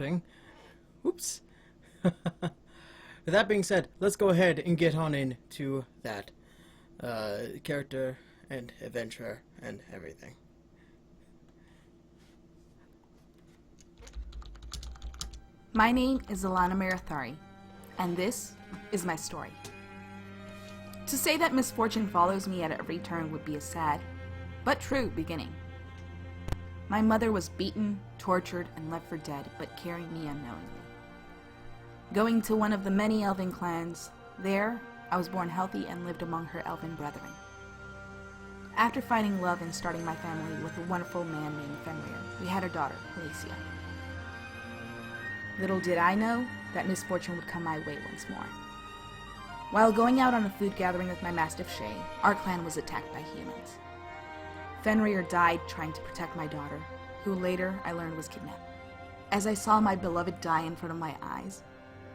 thing. Oops. With that being said, let's go ahead and get on into that character and adventure and everything. My name is Alana Marathari, and this is my story. To say that misfortune follows me at every turn would be a sad, but true beginning. My mother was beaten, tortured, and left for dead, but carrying me unknowingly. Going to one of the many elven clans, there I was born healthy and lived among her elven brethren. After finding love and starting my family with a wonderful man named Fenrir, we had a daughter, Alicia. Little did I know that misfortune would come my way once more. While going out on a food gathering with my mastiff Shay, our clan was attacked by humans. Fenrir died trying to protect my daughter, who later I learned was kidnapped. As I saw my beloved die in front of my eyes,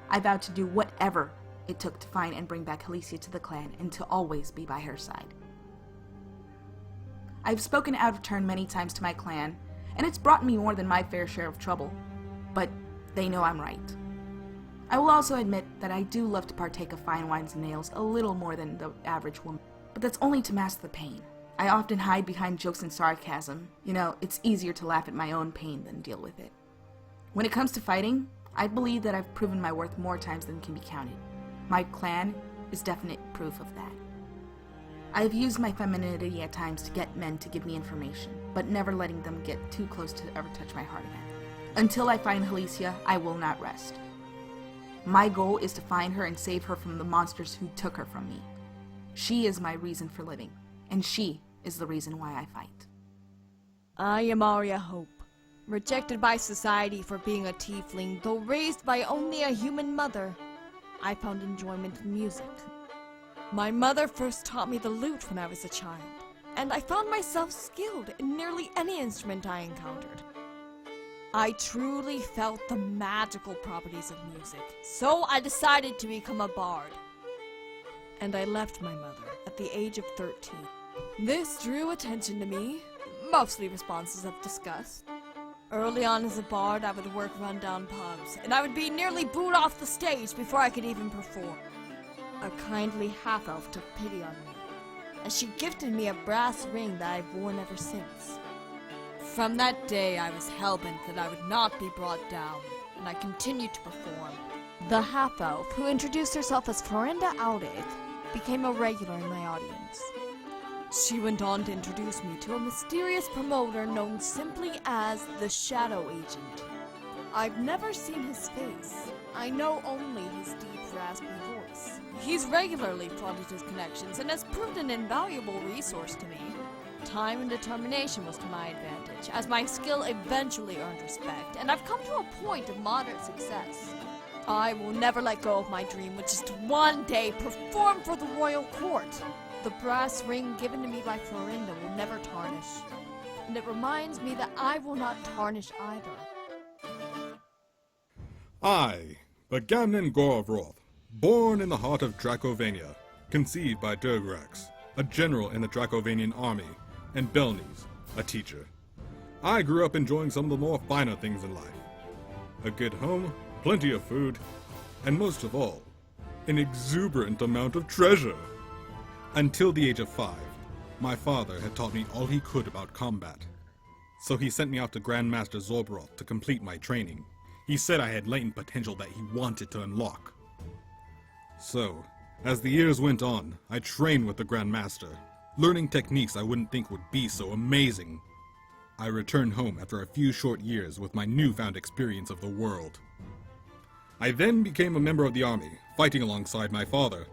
I vowed to do whatever it took to find and bring back Alicia to the clan and to always be by her side. I've spoken out of turn many times to my clan, and it's brought me more than my fair share of trouble, but they know I'm right. I will also admit that I do love to partake of fine wines and nails a little more than the average woman, but that's only to mask the pain. I often hide behind jokes and sarcasm. You know, it's easier to laugh at my own pain than deal with it. When it comes to fighting, I believe that I've proven my worth more times than can be counted. My clan is definite proof of that. I have used my femininity at times to get men to give me information, but never letting them get too close to ever touch my heart again. Until I find Alicia, I will not rest. My goal is to find her and save her from the monsters who took her from me. She is my reason for living, and she is the reason why I fight. I am Arya Hope, rejected by society for being a tiefling, though raised by only a human mother. I found enjoyment in music. My mother first taught me the lute when I was a child, and I found myself skilled in nearly any instrument I encountered. I truly felt the magical properties of music, so I decided to become a bard. And I left my mother at the age of 13. This drew attention to me, mostly responses of disgust. Early on as a bard, I would work rundown pubs, and I would be nearly booed off the stage before I could even perform. A kindly half-elf took pity on me, and she gifted me a brass ring that I've worn ever since. From that day, I was hell-bent that I would not be brought down, and I continued to perform. The half-elf, who introduced herself as Florinda Audith, became a regular in my audience. She went on to introduce me to a mysterious promoter known simply as the Shadow Agent. I've never seen his face. I know only his deep, raspy voice. He's regularly flaunted his connections and has proved an invaluable resource to me. Time and determination was to my advantage, as my skill eventually earned respect, and I've come to a point of moderate success. I will never let go of my dream, which is to one day perform for the royal court. The brass ring given to me by Florinda will never tarnish, and it reminds me that I will not tarnish either. I, Bagamnon Gorovroth, born in the heart of Dracovania, conceived by Durgrax, a general in the Dracovanian army, and Belnies, a teacher. I grew up enjoying some of the more finer things in life. A good home, plenty of food, and most of all, an exuberant amount of treasure. Until the age of 5, my father had taught me all he could about combat. So he sent me out to Grandmaster Zorbroth to complete my training. He said I had latent potential that he wanted to unlock. So, as the years went on, I trained with the Grandmaster, learning techniques I wouldn't think would be so amazing. I returned home after a few short years with my newfound experience of the world. I then became a member of the army, fighting alongside my father.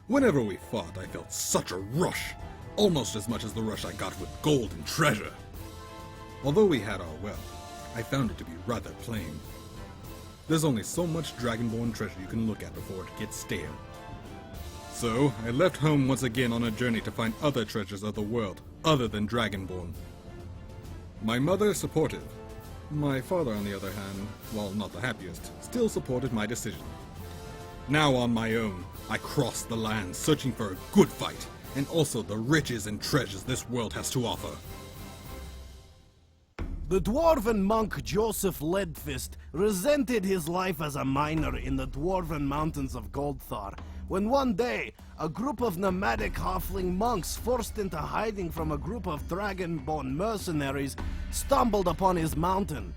Whenever we fought, I felt such a rush, almost as much as the rush I got with gold and treasure. Although we had our wealth, I found it to be rather plain. There's only so much Dragonborn treasure you can look at before it gets stale. So, I left home once again on a journey to find other treasures of the world, other than Dragonborn. My mother supportive. My father, on the other hand, while not the happiest, still supported my decision. Now on my own, I crossed the land searching for a good fight, and also the riches and treasures this world has to offer. The dwarven monk Joseph Leadfist resented his life as a miner in the dwarven mountains of Goldthar, when one day, a group of nomadic halfling monks forced into hiding from a group of dragonborn mercenaries stumbled upon his mountain.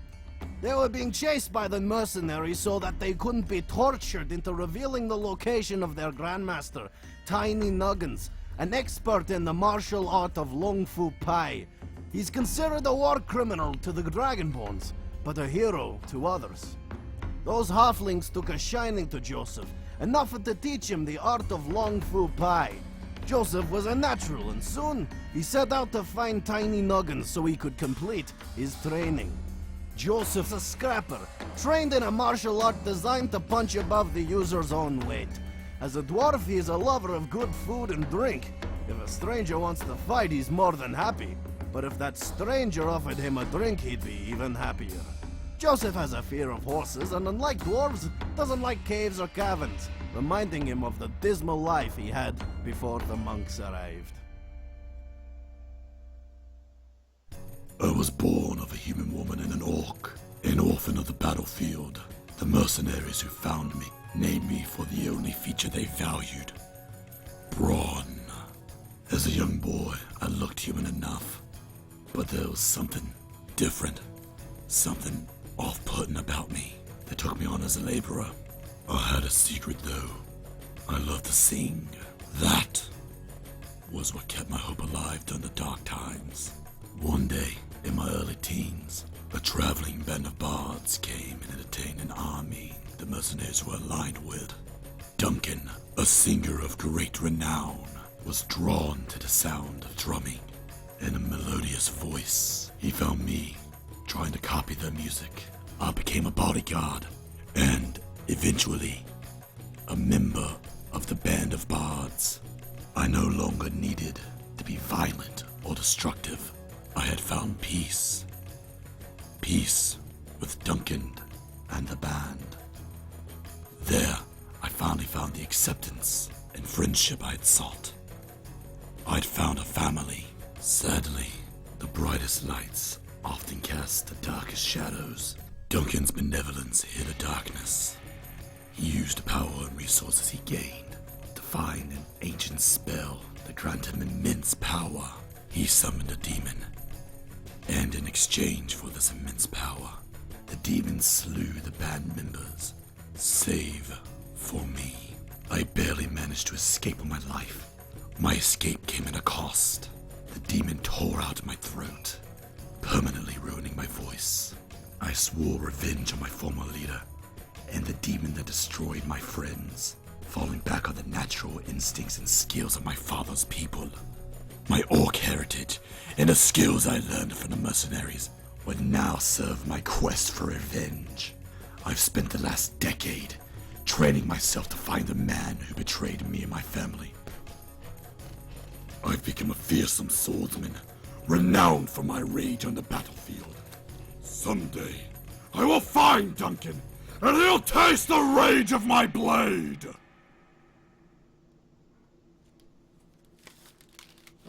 They were being chased by the mercenaries so that they couldn't be tortured into revealing the location of their grandmaster, Tiny Nuggins, an expert in the martial art of Lung Fu Pai. He's considered a war criminal to the Dragonborns, but a hero to others. Those halflings took a shining to Joseph, enough to teach him the art of Lung Fu Pai. Joseph was a natural, and soon he set out to find Tiny Nuggins so he could complete his training. Joseph's a scrapper, trained in a martial art designed to punch above the user's own weight. As a dwarf, he is a lover of good food and drink. If a stranger wants to fight, he's more than happy. But if that stranger offered him a drink, he'd be even happier. Joseph has a fear of horses, and unlike dwarves, doesn't like caves or caverns, reminding him of the dismal life he had before the monks arrived. I was born of a human woman and an orc, an orphan of the battlefield. The mercenaries who found me named me for the only feature they valued: brawn. As a young boy, I looked human enough, but there was something different, something off-putting about me that took me on as a laborer. I had a secret though. I loved to sing. That was what kept my hope alive during the dark times. One day, in my early teens, a traveling band of bards came and entertained an army the mercenaries were aligned with. Duncan, a singer of great renown, was drawn to the sound of drumming and a melodious voice. He found me trying to copy their music. I became a bodyguard and, eventually, a member of the band of bards. I no longer needed to be violent or destructive. I had found peace. Peace with Duncan and the band. There, I finally found the acceptance and friendship I had sought. I'd found a family. Sadly, the brightest lights often cast the darkest shadows. Duncan's benevolence hid the darkness. He used the power and resources he gained to find an ancient spell that granted him immense power. He summoned a demon, and in exchange for this immense power, the demon slew the band members, save for me. I barely managed to escape with my life. My escape came at a cost. The demon tore out my throat, permanently ruining my voice. I swore revenge on my former leader, and the demon that destroyed my friends, falling back on the natural instincts and skills of my father's people. My orc heritage and the skills I learned from the mercenaries would now serve my quest for revenge. I've spent the last decade training myself to find the man who betrayed me and my family. I've become a fearsome swordsman, renowned for my rage on the battlefield. Someday, I will find Duncan, and he'll taste the rage of my blade!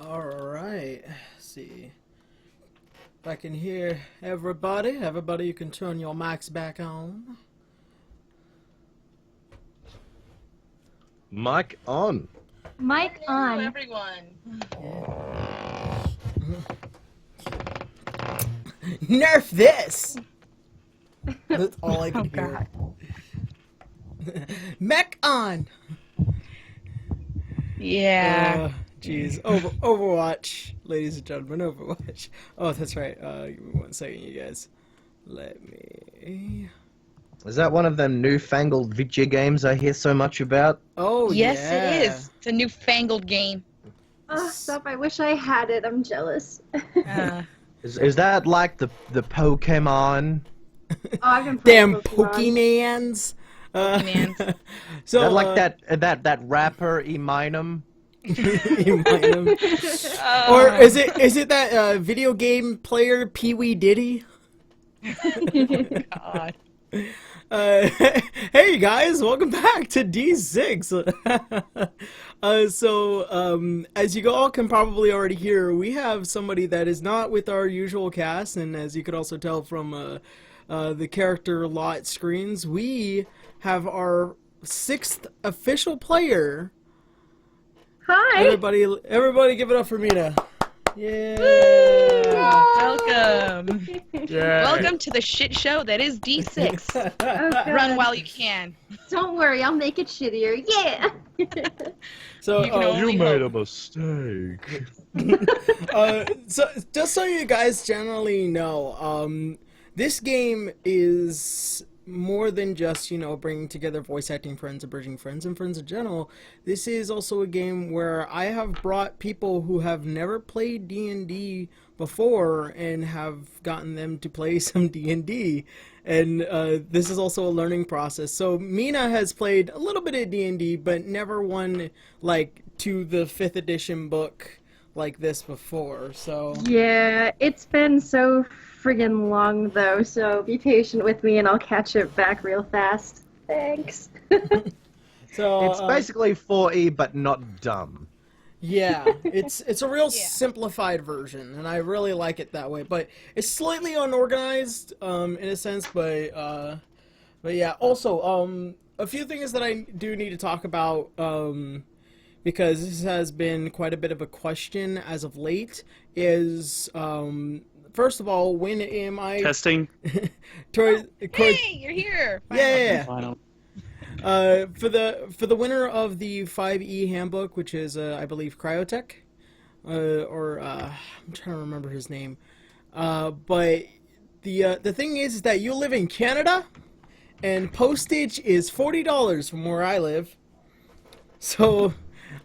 Alright, see. If I can hear everybody, you can turn your mics back on. Mic on. Mic on. Hello, everyone. Nerf this! That's all I can hear. Mech on! Yeah. Jeez. Overwatch, ladies and gentlemen, Overwatch. Oh, that's right. Give me 1 second, you guys. Let me... Is that one of them newfangled video games I hear so much about? Oh, Yes, yeah. it is. It's a newfangled game. Oh, stop. I wish I had it. I'm jealous. Is that like the Pokemon? Oh, I've been playing Damn Pokemon. Pokemans. Pokemans. So, Is that like that rapper Eminem? Or is it that video game player Pee Wee Diddy? God. Hey guys, welcome back to D6. As you all can probably already hear, we have somebody that is not with our usual cast, and as you could also tell from the character lot screens, we have our 6th official player. Hi. Everybody give it up for Mina. Yeah. Welcome. Welcome to the shit show that is D6. Oh, Run God. while you can. Don't worry, I'll make it shittier. Yeah. So You can only hope. mistake. so just so you guys generally know, this game is more than just, bringing together voice acting friends, bridging friends, and friends in general. This is also a game where I have brought people who have never played D&D before and have gotten them to play some D&D. And this is also a learning process. So Mina has played a little bit of D&D, but never one, to the 5th edition book like this before. So Yeah, it's been so friggin' long though, so be patient with me and I'll catch it back real fast. Thanks. so It's basically 4E, but not dumb. yeah, it's a real simplified version, and I really like it that way. But it's slightly unorganized, in a sense. But yeah. Also, a few things that I do need to talk about, because this has been quite a bit of a question as of late. Is first of all, when am I Testing. Hey, you're here. Yeah. Final. For the winner of the 5E handbook, which is I believe Cryotech, I'm trying to remember his name. But the thing is that you live in Canada, and postage is $40 from where I live. So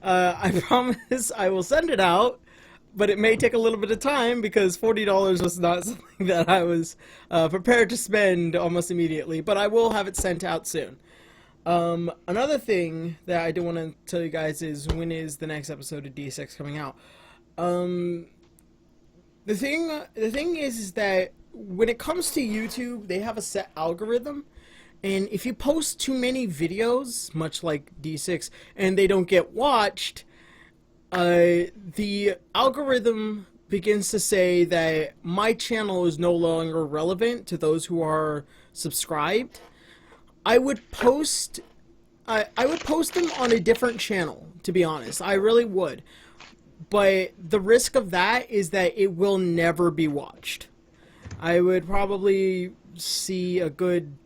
I promise I will send it out. But it may take a little bit of time because $40 was not something that I was prepared to spend almost immediately. But I will have it sent out soon. Another thing that I do want to tell you guys is when is the next episode of D6 coming out. The thing is that when it comes to YouTube, they have a set algorithm. And if you post too many videos, much like D6, and they don't get watched, the algorithm begins to say that my channel is no longer relevant to those who are subscribed. I would post them on a different channel, to be honest. I really would. But the risk of that is that it will never be watched. I would probably see a good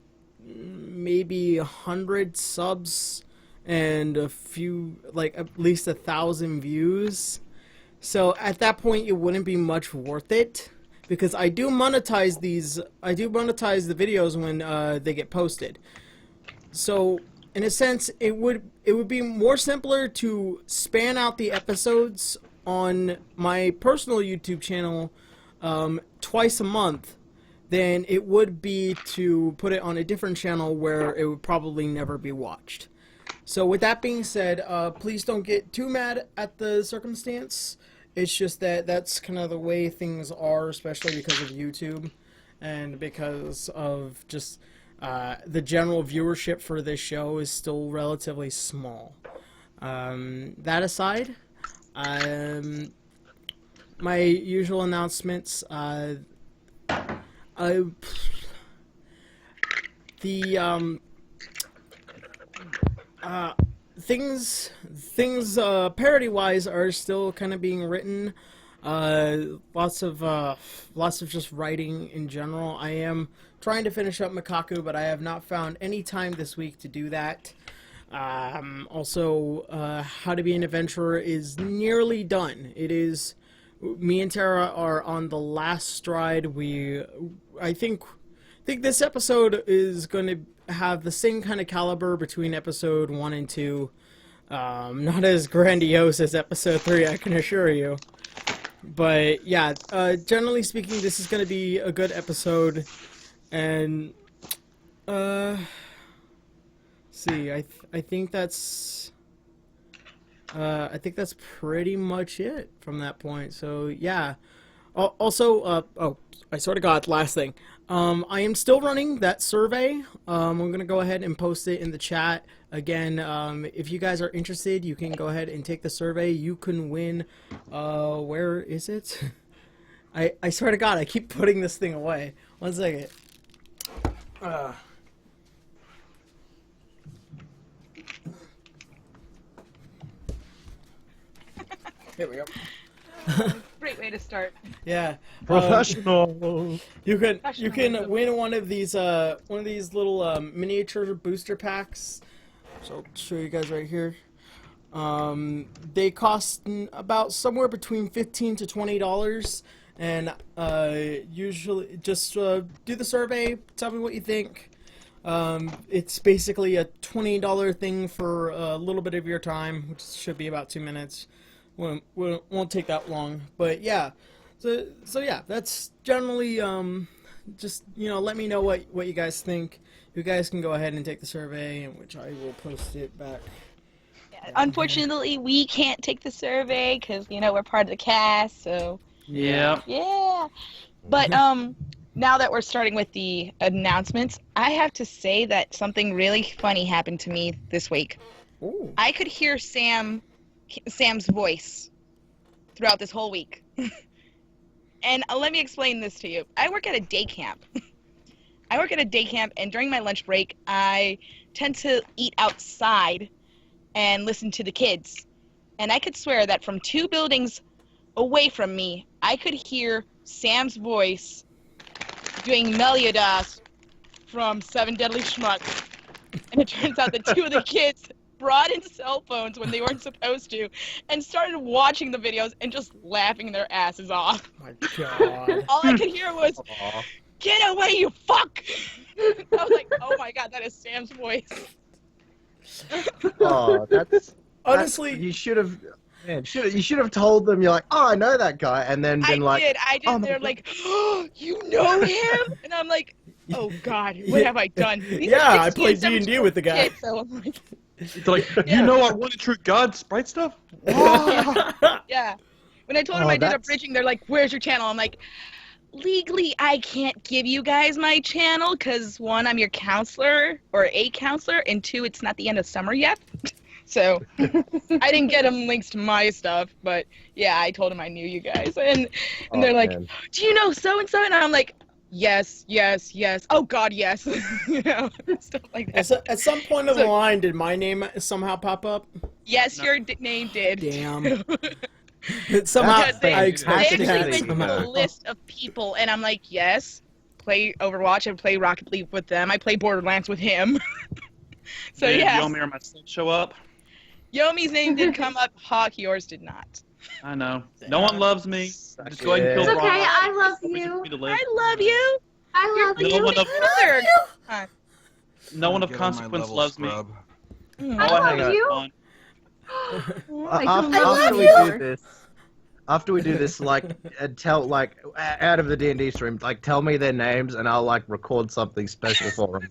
maybe 100 subs and a few, at least 1,000 views. So at that point, it wouldn't be much worth it, because I do monetize the videos when they get posted. So in a sense, it would be more simpler to span out the episodes on my personal YouTube channel twice a month than it would be to put it on a different channel where it would probably never be watched. So with that being said, please don't get too mad at the circumstance. It's just that that's kind of the way things are, especially because of YouTube and because of just the general viewership for this show is still relatively small. That aside, my usual announcements. Things parody-wise are still kind of being written. Lots of just writing in general. I am trying to finish up Makaku, but I have not found any time this week to do that. Also, How to Be an Adventurer is nearly done. It is. Me and Tara are on the last stride. I think this episode is going to have the same kind of caliber between episode 1 and 2. Not as grandiose as episode 3, I can assure you. But yeah, generally speaking, this is going to be a good episode. And see, I think that's pretty much it from that point. So yeah, Also, I sort of got last thing. I am still running that survey. I'm going to go ahead and post it in the chat. Again, if you guys are interested, you can go ahead and take the survey. You can win, where is it? I swear to God, I keep putting this thing away. 1 second. Here we go. Great way to start. Yeah. Professional. You can win one of these little miniature booster packs. So I'll show you guys right here. They cost about somewhere between $15 to $20, and usually just do the survey. Tell me what you think. It's basically a $20 thing for a little bit of your time, which should be about 2 minutes. Won't take that long, but yeah. So yeah, that's generally just let me know what you guys think. You guys can go ahead and take the survey, in which I will post it back. Yeah, unfortunately, we can't take the survey because we're part of the cast. So Yeah. yeah. But now that we're starting with the announcements, I have to say that something really funny happened to me this week. Ooh. I could hear Sam's voice throughout this whole week. And let me explain this to you. I work at a day camp. And during my lunch break, I tend to eat outside and listen to the kids. And I could swear that from 2 buildings away from me, I could hear Sam's voice doing Meliodas from Seven Deadly Schmucks. And it turns out that 2 of the kids brought in cell phones when they weren't supposed to and started watching the videos and just laughing their asses off. My God. All I could hear was, "Get away, you fuck!" I was like, oh my God, that is Sam's voice. Oh, that's Honestly, you should have. Man, you should have told them. You're like, oh, I know that guy, and then been I did. oh my They're God. like, "Oh, you know him?" And I'm like, oh God, what have I done? These yeah, are I 16 played and D&D with the guy. kids, so I'm like, It's like, Yeah. you know our one and true God sprite stuff? yeah. When I told them Oh, I did a that's- bridging, they're like, "Where's your channel?" I'm like, legally, I can't give you guys my channel because 1, I'm your counselor or a counselor, and 2, it's not the end of summer yet. So I didn't get them links to my stuff, but yeah, I told them I knew you guys, and they're like, man. "Do you know so and so?" And I'm like, yes. Oh God, yes. Stuff like that. At some point of the line, did my name somehow pop up? Yes, your name did. Damn. Somehow, Because they I they expected actually that went through somehow. a list of people, and I'm like, yes, play Overwatch and play Rocket League with them. I play Borderlands with him. So Did yeah, Yomi or myself show up? Yomi's name did come up. Hawk, yours did not. I know. No one loves me. Just go ahead and It's kill okay, Ron. I love We just you. need to live. I love you. I love No you. one of Brother. no one of Get on my consequence level, loves me. scrub. All I I have love is you. fun. After we do this, like, tell, like, out of the D&D stream, like, tell me their names, and I'll, like, record something special for them.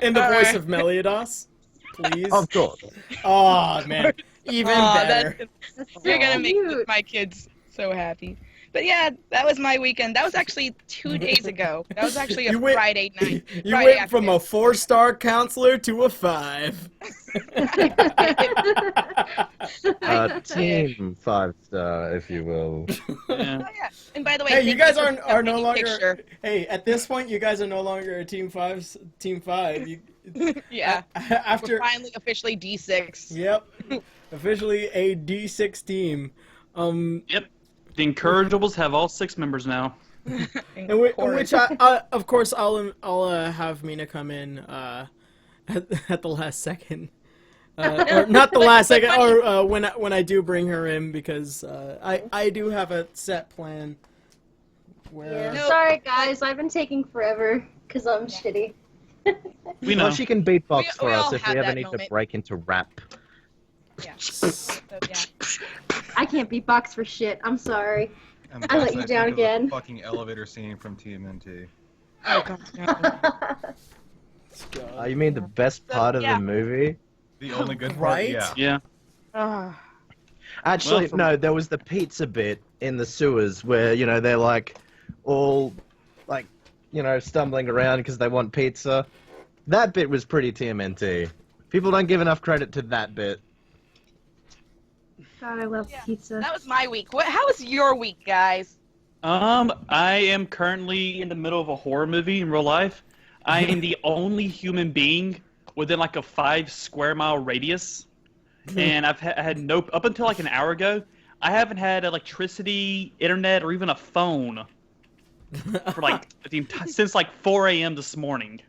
In the voice Alright. of Meliodas, please. Of course. Oh man, even better. That's so You're gonna make cute. my kids so happy. But yeah, that was my weekend. That was actually 2 days ago. That was actually a You went- Friday night. You Friday went from a afternoon. 4-star counselor to a 5. Team 5-star, if you will. Yeah. Oh, yeah. And by the way, Hey, you thank guys for are that no mini longer. picture. Hey, at this point, you guys are no longer a Team 5. Team 5. You, Yeah. after. We're finally officially D6. Yep. Officially a D6 team. Yep. The Incorrigibles have all 6 members now. In which I of course I'll have Mina come in at the last second. Or not the last second, or when I do bring her in, because I do have a set plan. Where Yeah, sorry guys, I've been taking forever because I'm shitty. We know. Well, she can beatbox We for all us if have we ever that need to moment. break into rap. Yeah. So, yeah. I can't beatbox for shit. I'm sorry. And I let that's you I down think of the again. Fucking elevator scene from TMNT. Oh God. No. You mean the best part of yeah. the movie? The only good part, Right? yeah. Yeah. Ah. Actually, Well, no, there was the pizza bit in the sewers where, you know, they're like all like, you know, stumbling around because they want pizza. That bit was pretty TMNT. People don't give enough credit to that bit. God, I love pizza. That was my week. How was your week, guys? I am currently in the middle of a horror movie in real life. I am the only human being within like a 5 square mile radius, and I've had no up until like an hour ago. I haven't had electricity, internet, or even a phone for like since like 4 a.m. this morning.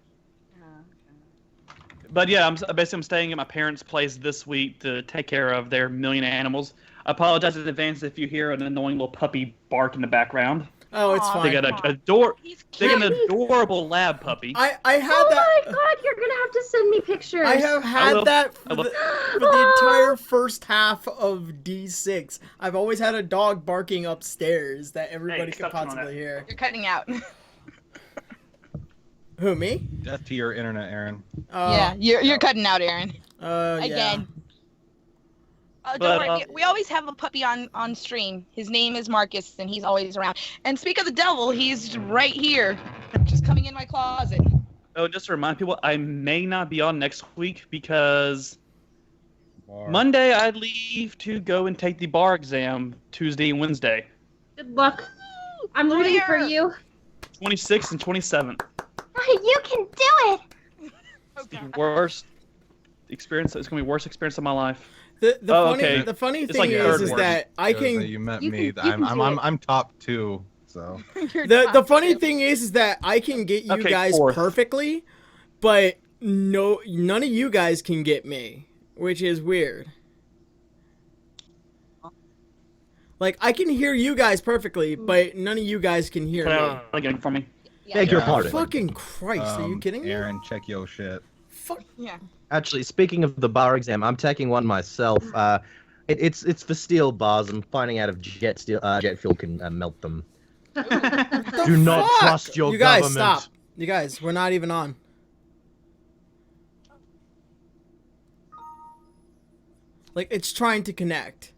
But yeah, I'm staying at my parents' place this week to take care of their million animals. I apologize in advance if you hear an annoying little puppy bark in the background. Oh, it's They fine. got they got an adorable lab puppy. I had Oh that. my god, you're gonna have to send me pictures. I have had will. that I will. for the entire first half of D6. I've always had a dog barking upstairs that everybody could stop doing possibly that. hear. You're cutting out. Who, me? Death to your internet, Aaron. Yeah, you're cutting out, Aaron. Yeah. Again. Oh, But, don't worry. We always have a puppy on stream. His name is Marcus, and he's always around. And speak of the devil, he's right here, just coming in my closet. Oh, just to remind people, I may not be on next week because Monday I leave to go and take the bar exam Tuesday and Wednesday. Good luck. I'm rooting for you. 26th and 27th. You can do it. The worst experience. It's gonna be the worst experience of my life. The funny It's thing like is third worst. that I Shows that can. you met You me. can- you can do it. I'm top 2. So The funny thing is that I can get you Okay, guys fourth. perfectly, but none of you guys can get me, which is weird. Like I can hear you guys perfectly, but none of you guys can hear Put me. out again for me. Beg your pardon. Fucking Christ, are you kidding me? Aaron, check your shit. Fuck. Yeah. Actually, speaking of the bar exam, I'm taking one myself. It's for steel bars. I'm finding out if jet fuel can melt them. Do not Fuck! trust your You guys, government. stop. You guys, we're not even on. Like, it's trying to connect.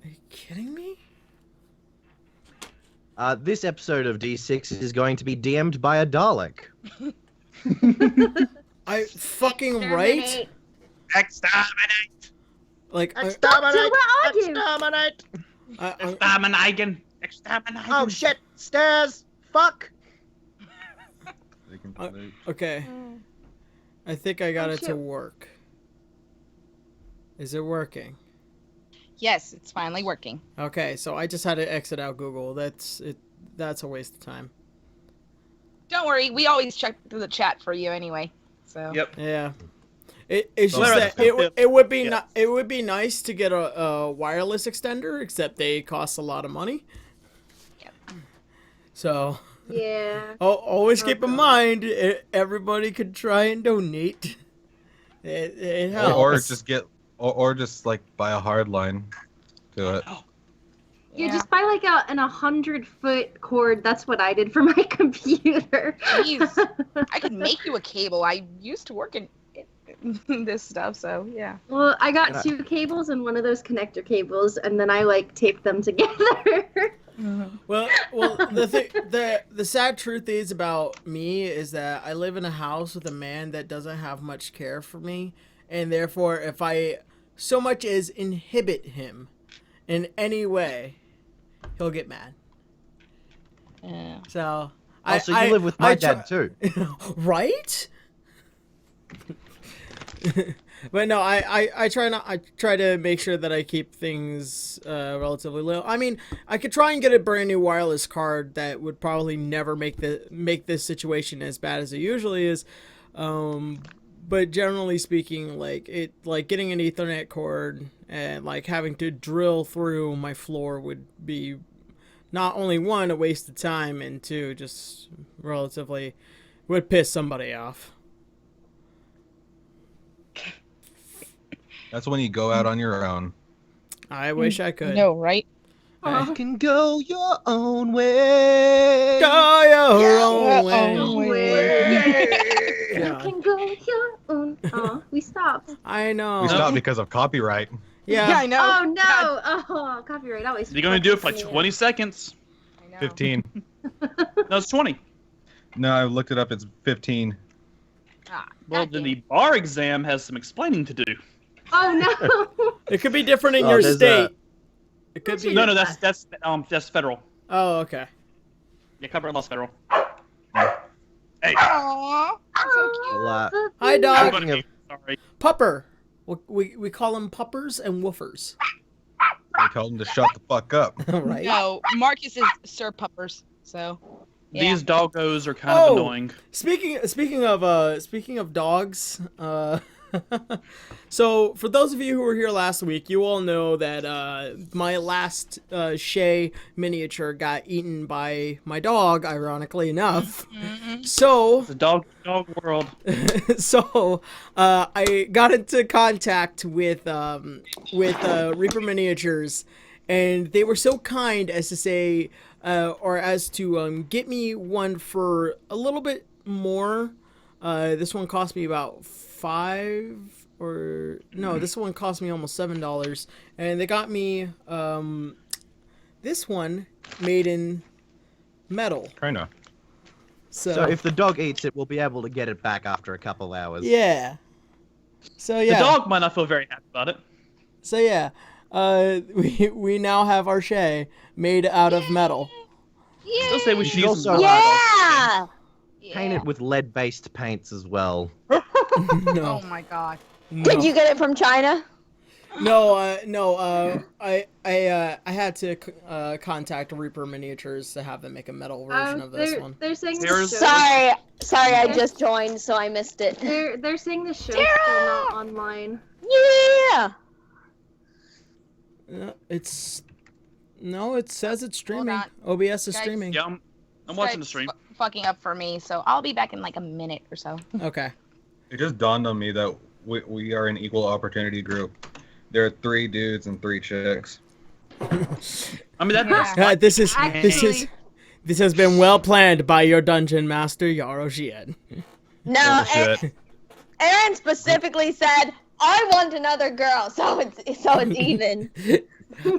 Are you kidding me? This episode of D6 is going to be DM'd by a Dalek. I fucking right? Exterminate! Like, Doctor, where are you? Exterminate! Exterminating! Exterminating! Oh shit! Stairs! Fuck! They can play. okay. I think I got Oh, it to shit. work. Is it working? Yes, it's finally working. Okay, so I just had to exit out Google. That's a waste of time. Don't worry, we always check through the chat for you anyway. So. Yep. Yeah. It's Well, just that that's- it would be yes. it would be nice to get a wireless extender, except they cost a lot of money. Yep. So Yeah. always keep in mind, everybody could try and donate. It helps. Or just get, or just like buy a hard line to it. You just buy like an 100-foot cord. That's what I did for my computer. Jeez. I could make you a cable. I used to work in this stuff, so yeah. Well, I got 2 cables and one of those connector cables, and then I like taped them together. Well, the sad truth is about me is that I live in a house with a man that doesn't have much care for me, and therefore, if I so much as inhibit him in any way, he'll get mad. Yeah. So, Also, you live with my dad too. Right? But no, I try to make sure that I keep things relatively low. I mean, I could try and get a brand new wireless card that would probably never make this situation as bad as it usually is. But generally speaking, like getting an Ethernet cord and like having to drill through my floor would be not only one, a waste of time, and two, just relatively would piss somebody off. That's when you go out on your own. I wish I could. No, right? You can go your own way. Go your own own way. way. You God. can go your own. Oh, we stopped. I know. We stopped because of copyright. Yeah. I know. Oh no! God, Oh, copyright always. You're gonna do it for like fucks me 20 seconds. I know. 15. No, it's 20. No, I looked it up. It's 15. Ah, Well, God then damn the bar exam has some explaining to do. Oh no! It could be different in Oh, your there's state. It could be. No, that's federal. Oh, okay. Yeah, copyright law's federal. it. Aw, so cute. Well, Hi, I'm dog. gonna be sorry. Pupper. We call them puppers and woofers. I told him to shut the fuck up. Right. No, Marcus is Sir Puppers, so. Yeah. These doggos are kind Oh. of annoying. Speaking of dogs, so for those of you who were here last week, you all know that my last Shay miniature got eaten by my dog, ironically enough. So It's a dog world. so I got into contact with Reaper Miniatures, and they were so kind as to say, or as to get me one for a little bit more. This one cost me about this one cost me almost $7, and they got me this one made in metal. Kinda. so if the dog eats it, we'll be able to get it back after a couple hours. yeah. So yeah. The dog might not feel very happy about it. So yeah, we now have our Shay made out of metal. Still say we should use also- some Yeah! Paint it with lead-based paints as well. No, Oh my god. Did you get it from China? no. I had to contact Reaper Miniatures to have them make a metal version of this one. They're saying There's- the show. Sorry, I just joined, so I missed it. They're saying the show's still not online. Yeah! It says it's streaming. on. OBS is Guys. streaming. Yeah, I'm watching the Skype's stream. Fucking up for me, so I'll be back in like a minute or so. Okay. It just dawned on me that we are an equal opportunity group. There are 3 dudes and 3 chicks. I mean, Yeah. This has been well planned by your dungeon master Yaro Jien. No, Bullshit. Aaron specifically said, I want another girl, so it's even.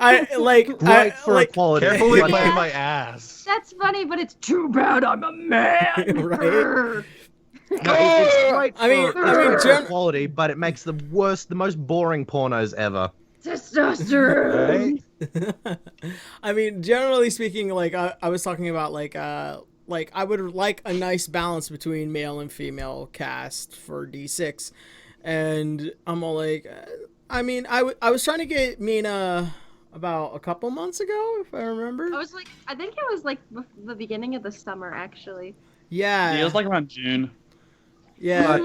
I Right for equality. Carefully but- playing my ass. That's funny, but it's too bad I'm a man. Right? No, it's right I mean, for gen- quality, but it makes the most boring pornos ever. Testosterone. Right? I mean, generally speaking, like I was talking about, like I would like a nice balance between male and female cast for D6, and I'm all like, I mean, I was trying to get Mina about a couple months ago, if I remember. I think it was like the beginning of the summer, actually. Yeah. Yeah, it was like around June. Yeah.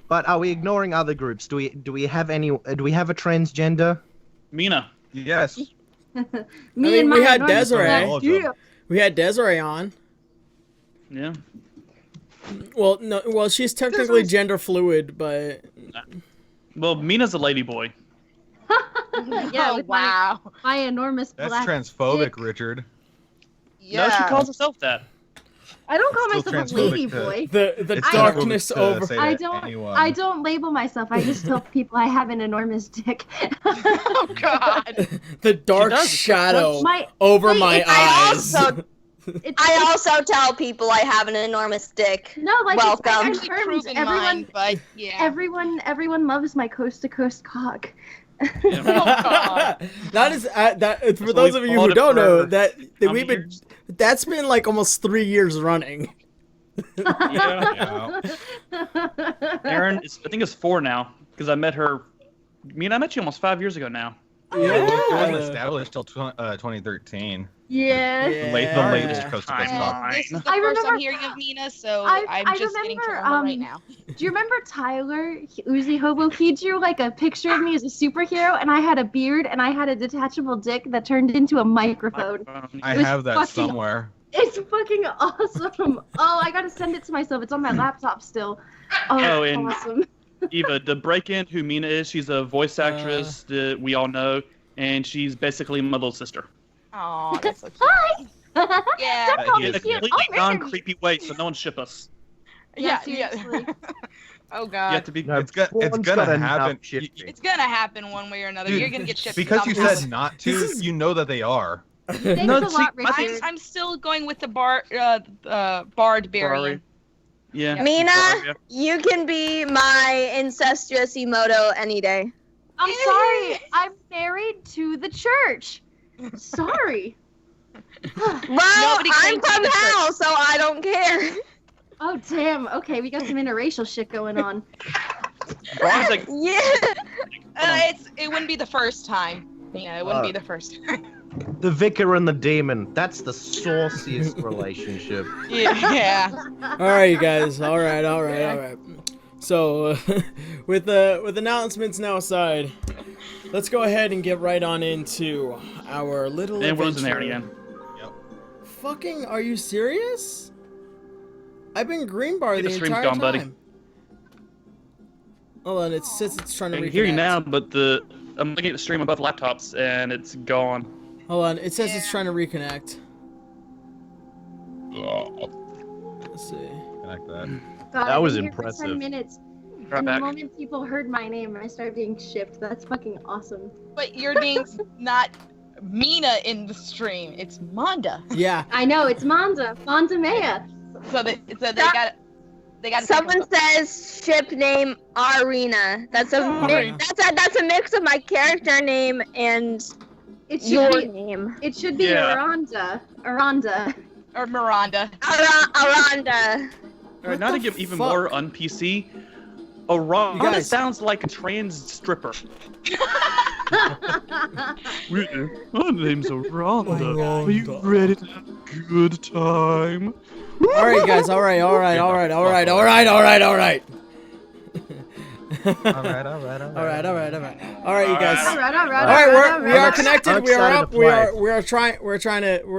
But are we ignoring other groups? Do we have a transgender? Mina. Yes. Me and we my had enormous Desiree. black All of them. dick. We had Desiree on. Yeah. Well, no. Well, she's technically gender fluid, but Well, Mina's a lady boy. Yeah, Oh, with wow. my enormous That's black transphobic, dick. Richard. No, she calls herself that. I don't call Still myself a transphobic lady to- boy. the It's darkness transphobic to over. say I that don't. anyone- I don't label myself. I just tell people I have an enormous dick. Oh god. The dark does. shadow My- over wait, my I eyes. also, It's, I also tell people I have an enormous dick. no, like Welcome. it's Actually confirmed. proven Everyone, mine, but yeah. everyone loves my coast to coast cock. Yeah. That is that for So those we've of you who followed it don't know for that how we've many been years? that's been like almost 3 years running. Yeah. Yeah. Aaron, I think it's 4 now because I met her. I met you almost 5 years ago now. It wasn't established till 2013. Yeah. The latest coast to coast Yeah. talk. This is the I first I'm remember- hearing of Mina, so I I'm just getting to remember, know her right now. Do you remember Tyler Uzi Hobo? He drew like a picture of me as a superhero, and I had a beard, and I had a detachable dick that turned into a microphone. I It was have that fucking- somewhere. It's fucking awesome. Oh, I gotta send it to myself. It's on my laptop still. Oh, Oh, it's and- awesome. Eva, the break-in who Mina is, she's a voice actress that we all know, and she's basically my little sister. Aw, that's so cute. Hi. Yeah. Don't call me In a cute. completely I'll marry you. non-creepy way, so no one ship us. Yeah, seriously. Oh You God. have to be. No, It's gonna Spawn's gotta happen. not shift It's gonna happen one way or another. Dude, You're gonna get shipped because you somehow. said not to, you know that they are. Thanks No, a see, lot, my Richard. I'm still going with the Bard Berry. Yeah. Mina, Yeah. you can be my incestuous emoto any day. I'm sorry. I'm married to the church. Sorry. Well, Nobody I'm claims to from be the hell, so I don't care. Oh, damn. Okay, we got some interracial shit going on. Ron's like, Yeah. It wouldn't be the first time. Yeah, it wouldn't be the first time. The vicar and the demon. That's the sauciest relationship. Yeah. All right, you guys. All right. So, with announcements now aside, let's go ahead and get right on into our little and we're adventure. losing there again. Fucking, are you serious? I've been green bar the the stream's entire gone, time. buddy. Hold on, it says it's trying to I reconnect. can hear you now, but I'm looking at the stream above laptops and it's gone. Hold on, it says it's trying to reconnect. Let's see. Connect that. God, That was I've been here for impressive. 10 minutes. Right And back. the moment people heard my name, I started being shipped. That's fucking awesome. But your name's not Mina in the stream. It's Manda. Yeah. I know, it's Monza. Monza Maya. So they got. Someone says ship name Arena. That's a Arena. that's a mix of my character name and It should your be, name. it should be Yeah. Aranda. Or Miranda. Aranda. Alright, now the to get even fuck? more un-PC, Orion You guys- sounds like a trans stripper. My name's Oranda. Are you ready to have a good time? All right, guys. All right. Alright, All right, you guys. All right. All right, we are right. connected. I'm We are excited up. to We play. are we're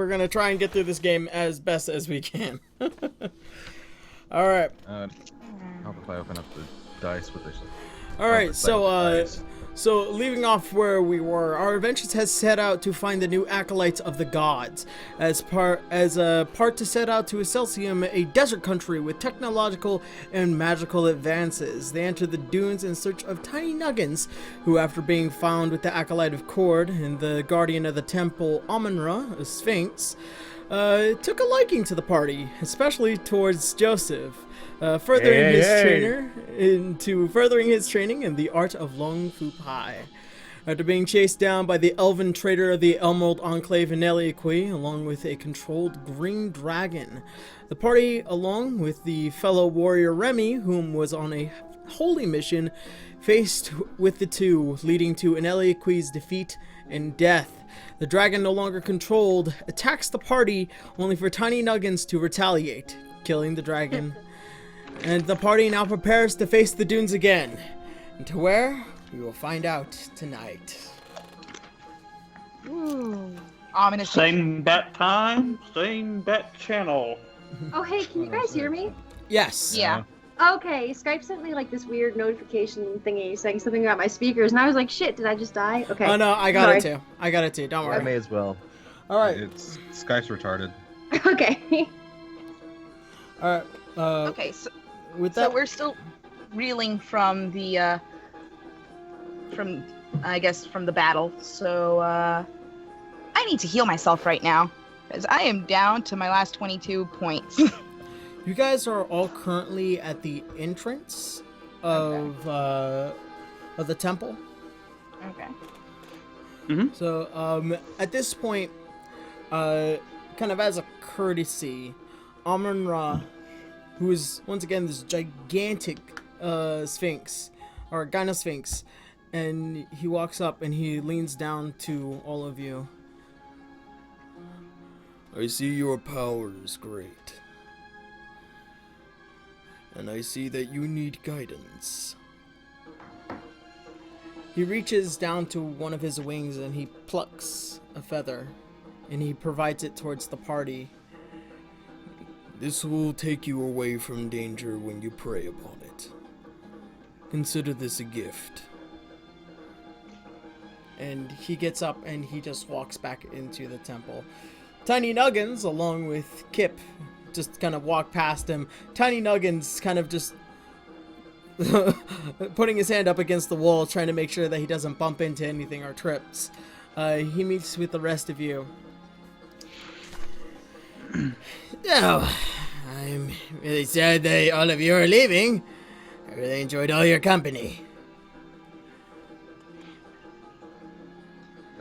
gonna try and get through this game as best as we can. All right. Help if I open up the dice with this. All right. So leaving off where we were, our adventurers has set out to find the new acolytes of the gods, as a part to set out to Excelsium, a desert country with technological and magical advances. They enter the dunes in search of tiny nuggins, who, after being found with the acolyte of Cord and the guardian of the temple Amun-Ra, a sphinx, took a liking to the party, especially towards Joseph. Furthering his training in the art of Long Fu Pai. After being chased down by the elven trader of the Emerald Enclave in Eliaqui, along with a controlled green dragon, the party, along with the fellow warrior Remy, whom was on a holy mission, faced with the two, leading to Eliaqui's defeat and death. The dragon, no longer controlled, attacks the party, only for Tiny Nuggins to retaliate, killing the dragon. And the party now prepares to face the dunes again. And to where? We will find out tonight. Ominous. Same bat time, same bat channel. Oh, hey, can you guys hear me? Yes. Yeah. Okay, Skype sent me like this weird notification thingy saying something about my speakers, and I was like, shit, did I just die? Okay. Oh no, I got Sorry. it too. I got it too. Don't I worry. may as well. All right. It's Skype's retarded. Okay. All right. Okay, so With that, we're still reeling from the from the battle. So I need to heal myself right now because I am down to my last 22 points. you guys are all currently at the entrance of the temple. Okay. So at this point, kind of as a courtesy, Amun-Ra, who is once again this gigantic sphinx or gynosphinx, and he walks up and he leans down to all of you. I see your power is great, and I see that you need guidance. He reaches down to one of his wings and he plucks a feather, and he provides it towards the party. This will take you away from danger when you prey upon it. Consider this a gift. And he gets up and he just walks back into the temple. Tiny Nuggins, along with Kip, just kind of walk past him. Tiny Nuggins kind of just putting his hand up against the wall, trying to make sure that he doesn't bump into anything or trips. He meets with the rest of you. So, I'm really sad that all of you are leaving. I really enjoyed all your company.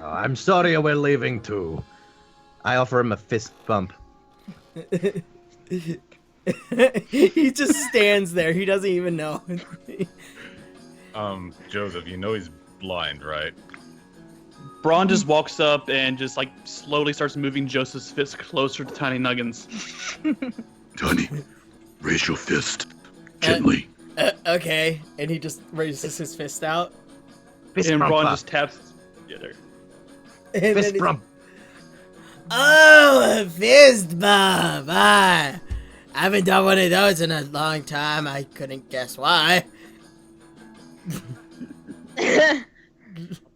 Oh, I'm sorry we're leaving too. I offer him a fist bump. He just stands there. He doesn't even know. Joseph, you know he's blind, right? Braun just walks up and just like slowly starts moving Joseph's fist closer to Tiny Nuggins. Tiny, raise your fist. Gently. Okay. And he just raises his fist out. And Braun just taps. Yeah, there. And Fist bump. Oh, a fist bump. I haven't done one of those in a long time. I couldn't guess why.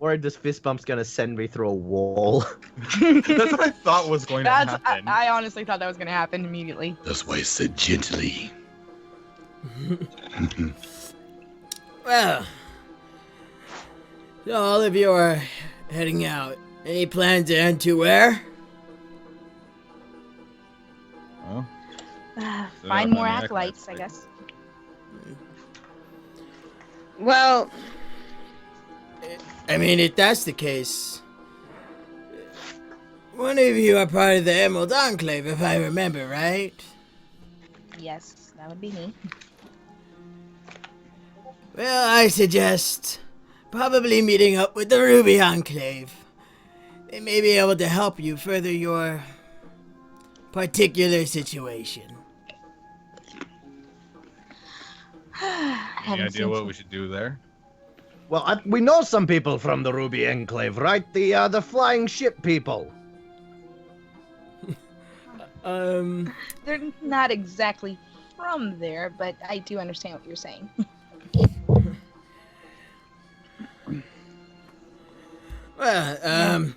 Worried this fist bump's gonna send me through a wall. That's what I thought was going to happen. I honestly thought that was going to happen immediately. That's why I said gently. Well, so all of you are heading out. Any plans to head to where? Well, Find more acolytes, I guess. Well, I mean, if that's the case, one of you are part of the Emerald Enclave, if I remember right. Yes, that would be me. Well, I suggest probably meeting up with the Ruby Enclave. They may be able to help you further your particular situation. any idea what we should do there? Well, we know some people from the Ruby Enclave, right? The flying ship people. They're not exactly from there, but I do understand what you're saying. Well,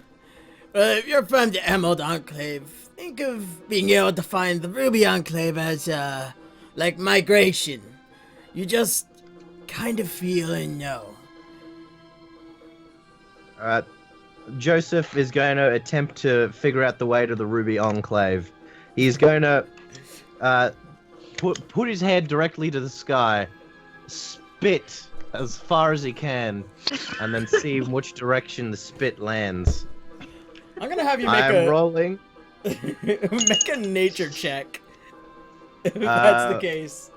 if you're from the Emerald Enclave, think of being able to find the Ruby Enclave as, like migration. You just kind of feel and know. Joseph is going to attempt to figure out the way to the Ruby Enclave. He's going to put his head directly to the sky, spit as far as he can, and then see in which direction the spit lands. I'm gonna have you I'm rolling. make a nature check. If that's the case.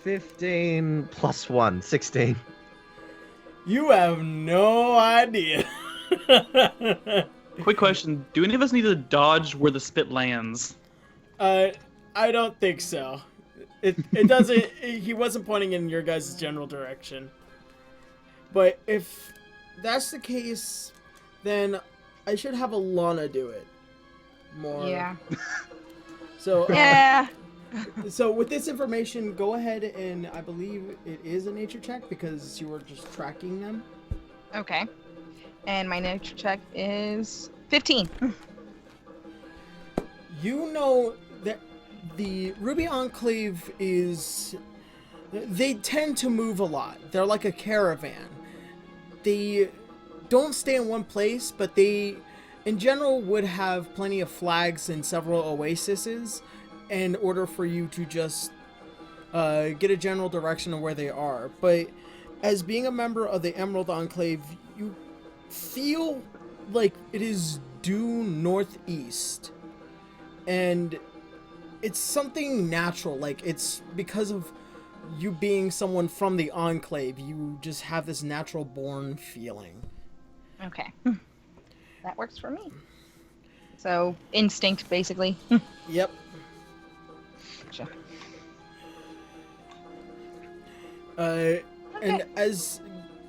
15 plus 1, 16. You have no idea. Quick question: do any of us need to dodge where the spit lands? I don't think so. It doesn't. He wasn't pointing in your guys' general direction. But if that's the case, then I should have Alana do it. More. Yeah. So. Yeah. So with this information, go ahead and I believe it is a nature check because you were just tracking them. Okay. And my nature check is 15. You know that the Ruby Enclave they tend to move a lot. They're like a caravan. They don't stay in one place, but they, in general, would have plenty of flags in several oases in order for you to just get a general direction of where they are. But as being a member of the Emerald Enclave, you feel like it is due northeast. And it's something natural, like it's because of you being someone from the Enclave, you just have this natural born feeling. Okay. That works for me. So, instinct, basically. Yep. Gotcha. And as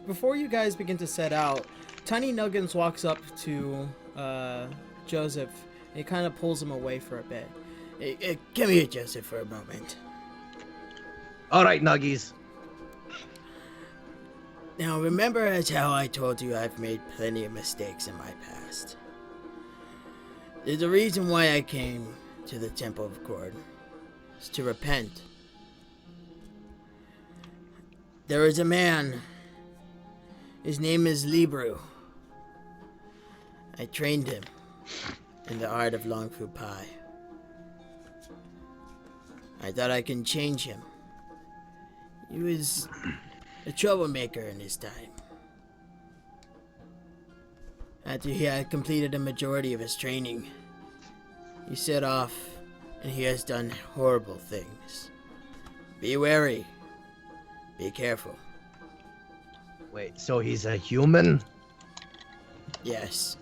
before you guys begin to set out, Tiny Nuggins walks up to Joseph and he kind of pulls him away for a bit. Hey, come here, Joseph, for a moment. All right, Nuggies. Now, remember as how I told you I've made plenty of mistakes in my past. There's a reason why I came. to the Temple of Cord is to repent. There is a man. His name is Libru. I trained him in the art of long fu pai. I thought I can change him. He was a troublemaker in his time. After he had completed a majority of his training, he set off, and he has done horrible things. Be wary. Be careful. Wait, so he's a human? Yes.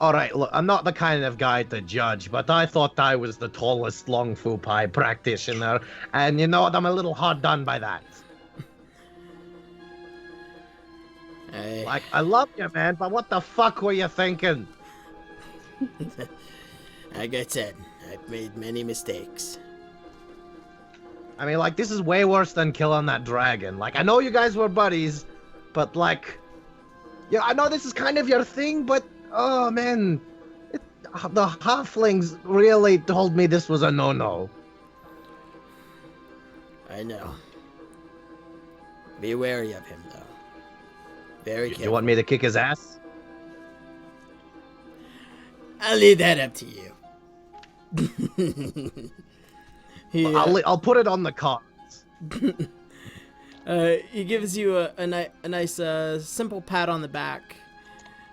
Alright, look, I'm not the kind of guy to judge, but I thought I was the tallest Long Fu Pai practitioner, and you know what, I'm a little hard done by that. Like, I love you, man, but what the fuck were you thinking? Like I said, I've made many mistakes. I mean, like, this is way worse than killing that dragon. Like, I know you guys were buddies, but, like... Yeah, I know this is kind of your thing, but... Oh, man. The halflings really told me this was a no-no. I know. Be wary of him, though. Very careful. You want me to kick his ass? I'll leave that up to you. I'll put it on the cards. He gives you a nice simple pat on the back,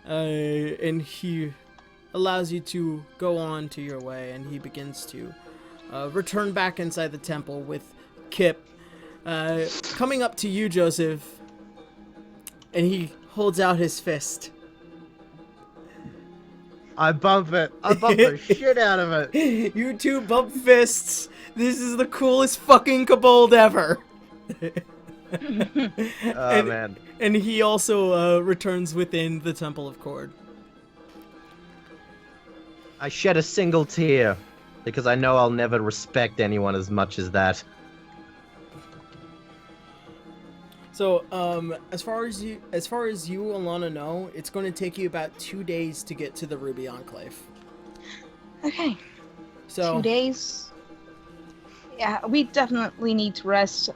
and he allows you to go on to your way, and he begins to return back inside the temple with Kip coming up to you, Joseph, and he holds out his fist. I bump it. I bump the shit out of it. You two bump fists. This is the coolest fucking kobold ever. Man. And he also returns within the Temple of Cord. I shed a single tear because I know I'll never respect anyone as much as that. So, as far as you, Alana, know, it's going to take you about 2 days to get to the Ruby Enclave. Okay. So 2 days. Yeah, we definitely need to rest.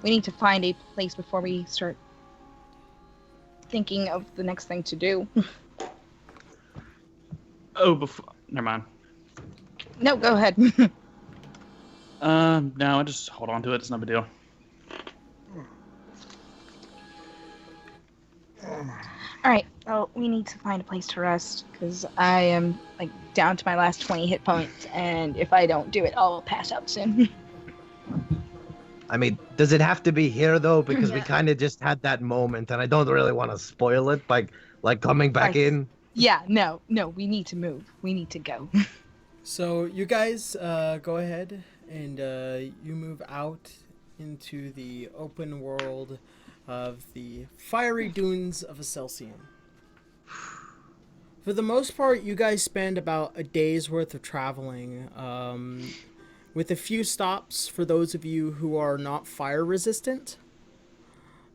We need to find a place before we start thinking of the next thing to do. Never mind. No, go ahead. No, just hold on to it. It's no big deal. Alright, well, we need to find a place to rest, because I am, like, down to my last 20 hit points, and if I don't do it, I'll pass out soon. I mean, does it have to be here, though? Because we kind of just had that moment, and I don't really want to spoil it by, like, coming back in. Yeah, no, we need to move. We need to go. So you guys go ahead and you move out into the open world of the fiery dunes of Acelsium. For the most part, you guys spend about a day's worth of traveling, with a few stops for those of you who are not fire resistant,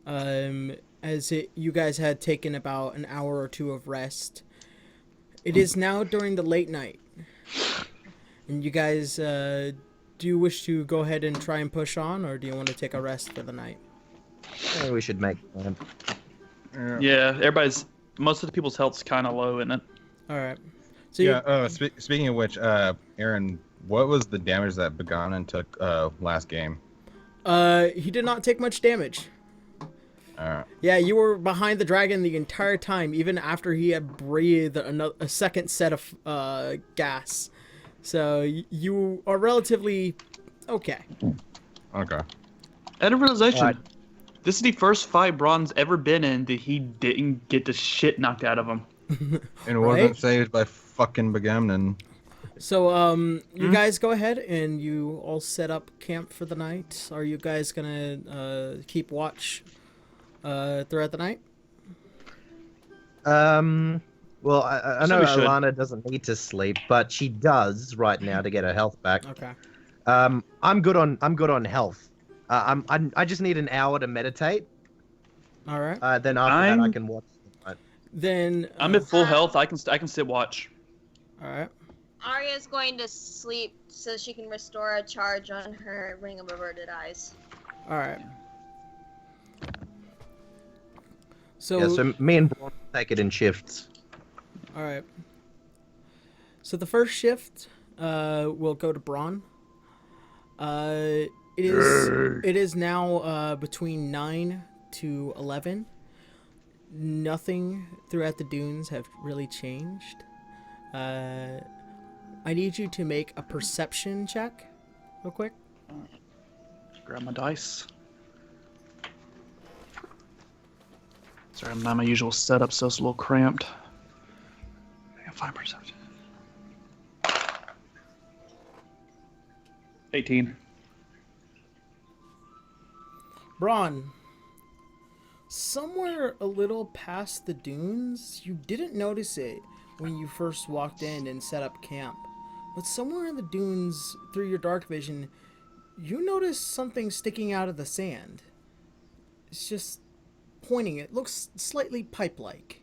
you guys had taken about an hour or two of rest. It is now during the late night, and you guys do you wish to go ahead and try and push on, or do you want to take a rest for the night? Maybe we should make one. Yeah, most of the people's health's kind of low, isn't it? All right. So speaking of which, Aaron, what was the damage that Begonnen took last game? He did not take much damage. Yeah, you were behind the dragon the entire time, even after he had breathed a second set of gas. So you are relatively okay. Okay. Out of realization, this is the first fight Braun's ever been in that he didn't get the shit knocked out of him. And wasn't saved by fucking Begonnen. So, you guys go ahead and you all set up camp for the night. Are you guys gonna keep watch throughout the night? Well, I know Alana doesn't need to sleep, but she does right now to get her health back. Okay. I'm good on health. I just need an hour to meditate. All right. Then after that, I can watch. Then I'm at full health. I can sit watch. All right. Arya's going to sleep so she can restore a charge on her Ring of Averted Eyes. All right. So, Yeah, so me and Braun take it in shifts. all right. So the first shift will go to Braun. It is now between 9 to 11. Nothing throughout the dunes have really changed. I need you to make a perception check, real quick. Grab my dice. Sorry, I'm not my usual setup, so it's a little cramped. I got 5 perception. 18. Braun, somewhere a little past the dunes, you didn't notice it when you first walked in and set up camp. But somewhere in the dunes, through your dark vision, you notice something sticking out of the sand. It's just pointing. It looks slightly pipe-like.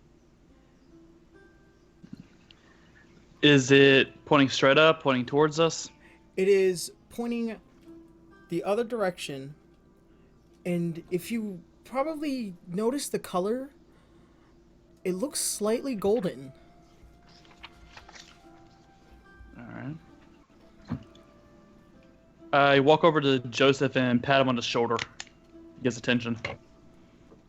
Is it pointing straight up, pointing towards us? It is pointing the other direction, and if you probably notice the color, it looks slightly golden. Alright. I walk over to Joseph and pat him on the shoulder. Gets attention.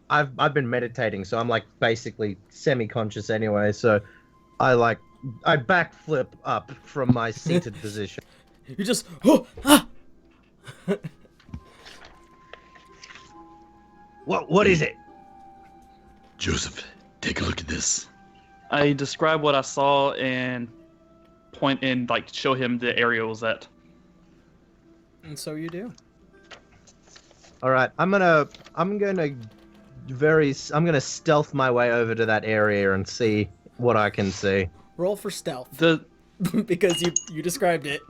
I've been meditating, so I'm like basically semi-conscious anyway. So I backflip up from my seated position. You just ah! What is it? Joseph, take a look at this. I describe what I saw and point and show him the area it was at. And so you do. All right, I'm gonna stealth my way over to that area and see what I can see. Roll for stealth. The because you described it.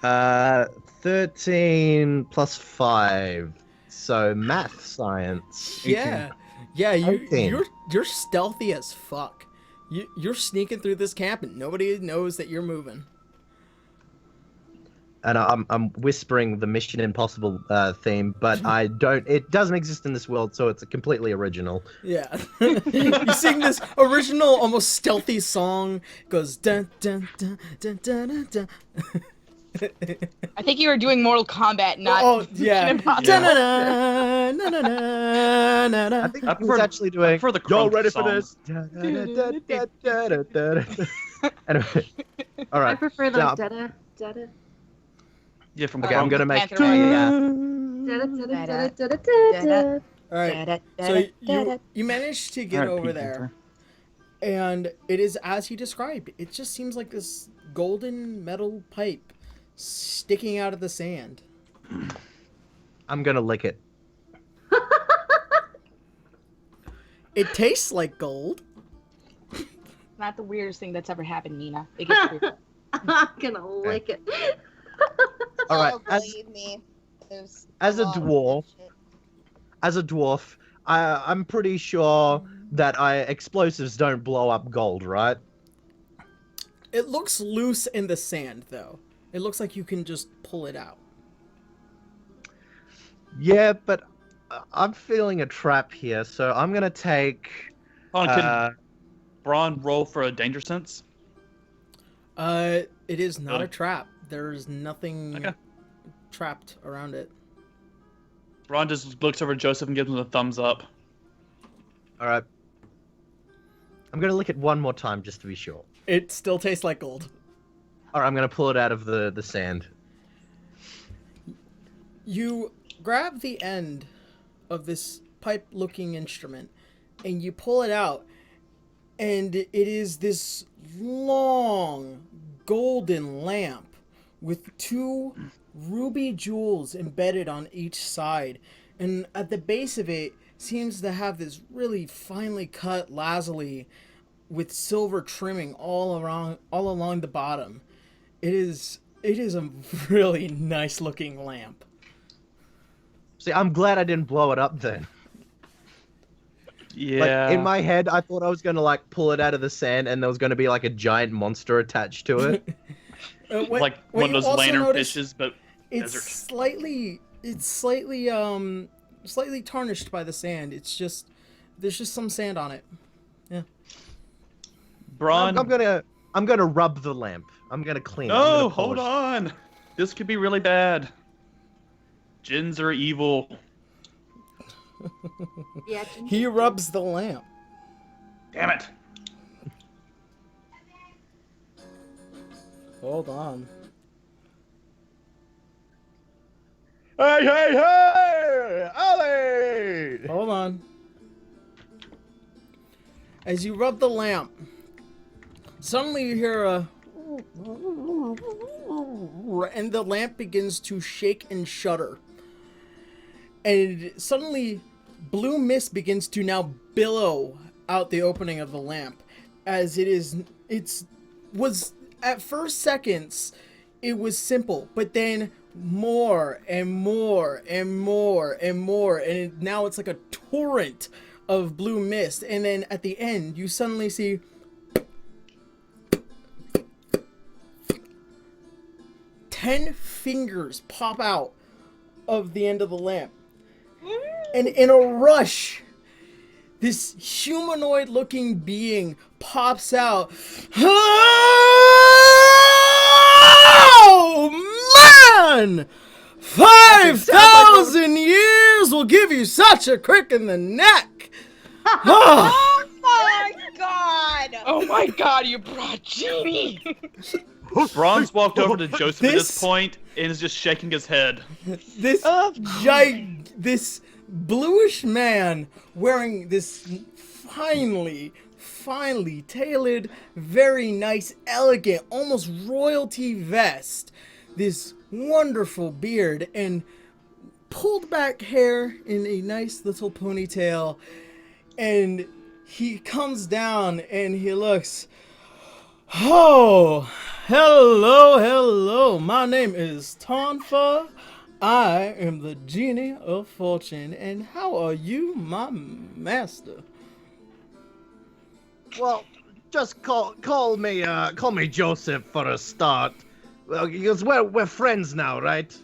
13 plus 5. So math science. Yeah. 18. You're stealthy as fuck. You're sneaking through this camp and nobody knows that you're moving. And I'm whispering the Mission Impossible theme, but it doesn't exist in this world, so it's completely original. Yeah. You sing this original, almost stealthy song. It goes dun dun dun dun dun dun dun. I think you were doing Mortal Kombat, not yeah. Mission Impossible. I think I was actually doing. For the Y'all ready song. for this? Anyway, all right. I prefer the Now- da da da. Yeah, from Okay, I'm gonna make. Panther Yeah. All right. So you managed to get Alright, over Pink there, Panther. and it is as you described. It just seems like this golden metal pipe sticking out of the sand. I'm gonna lick it. It tastes like gold. Not the weirdest thing that's ever happened, Nina. It gets weird. I'm gonna lick it. All right. Oh, believe me. There's As a lot of dwarf, shit. I'm pretty sure that explosives don't blow up gold, right? It looks loose in the sand, though. It looks like you can just pull it out. Yeah, but I'm feeling a trap here, so I'm gonna take. Hold on, can Braun roll for a danger sense? It is not Really? a trap. There's nothing Okay. trapped around it. Braun just looks over at Joseph and gives him a thumbs up. All right. I'm gonna lick it one more time just to be sure. It still tastes like gold. All right, I'm gonna pull it out of the sand. You grab the end of this pipe-looking instrument, and you pull it out, and it is this long golden lamp with 2 ruby jewels embedded on each side, and at the base of it seems to have this really finely cut lazuli with silver trimming all along the bottom. It is a really nice looking lamp. See, I'm glad I didn't blow it up then. Yeah. Like, in my head, I thought I was gonna like pull it out of the sand, and there was gonna be like a giant monster attached to it. Like one of those lantern fishes, but it's desert. slightly tarnished by the sand. There's just some sand on it. Yeah. Braun. I'm gonna rub the lamp. I'm gonna clean it. No, hold on. This could be really bad. Djinns are evil. Yeah. He rubs the lamp. Damn it. Hold on. Hey! Ollie! Hold on. As you rub the lamp, suddenly you hear a... and the lamp begins to shake and shudder. And suddenly, blue mist begins to now billow out the opening of the lamp. As at first seconds, it was simple, but then more and more and more and more, and now it's like a torrent of blue mist. And then at the end, you suddenly see 10 fingers pop out of the end of the lamp. And in a rush, this humanoid-looking being pops out. Oh, man! 5,000 years will give you such a crick in the neck! Oh my god! Oh my god, you brought Genie! Braun's walked over to Joseph at this point and is just shaking his head. This bluish man wearing this finely tailored, very nice, elegant, almost royalty vest, this wonderful beard, and pulled back hair in a nice little ponytail, and he comes down and he looks, oh, hello, my name is Tonfa. I am the Genie of Fortune, and how are you, my master? Well, just call me Joseph for a start. Well, because we're friends now, right?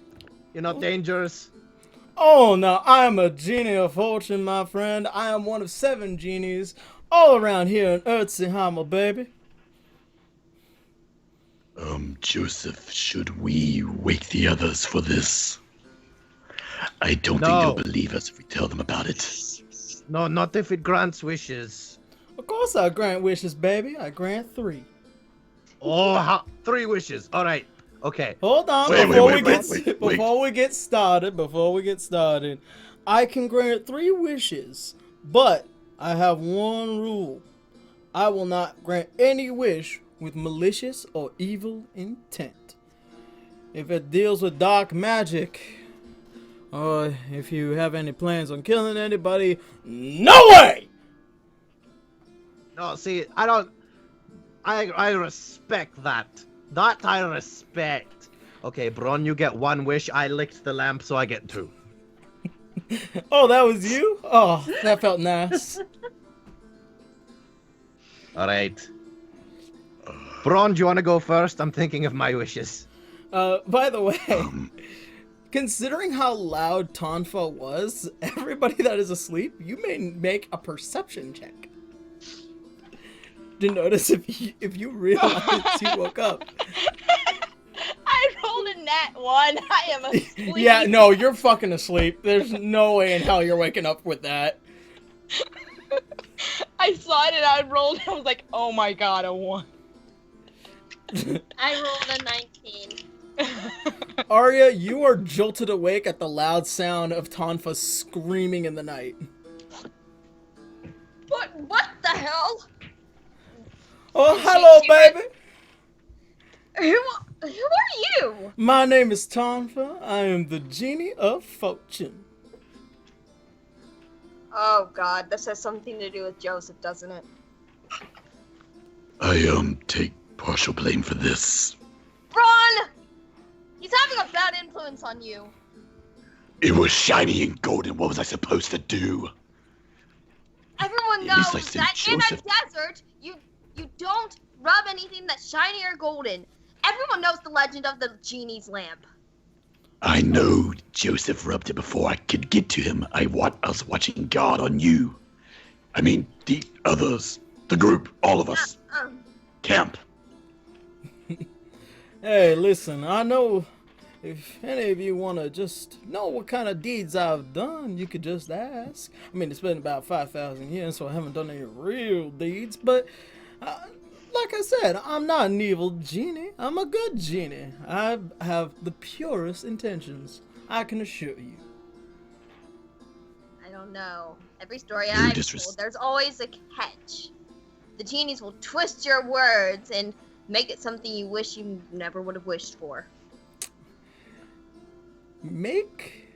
You're not dangerous. Oh, no, I am a Genie of Fortune, my friend. I am one of 7 genies all around here in Erzheimer, baby. Joseph, should we wake the others for this? I don't think No. they'll believe us if we tell them about it. No, not if it grants wishes. Of course I grant wishes, baby. I grant 3. Oh, 3 wishes. All right. Okay. Hold on, before we get started, I can grant 3 wishes, but I have one rule. I will not grant any wish with malicious or evil intent. If it deals with dark magic, or if you have any plans on killing anybody, no way! No, see, I respect that. That I respect. Okay, Bron, you get 1 wish. I licked the lamp, so I get 2. Oh, that was you? Oh, that felt nice. All right. Bron, do you want to go first? I'm thinking of my wishes. By the way, considering how loud Tonfa was, everybody that is asleep, you may make a perception check. To notice if you realize you woke up. I rolled a nat 1. I am asleep. Yeah, no, you're fucking asleep. There's no way in hell you're waking up with that. I saw it and I rolled. I was like, oh my god, a 1. I rolled a 19. Arya, you are jolted awake at the loud sound of Tonfa screaming in the night. What the hell? Oh, hello, baby. Who are you? My name is Tonfa. I am the Genie of Fortune. Oh god, this has something to do with Joseph, doesn't it? I take partial blame for this. Ron! He's having a bad influence on you. It was shiny and golden. What was I supposed to do? Everyone Everyone At least I knows said that in Joseph. a desert, you don't rub anything that's shiny or golden. Everyone knows the legend of the genie's lamp. I know Joseph rubbed it before I could get to him. I was watching God on you. I mean, the others. The group. All of us. Camp. Hey, listen, I know if any of you want to just know what kind of deeds I've done, you could just ask. I mean, it's been about 5,000 years, so I haven't done any real deeds, but like I said, I'm not an evil genie. I'm a good genie. I have the purest intentions, I can assure you. I don't know. Every story I've told, there's always a catch. The genies will twist your words and make it something you wish you never would have wished for. Make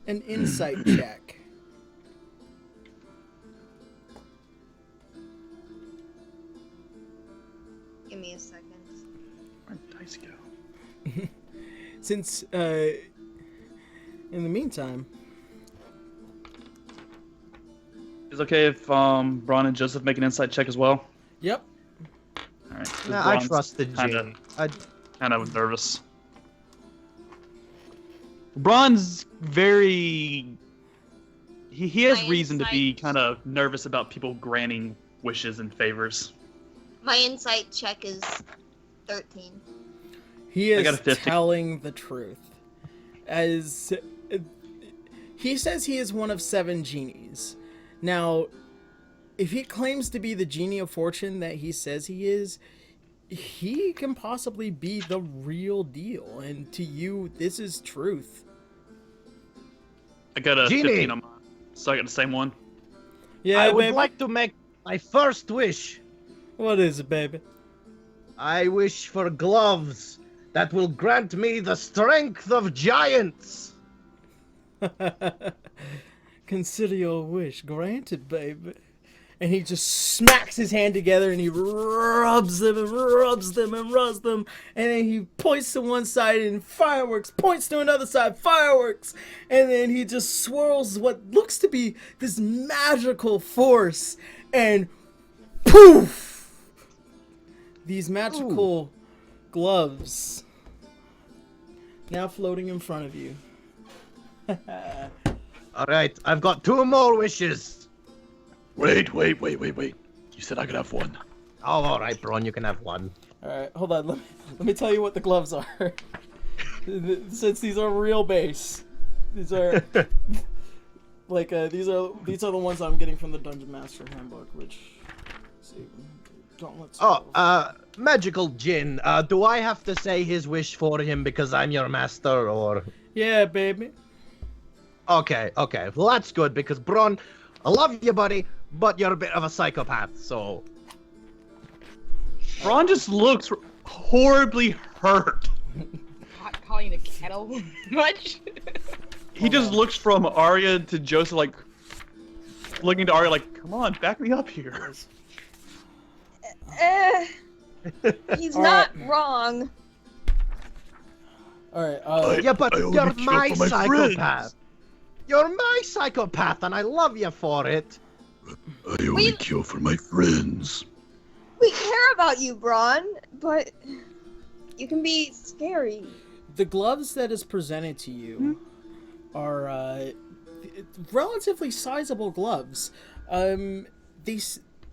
an insight check. Give me a second. Where'd dice go? Since, in the meantime... Is it okay if Braun and Joseph make an insight check as well? Yep. Alright. Nah, I trust the genie. Kind of nervous. Braun's very... He has reason to be kind of nervous about people granting wishes and favors. My insight check is 13. He is telling the truth. As he says he is one of 7 genies. Now, if he claims to be the genie of fortune that he says he is, he can possibly be the real deal. And to you, this is truth. I got a Genie. 15 on mine, so I got the same one. Yeah, I would baby. like to make my first wish. What is it, baby? I wish for gloves that will grant me the strength of giants. Consider your wish granted, baby. And he just smacks his hand together and he rubs them and rubs them and rubs them. And then he points to one side and fireworks, points to another side, fireworks. And then he just swirls what looks to be this magical force. And poof! These magical gloves now floating in front of you. Alright, I've got 2 more wishes. Wait. You said I could have one. Oh, alright, Braun, you can have one. Alright, hold on. Let me tell you what the gloves are. Since these are real base. These are like these are the ones I'm getting from the Dungeon Master Handbook, which let's see. Magical Jinn. Do I have to say his wish for him because I'm your master, or? Yeah, baby. Okay. Well, that's good because Braun, I love you, buddy, but you're a bit of a psychopath, so. Braun just looks horribly hurt. Hot calling a kettle much? He just looks from Arya to Joseph, like looking to Arya, like, "Come on, back me up here." He's not wrong. Alright, yeah, but I you're only my kill for my psychopath. friends. You're my psychopath, and I love you for it. I only kill for my friends. We care about you, Braun, but you can be scary. the gloves that is presented to you are relatively sizable gloves. They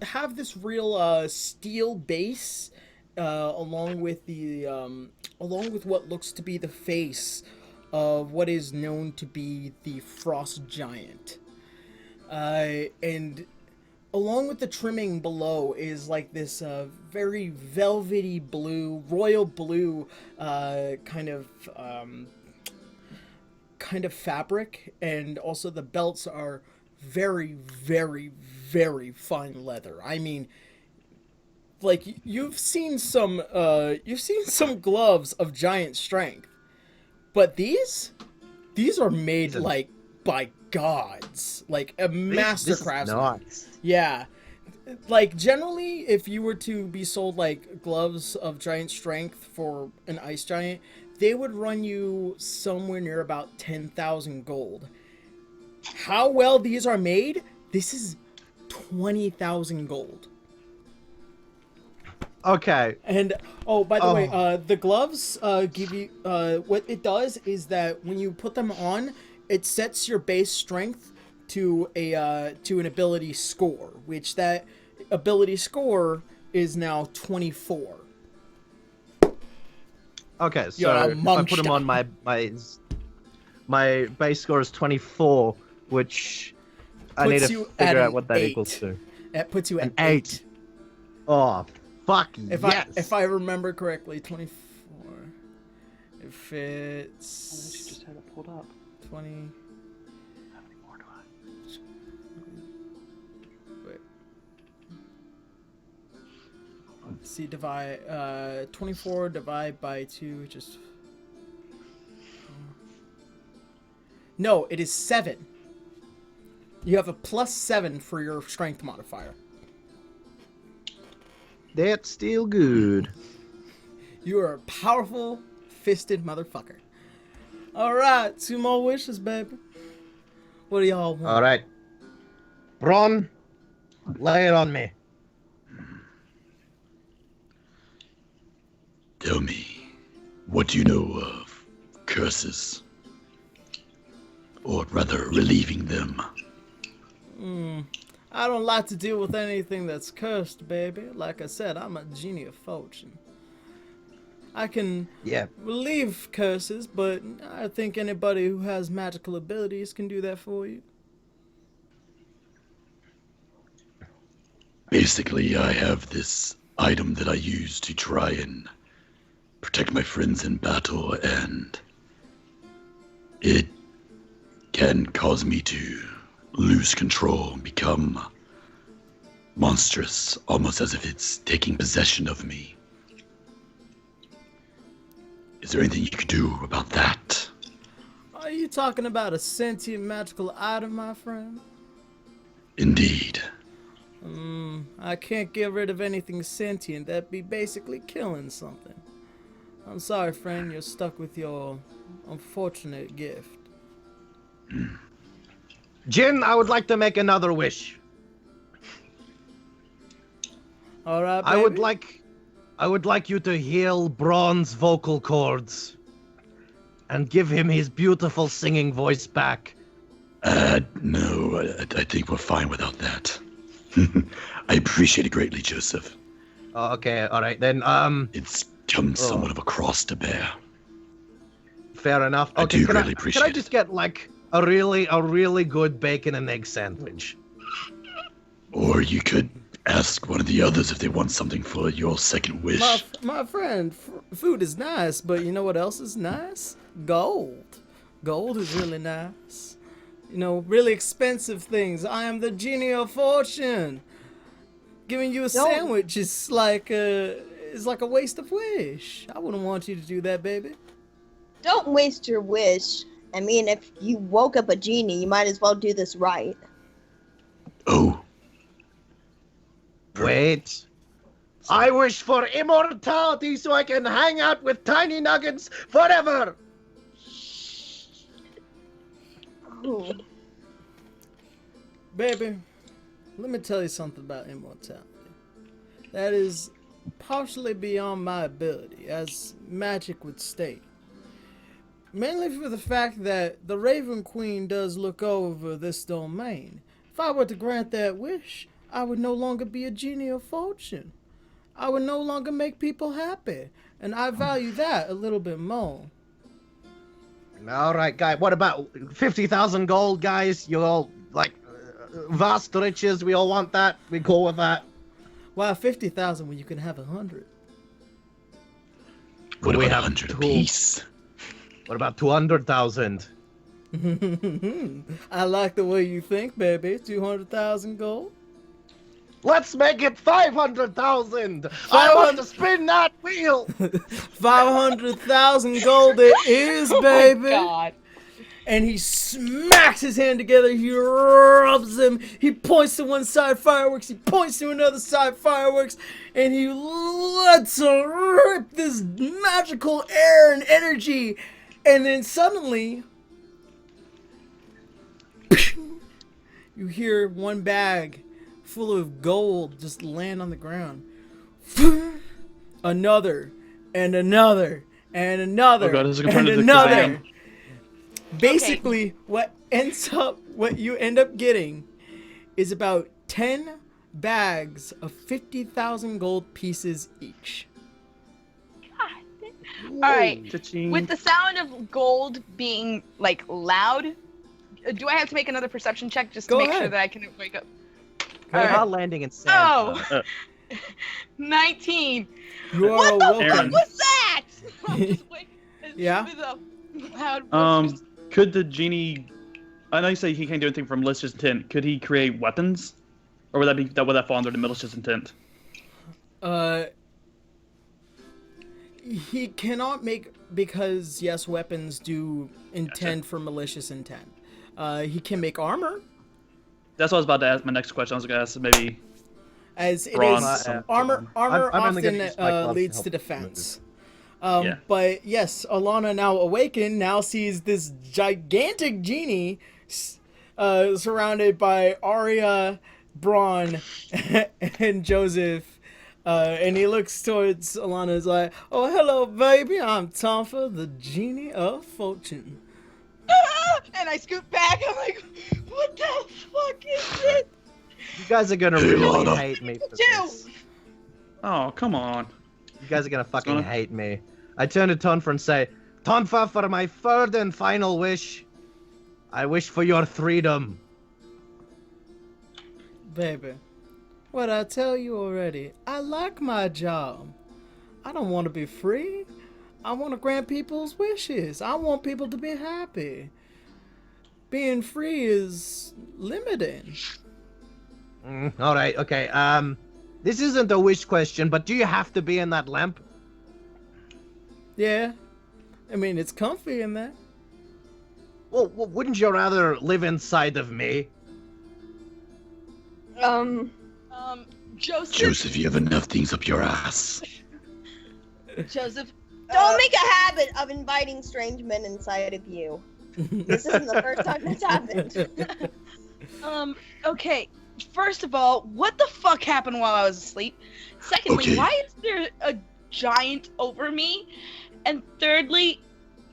have this real steel base, along with what looks to be the face of what is known to be the Frost Giant, and along with the trimming below is like this very velvety blue, royal blue kind of fabric, and also the belts are very, very, very fine leather. I mean, like you've seen some gloves of giant strength, but these are made like by gods, like a master craftsman. Nice. Yeah. Like, generally, if you were to be sold, like, gloves of giant strength for an ice giant, they would run you somewhere near about 10,000 gold. How well these are made? This is 20,000 gold. Okay. And by the way, the gloves give you what it does is that when you put them on, it sets your base strength to an ability score, which that ability score is now 24. Okay, so if I put them on, my base score is 24, which I need to figure out what that equals to. It puts you at an 8. Oh, fuck yes. If I remember correctly, 24. If it's... I wish you just had it pulled up. 20... How many more do I? Wait. See, divide... 24 divide by 2, just... No, it is 7. You have a +7 for your strength modifier. That's still good. You are a powerful, fisted motherfucker. Alright, 2 more wishes, baby. What do y'all want? Alright. Ron, lay it on me. Tell me, what do you know of curses? Or rather, relieving them. I don't like to deal with anything that's cursed, baby. Like I said, I'm a genie of fortune. I can relieve curses, but I think anybody who has magical abilities can do that for you. Basically, I have this item that I use to try and protect my friends in battle, and it can cause me to lose control and become monstrous, almost as if it's taking possession of me. Is there anything you could do about that? Are you talking about a sentient magical item, my friend? Indeed. I can't get rid of anything sentient. That'd be basically killing something. I'm sorry, friend, you're stuck with your unfortunate gift. Jin, I would like to make another wish. All right, baby. I would like you to heal Braun's vocal cords and give him his beautiful singing voice back. No, I think we're fine without that. I appreciate it greatly, Joseph. Okay, all right then. It's come somewhat of a cross to bear. Fair enough. Okay, I do really appreciate it. Can I just get like a really good bacon and egg sandwich? Or you could ask one of the others if they want something for your second wish. My friend, food is nice, but you know what else is nice? Gold. Gold is really nice. You know, really expensive things. I am the genie of fortune. Giving you a sandwich is like a waste of wish. I wouldn't want you to do that, baby. Don't waste your wish. I mean, if you woke up a genie, you might as well do this right. Oh. Wait. I wish for immortality so I can hang out with tiny nuggets forever. Ooh. Baby, let me tell you something about immortality. That is partially beyond my ability, as magic would state. Mainly for the fact that the Raven Queen does look over this domain. If I were to grant that wish, I would no longer be a genie of fortune. I would no longer make people happy, and I value that a little bit more. All right, guys. What about 50,000 gold, guys? You all like vast riches. We all want that. We go with that. Wow, 50,000 when you can have 100. What about 100 apiece? What about 200,000? I like the way you think, baby. 200,000 gold. Let's make it 500,000. I want to spin that wheel. 500,000 gold it is, baby. Oh my God. And he smacks his hand together. He rubs them. He points to one side, fireworks. He points to another side, fireworks. And he lets rip this magical air and energy. And then suddenly, you hear one bag full of gold just land on the ground. Another, and another, and another, Oh God, this is and gonna turn into another. Kazam. Basically, what you end up getting is about 10 bags of 50,000 gold pieces each. All right. Cha-ching. With the sound of gold being like loud, do I have to make another perception check just to Go make sure ahead. that I can wake up? We're Alright. not landing in sand. Oh, 19. You are What the welcome. fuck was that? I'm just waiting Yeah? with a loud Could the genie? I know you say he can't do anything from malicious intent. Could he create weapons, or would that fall under the malicious intent? He cannot make, because yes, weapons do intend for malicious intent. He can make armor, That's what I was about to ask. My next question, I was going to ask maybe. as it Bronze. is armor. Armor I'm only gonna often use my gloves to leads help to move. defense. Yeah. But yes, Alana, now awakened, now sees this gigantic genie surrounded by Arya, Braun, and Joseph. And he looks towards Alana, is like, "Oh, hello, baby. I'm Tonfa, the genie of fortune." and I scoot back. I'm like, what the fuck is this? You guys are gonna Hey, really Lana. hate me for Two. this. Oh, come on. You guys are gonna fucking gonna- hate me. I turn to Tonfa and say, Tonfa, for my third and final wish, I wish for your freedom. Baby, what I tell you already, I like my job. I don't want to be free. I want to grant people's wishes. I want people to be happy. Being free is limiting. All right, okay. This isn't a wish question, but do you have to be in that lamp? Yeah. I mean, it's comfy in there. Well, wouldn't you rather live inside of me? Joseph. Joseph, you have enough things up your ass. Joseph, don't make a habit of inviting strange men inside of you. This isn't the first time that's happened. Okay. First of all, what the fuck happened while I was asleep? Secondly, Okay. why is there a giant over me? And thirdly,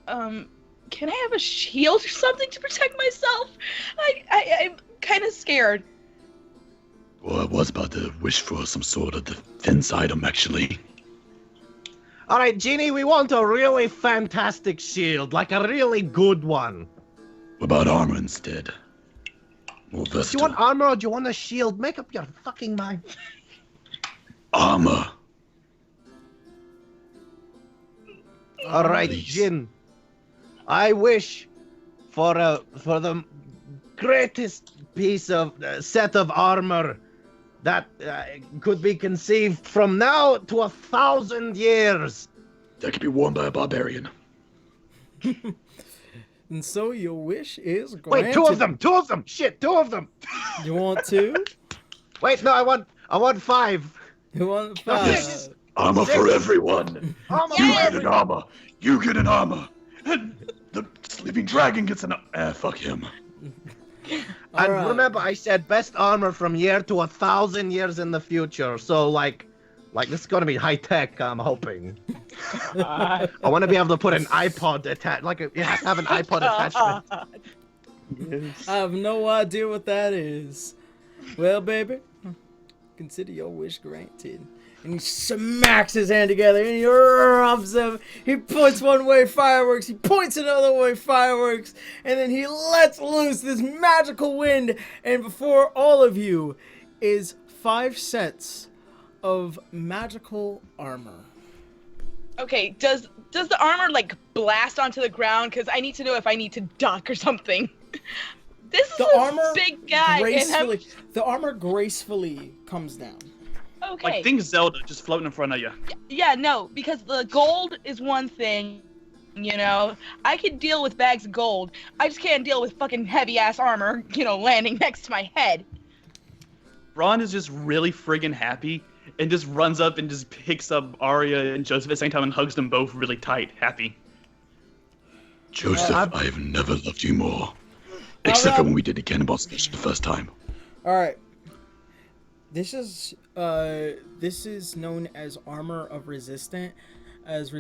can I have a shield or something to protect myself? I'm kind of scared. Well, I was about to wish for some sort of defense item, actually. All right, Genie, we want a really fantastic shield, like a really good one. What about armor instead? More Do you versatile. want armor or do you want a shield? Make up your fucking mind. Armor. All right, Please. Jin. I wish for the greatest piece of set of armor that could be conceived from now to 1,000 years. That could be worn by a barbarian. And so your wish is granted. Wait, two of them. Shit, two of them. You want two? Wait, no, I want 5. You want No, 5? six. Armor for everyone. Armor You for get an everyone. armor. You get an armor. And the sleeping dragon gets an fuck him. And Alright. remember, I said best armor from year to 1,000 years in the future. So like this is gonna be high tech. I'm hoping. I want to be able to put an iPod attached. You have to have an iPod attachment. I have no idea what that is. Well, baby, consider your wish granted. And he smacks his hand together and he rubs them. He points one way, fireworks. He points another way, fireworks. And then he lets loose this magical wind. And before all of you is 5 sets of magical armor. Okay, does the armor like blast onto the ground? Because I need to know if I need to duck or something. This is The a armor big guy. the armor gracefully comes down. Okay. Like, think Zelda just floating in front of you. Yeah, no, because the gold is one thing, you know. I could deal with bags of gold. I just can't deal with fucking heavy-ass armor, landing next to my head. Ron is just really friggin' happy and just runs up and just picks up Arya and Joseph at the same time and hugs them both really tight, happy. Joseph, I have never loved you more. Except for when we did the cannonball special the first time. Alright. This is known as armor of resistance. It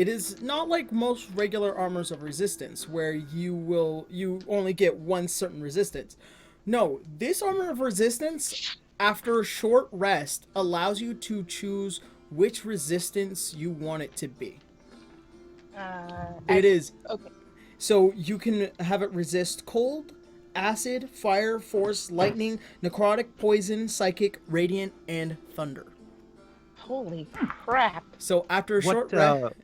is not like most regular armors of resistance, where you only get one certain resistance. No, this armor of resistance, after a short rest, allows you to choose which resistance you want it to be. Okay. So you can have it resist cold, acid, fire, force, lightning, necrotic, poison, psychic, radiant, and thunder. Holy crap. So after a short rest,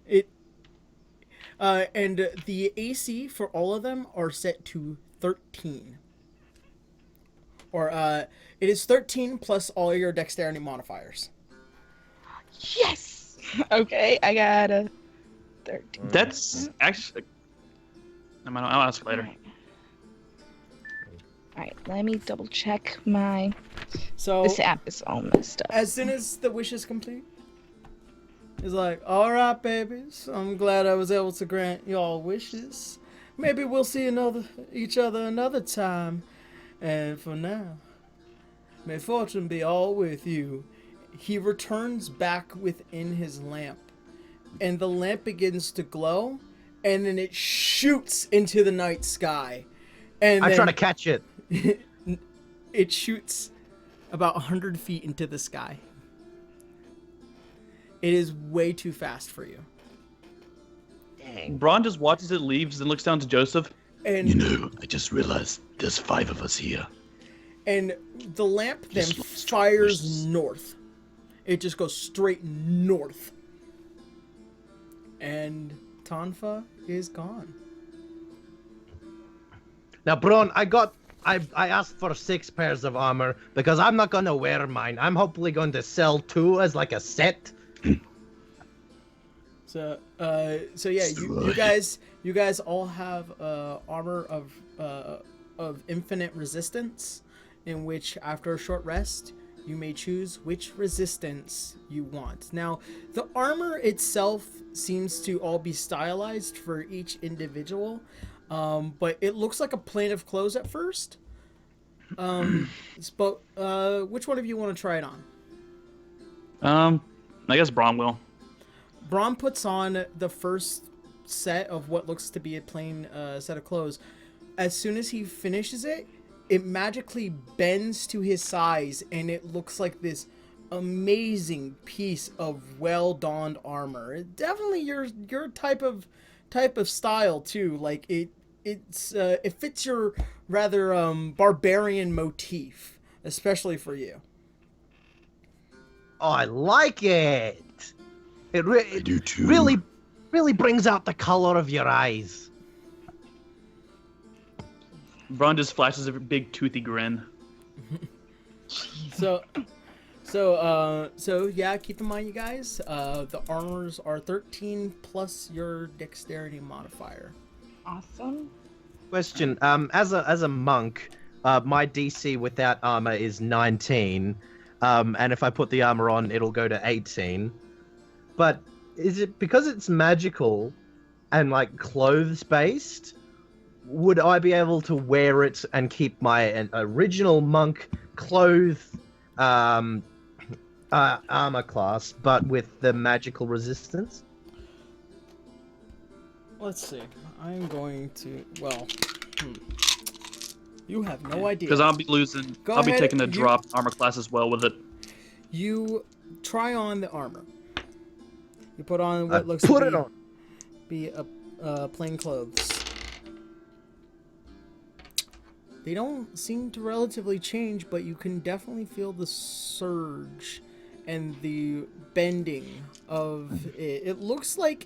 and the AC for all of them are set to 13. Or it is 13 plus all your dexterity modifiers. Yes! Okay, I got a 13. That's actually... I'll ask later. Alright, let me double check my... So this app is all messed up. As soon as the wish is complete, it's like, alright, babies, I'm glad I was able to grant y'all wishes. Maybe we'll see each other another time. And for now, may fortune be all with you. He returns back within his lamp, and the lamp begins to glow, and then it shoots into the night sky. And I'm trying to catch it. It shoots about 100 feet into the sky. It is way too fast for you. Dang. Braun just watches it, leaves, and looks down to Joseph. And you know, I just realized there's 5 of us here. And the lamp then fires north. It just goes straight north. And Tonfa is gone. Now, Braun, I asked for 6 pairs of armor because I'm not gonna wear mine. I'm hopefully going to sell 2 as like a set. So yeah, you guys all have armor of infinite resistance, in which after a short rest you may choose which resistance you want. Now, the armor itself seems to all be stylized for each individual, but it looks like a plain of clothes at first. But which one of you want to try it on? I guess Braun will. Braun puts on the first set of what looks to be a plain set of clothes. As soon as he finishes it, it magically bends to his size, and it looks like this amazing piece of well-donned armor. Definitely your type of style too. Like it fits your rather barbarian motif, especially for you. Oh, I like it. It I do too. really brings out the color of your eyes. Braun just flashes a big toothy grin. So yeah, keep in mind, you guys, the armors are 13 plus your dexterity modifier. Awesome. Question: as a monk, my DC without armor is 19, and if I put the armor on, it'll go to 18. But is it because it's magical and like clothes based? Would I be able to wear it and keep my original monk clothes armor class, but with the magical resistance? Let's see. I'm going to. Well, you have no idea. Because I'll be losing. I'll be taking the drop armor class as well with it. You try on the armor. You put on what looks to be a plain clothes. They don't seem to relatively change, but you can definitely feel the surge and the bending of it. It looks like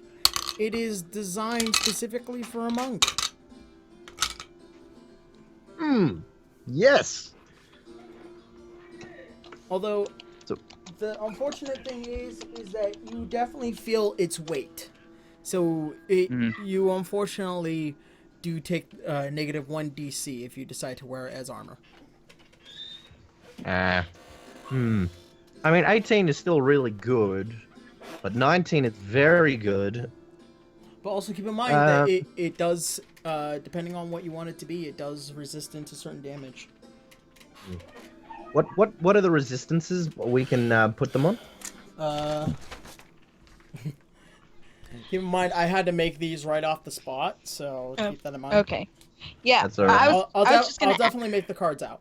it is designed specifically for a monk. Yes. Although, the unfortunate thing is that you definitely feel its weight. So you unfortunately do take -1 DC if you decide to wear it as armor. I mean, 18 is still really good, but 19 is very good. But also keep in mind that it does, depending on what you want it to be, it does resistance to certain damage. What are the resistances we can put them on? Keep in mind, I had to make these right off the spot, so keep that in mind. Okay. Yeah. That's all right. I'll definitely make the cards out.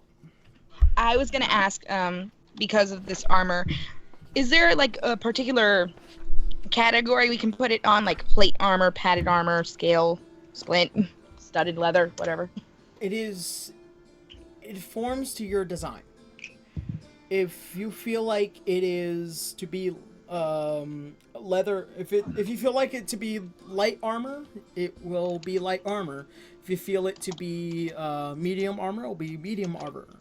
I was gonna ask, because of this armor, is there like a particular category we can put it on, like plate armor, padded armor, scale, splint, studded leather, whatever? It forms to your design. If you feel like it is to be leather, if you feel like it to be light armor, it will be light armor. If you feel it to be medium armor, it will be medium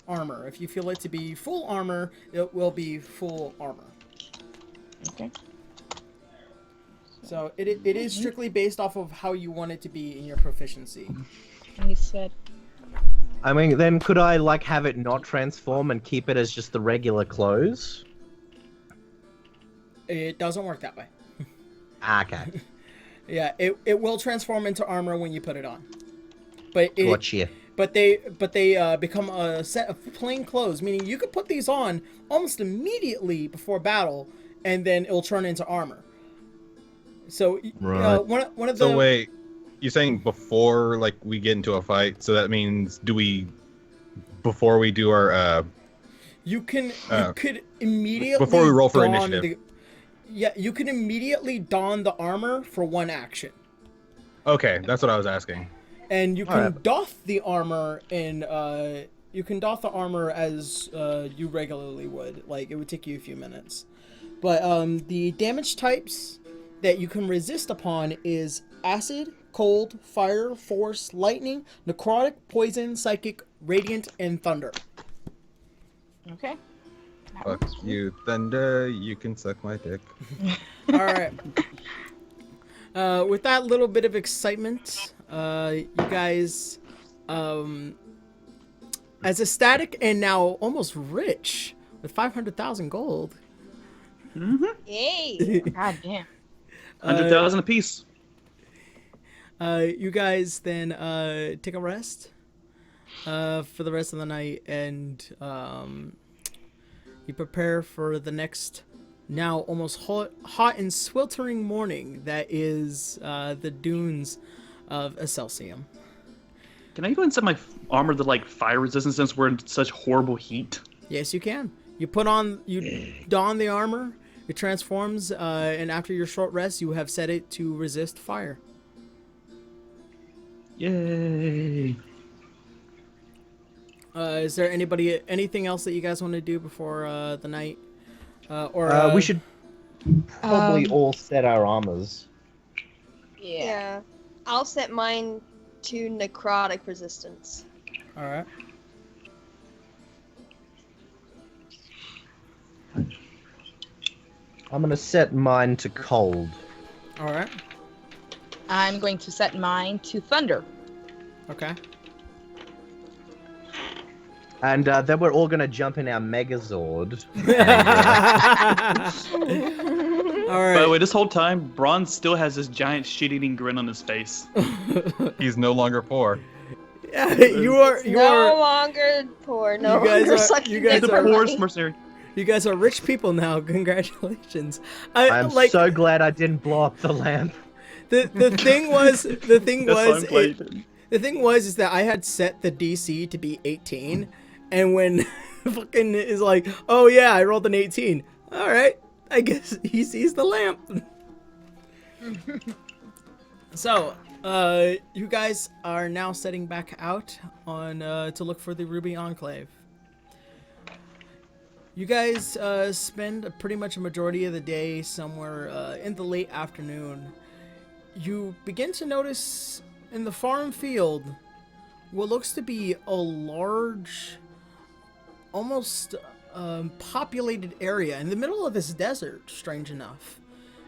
armor. If you feel it to be full armor, it will be full armor. Okay. So it is strictly based off of how you want it to be in your proficiency. You said. I mean, then could I like have it not transform and keep it as just the regular clothes? It doesn't work that way. Okay. Yeah, it will transform into armor when you put it on. But Gotcha. But they become a set of plain clothes, meaning you could put these on almost immediately before battle, and then it'll turn into armor. So right. One of the. So wait, you're saying before like we get into a fight? So that means before we do our you could immediately before we roll for initiative. You can immediately don the armor for one action. Okay, that's what I was asking. And you can doff the armor as you regularly would. Like, it would take you a few minutes. But the damage types that you can resist upon is acid, cold, fire, force, lightning, necrotic, poison, psychic, radiant, and thunder. Okay. Fuck you, thunder. You can suck my dick. All right. With that little bit of excitement, you guys, as ecstatic and now almost rich with 500,000 gold. Mm-hmm. Yay! God damn. 100,000 apiece. You guys then take a rest for the rest of the night, and you prepare for the next, now almost hot and sweltering morning that is the dunes of Excelsium. Can I go inside my armor to like fire resistance since we're in such horrible heat? Yes, you can. You don the armor, it transforms, and after your short rest, you have set it to resist fire. Yay! Is there anything else that you guys want to do before the night? We should probably all set our armors. Yeah. I'll set mine to necrotic resistance. All right. I'm gonna set mine to cold. All right. I'm going to set mine to thunder. Okay. And then we're all gonna jump in our Megazord. All right. By the way, this whole time, Braun still has this giant shit-eating grin on his face. He's no longer poor. Yeah, you are no longer poor. No longer sucking you guys dick are for poorest money. mercenary. You guys are rich people now. Congratulations. I'm so glad I didn't blow up the lamp. The thing was is that I had set the DC to be 18, and when fucking is like, oh yeah, I rolled an 18. All right, I guess he sees the lamp. So, you guys are now setting back out on to look for the Ruby Enclave. You guys spend pretty much a majority of the day somewhere in the late afternoon. You begin to notice in the farm field what looks to be a large, almost populated area in the middle of this desert, strange enough.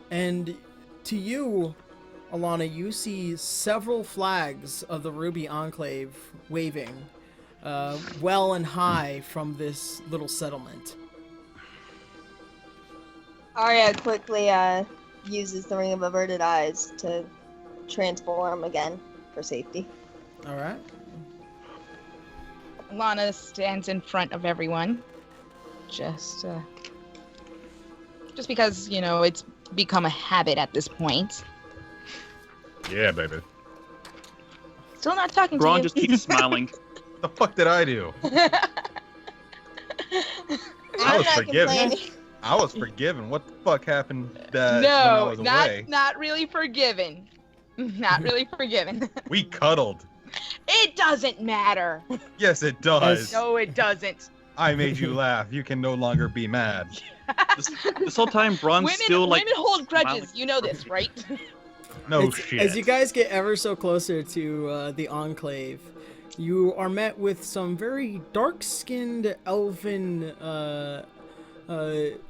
And to you, Alana, you see several flags of the Ruby Enclave waving well and high from this little settlement. Arya quickly uses the Ring of Averted Eyes to transform again for safety. All right. Lana stands in front of everyone. just because, you know, it's become a habit at this point. Yeah, baby. Still not talking to Braun you. just keeps smiling. The fuck did I do? I was forgiven. I was forgiven. What the fuck happened when I was away? Not really forgiven. Not really forgiven. We cuddled. It doesn't matter. Yes, it does. No, it doesn't. I made you laugh. You can no longer be mad. This whole time, Braun's still like. Women hold grudges. smiling. You know this, right? No As- shit. As you guys get ever so closer to the Enclave, you are met with some very dark-skinned elven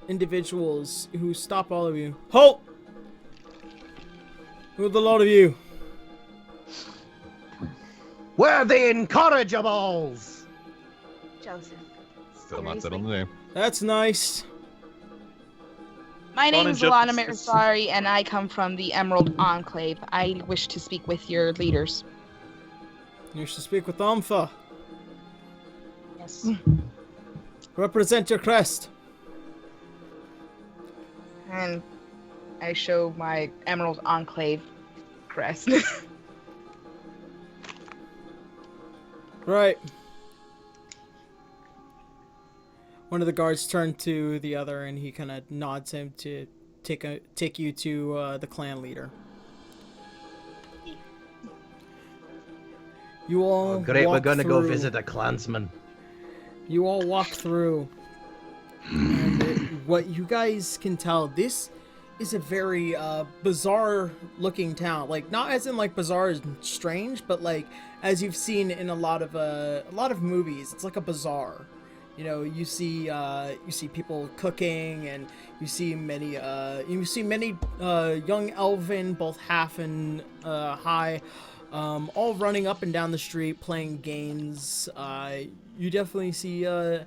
individuals who stop all of you. Halt! Who are the lot of you? We're the incorrigibles! Joseph. Still not settled the name. That's nice. My Braun name and is Jeff- Alana Marisari, and I come from the Emerald Enclave. I wish to speak with your leaders. You should speak with Ampha. Yes. Represent your crest. And I show my Emerald Enclave crest. Right. One of the guards turned to the other, and he kind of nods him to take you to the clan leader. You all Great, we're walk gonna go through- visit a clansman. You all walk through, and what you guys can tell, this is a very bizarre-looking town. Like, not as in like bizarre as strange, but like as you've seen in a lot of movies. It's like a bazaar. You know, you see people cooking, and you see many young elven, both half and high, all running up and down the street playing games. You definitely see that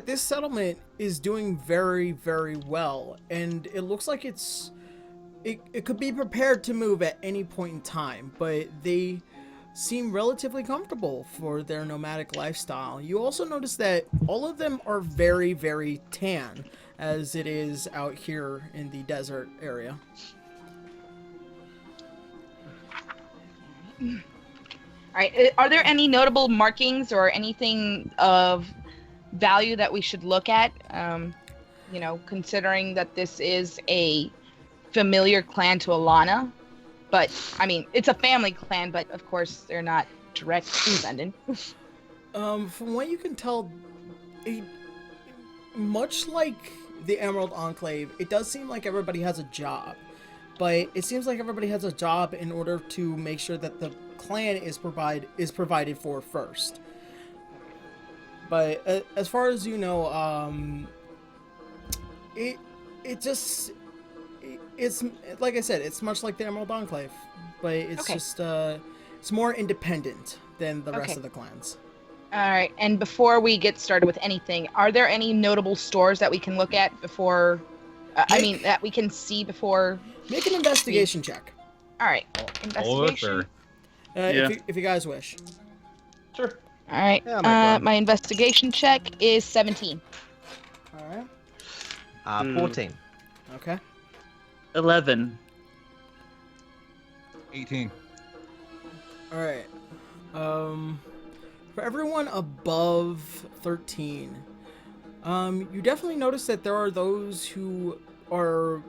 this settlement is doing very, very well, and it looks like it could be prepared to move at any point in time, but they seem relatively comfortable for their nomadic lifestyle. You also notice that all of them are very, very tan, as it is out here in the desert area. All right. Are there any notable markings or anything of value that we should look at? You know, considering that this is a familiar clan to Alana, but I mean, it's a family clan, but of course they're not direct descendants. From what you can tell, much like the Emerald Enclave, it does seem like everybody has a job, but it seems like everybody has a job in order to make sure that the clan is provided for first. But as far as you know, it's like I said, it's much like the Emerald Enclave, but it's just it's more independent than the rest of the clans. All right. And before we get started with anything, are there any notable stores that we can look at before? That we can see before. Make an investigation check. All right. Investigation. If you guys wish. Sure. All right. Yeah, my investigation check is 17. All right. 14. Okay. 11. 18. All right. For everyone above 13, you definitely notice that there are those who are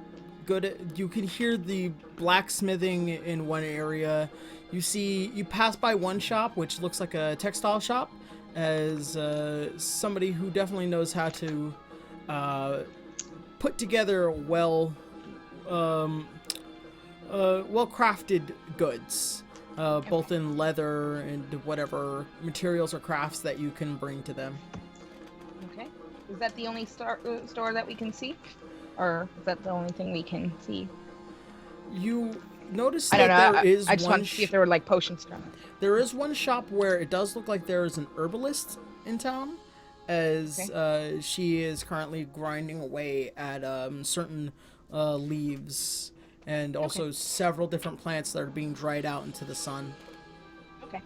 good at, you can hear the blacksmithing in one area. You pass by one shop, which looks like a textile shop, as somebody who definitely knows how to put together well-crafted goods, both in leather and whatever materials or crafts that you can bring to them. Okay. Is that the only store that we can see? Or is that the only thing we can see? You notice I don't that know. there is I just one want to see if there were like potions from it. There is one shop where it does look like there is an herbalist in town, as she is currently grinding away at certain leaves and also several different plants that are being dried out into the sun. Okay.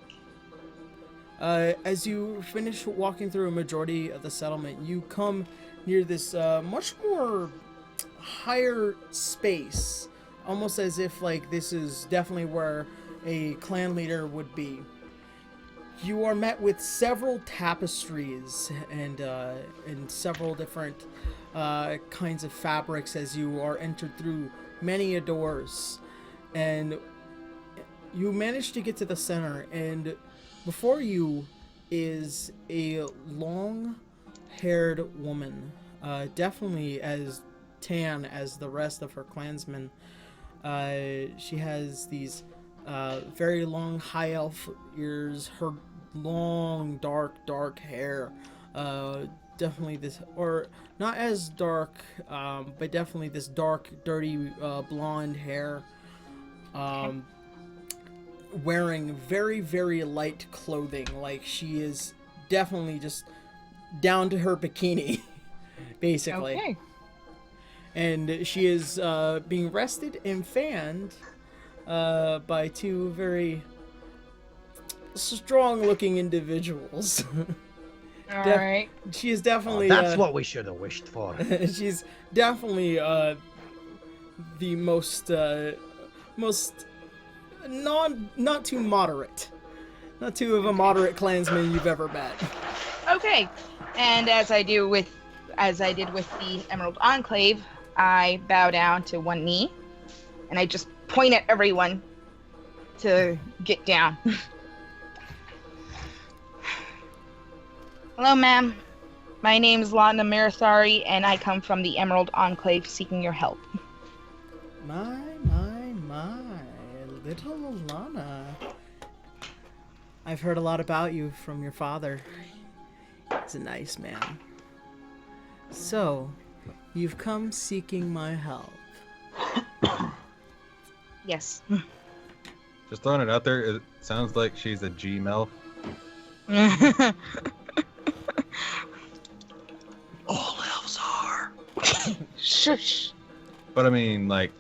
As you finish walking through a majority of the settlement, you come near this much more higher space, almost as if like this is definitely where a clan leader would be. You are met with several tapestries and several different kinds of fabrics as you are entered through many doors, and you manage to get to the center, and before you is a long-haired woman, definitely as tan as the rest of her clansmen. She has these very long high elf ears, her long dark hair, definitely this, or not as dark, but definitely this dark dirty blonde hair, wearing very light clothing, like she is definitely just down to her bikini basically. Okay. And she is being rested and fanned by two very strong-looking individuals. All right. She is definitely. That's what we should have wished for. She's definitely the most not too moderate, not too of a moderate clansman you've ever met. Okay. And as I did with the Emerald Enclave, I bow down to one knee, and I just point at everyone to get down. Hello, ma'am. My name is Lana Marathari, and I come from the Emerald Enclave seeking your help. My, little Lana. I've heard a lot about you from your father. He's a nice man. So, you've come seeking my help. Yes. Just throwing it out there, it sounds like she's a G-MILF. All elves are. Shush. But I mean, like,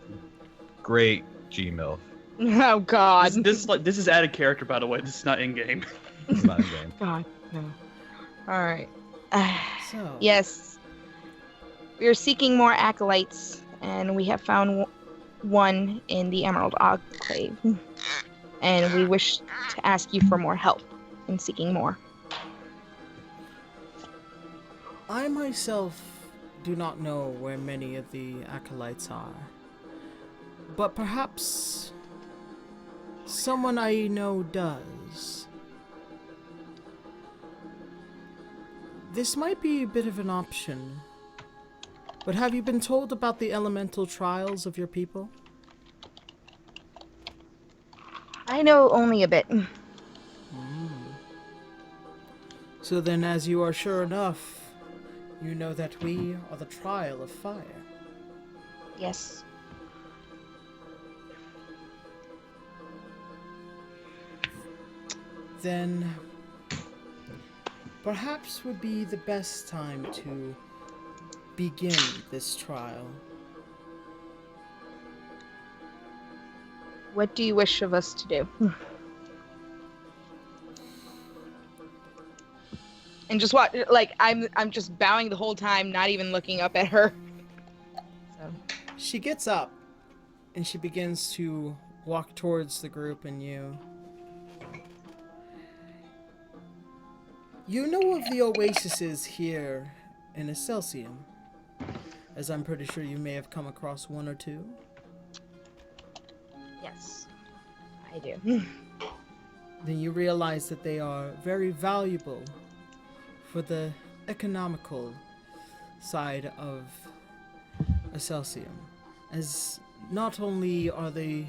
great G-MILF. Oh God. This is added character, by the way. This is not in game. It's not in game. God, no. All right. So. Yes. We are seeking more acolytes, and we have found one in the Emerald Enclave. And we wish to ask you for more help in seeking more. I myself do not know where many of the acolytes are, but perhaps someone I know does. This might be a bit of an option, but have you been told about the elemental trials of your people? I know only a bit. So then, as you are sure enough, you know that we are the trial of fire. Yes. Then perhaps would be the best time to begin this trial. What do you wish of us to do? And just what, like, I'm just bowing the whole time, not even looking up at her. So. She gets up and she begins to walk towards the group and you. You know of the oases here in Excelsium, as I'm pretty sure you may have come across one or two. Yes, I do. Then you realize that they are very valuable for the economical side of Excelsium, as not only are they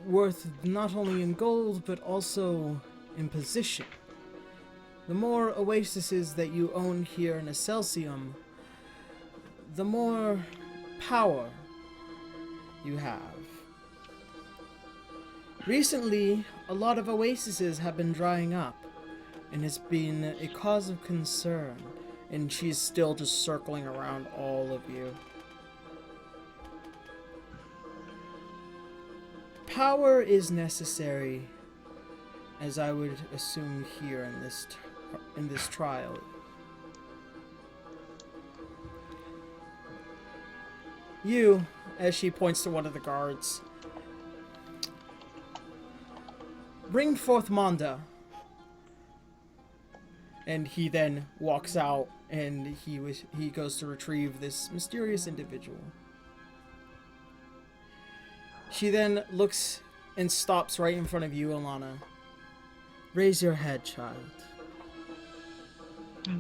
worth not only in gold but also in position. The more oases that you own here in Excelsium, the more power you have. Recently, a lot of oases have been drying up, and it's been a cause of concern, and she's still just circling around all of you. Power is necessary as I would assume here in this trial. You, as she points to one of the guards, bring forth Manda. And he then walks out, and he goes to retrieve this mysterious individual. She then looks and stops right in front of you, Alana. Raise your head, child.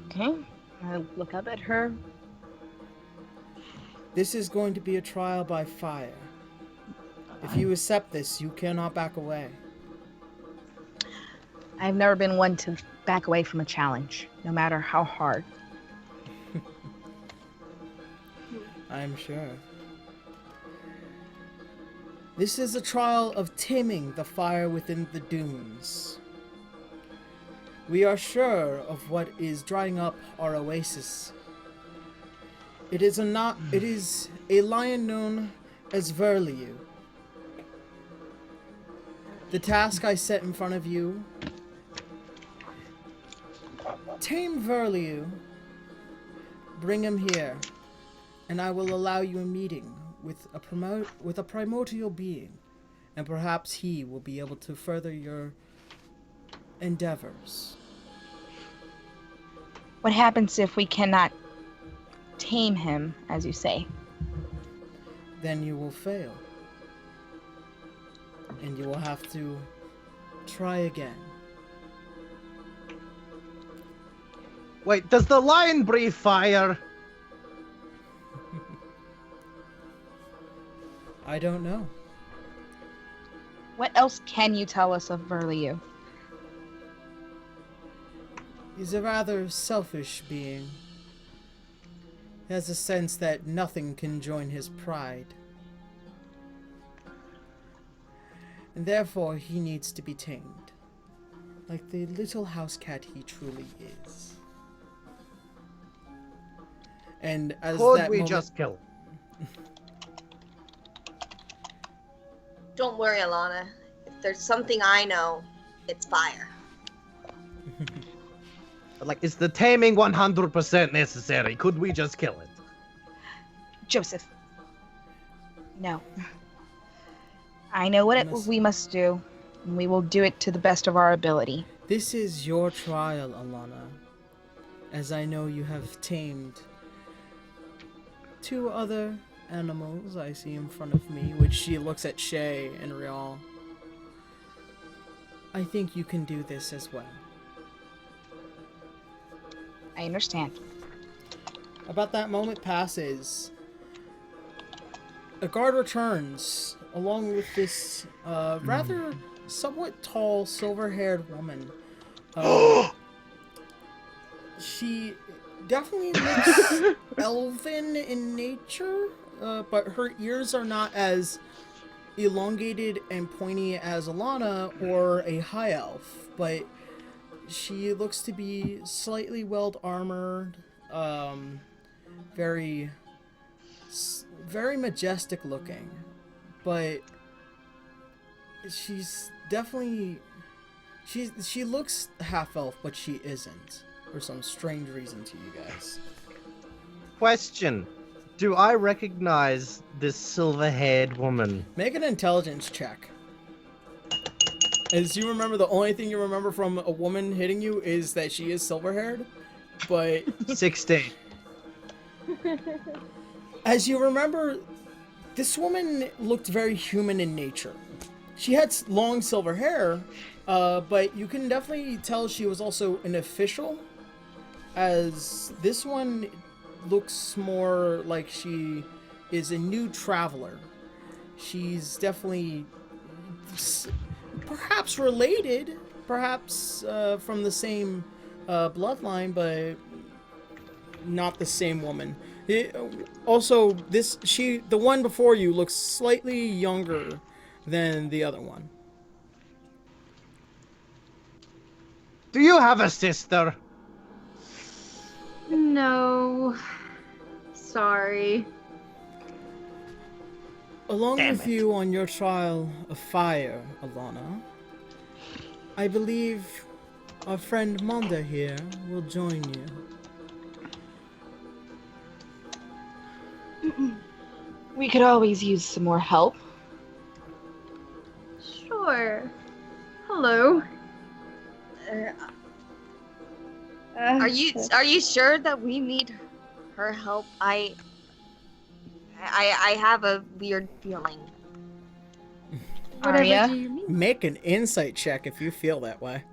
Okay. I look up at her. This is going to be a trial by fire. If you accept this, you cannot back away. I've never been one to back away from a challenge, no matter how hard. I'm sure. This is a trial of taming the fire within the dunes. We are sure of what is drying up our oasis. It is a lion known as Verliu. The task I set in front of you: tame Verliu, bring him here, and I will allow you a meeting with a primordial being, and perhaps he will be able to further your endeavors. What happens if we cannot tame him, as you say? Then you will fail. And you will have to try again. Wait, does the lion breathe fire? I don't know. What else can you tell us of Verliu? He's a rather selfish being. He has a sense that nothing can join his pride. And therefore he needs to be tamed. Like the little house cat he truly is. And as Could we just kill him? Don't worry, Alana. If there's something I know, it's fire. But like, is the taming 100% necessary? Could we just kill it? Joseph. No. I know what we must do, and we will do it to the best of our ability. This is your trial, Alana. As I know you have tamed 2 other animals I see in front of me, which she looks at Shay and Rial. I think you can do this as well. I understand. About that moment passes. A guard returns, along with this rather somewhat tall, silver-haired woman. She definitely looks elven in nature, but her ears are not as elongated and pointy as Alana or a high elf, but she looks to be slightly well-armored, very majestic looking, but she's definitely, she looks half-elf, but she isn't, for some strange reason to you guys. Question. Do I recognize this silver-haired woman? Make an intelligence check. As you remember, the only thing you remember from a woman hitting you is that she is silver-haired, but... 16. As you remember, this woman looked very human in nature. She had long silver hair, but you can definitely tell she was also an official, as this one looks more like she is a new traveler. She's definitely perhaps related, perhaps from the same bloodline, but not the same woman. Also, the one before you looks slightly younger than the other one. Do you have a sister? No. Sorry. Along with you on your trial of fire, Alana, I believe our friend Monda here will join you. We could always use some more help. Sure. Hello. Are you sure that we need her help? I have a weird feeling. Arya? Make an insight check if you feel that way.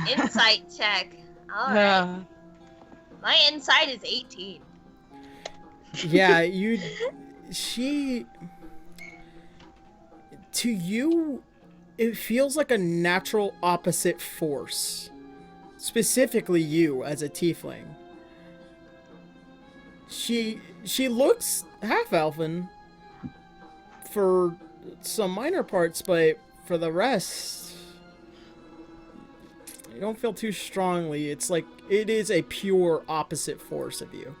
Insight check. Alright. My insight is 18. Yeah, to you, it feels like a natural opposite force. Specifically you, as a tiefling. She looks half-elven for some minor parts, but for the rest, you don't feel too strongly. It's like, it is a pure opposite force of you.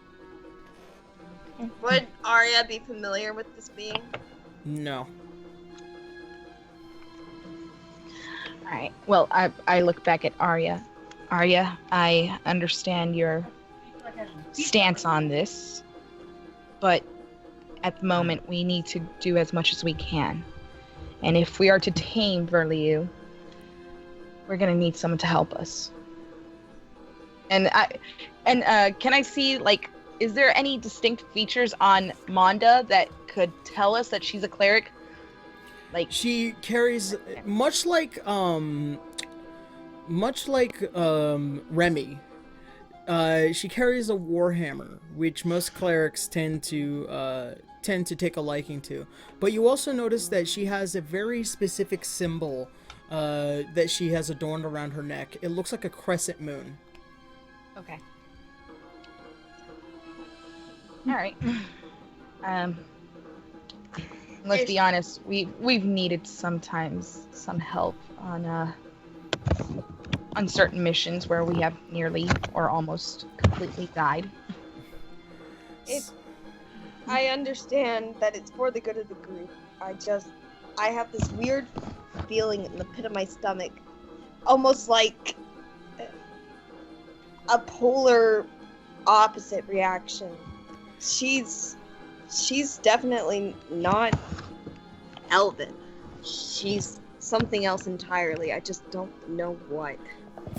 Would Arya be familiar with this being? No. Alright, well, I look back at Arya. Arya, I understand your stance on this, but at the moment we need to do as much as we can. And if we are to tame Verliu, we're gonna need someone to help us. And can I see, like, is there any distinct features on Monda that could tell us that she's a cleric? Like, she carries much like Remy. She carries a warhammer, which most clerics tend to take a liking to. But you also notice that she has a very specific symbol that she has adorned around her neck. It looks like a crescent moon. Okay. Alright. Let's be honest, we've needed sometimes some help on certain missions where we have nearly or almost completely died. I understand that it's for the good of the group. I have this weird feeling in the pit of my stomach, almost like a polar opposite reaction. She's definitely not elven. She's something else entirely. I just don't know what.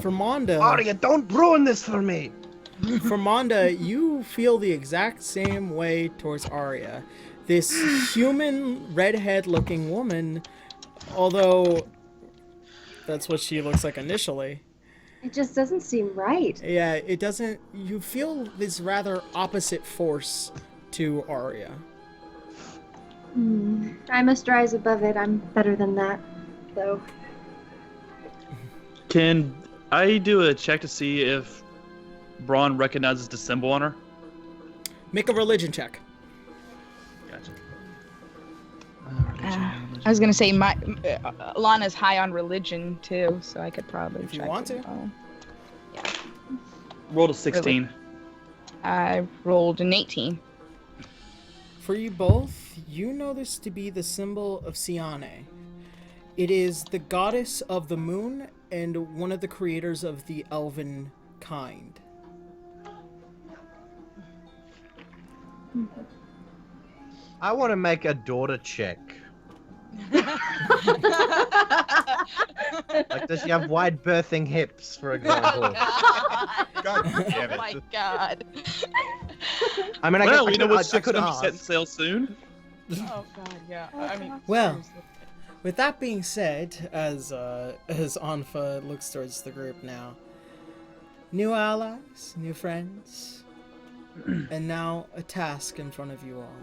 For Monda... Arya, don't ruin this for me! For Monda, you feel the exact same way towards Arya. This human, redhead-looking woman, although that's what she looks like initially. It just doesn't seem right. Yeah, it doesn't... You feel this rather opposite force to Arya. I must rise above it. I'm better than that, though. Can I do a check to see if Braun recognizes the symbol on her? Make a religion check. Gotcha. I was gonna say Lana's high on religion too, so I could probably. If you want to. Yeah. Rolled a 16. I rolled an 18. For you both, you know this to be the symbol of Siane. It is the goddess of the moon and one of the creators of the elven kind. I want to make a daughter check. Like, does she have wide birthing hips, for example? God damn it. Oh my god. I mean, Well, we know what I ship's could gonna be ask. setting sail soon. Oh god, yeah. I mean, Well, seriously. with that being said, as Anfa looks towards the group now, new allies, new friends, and now a task in front of you all.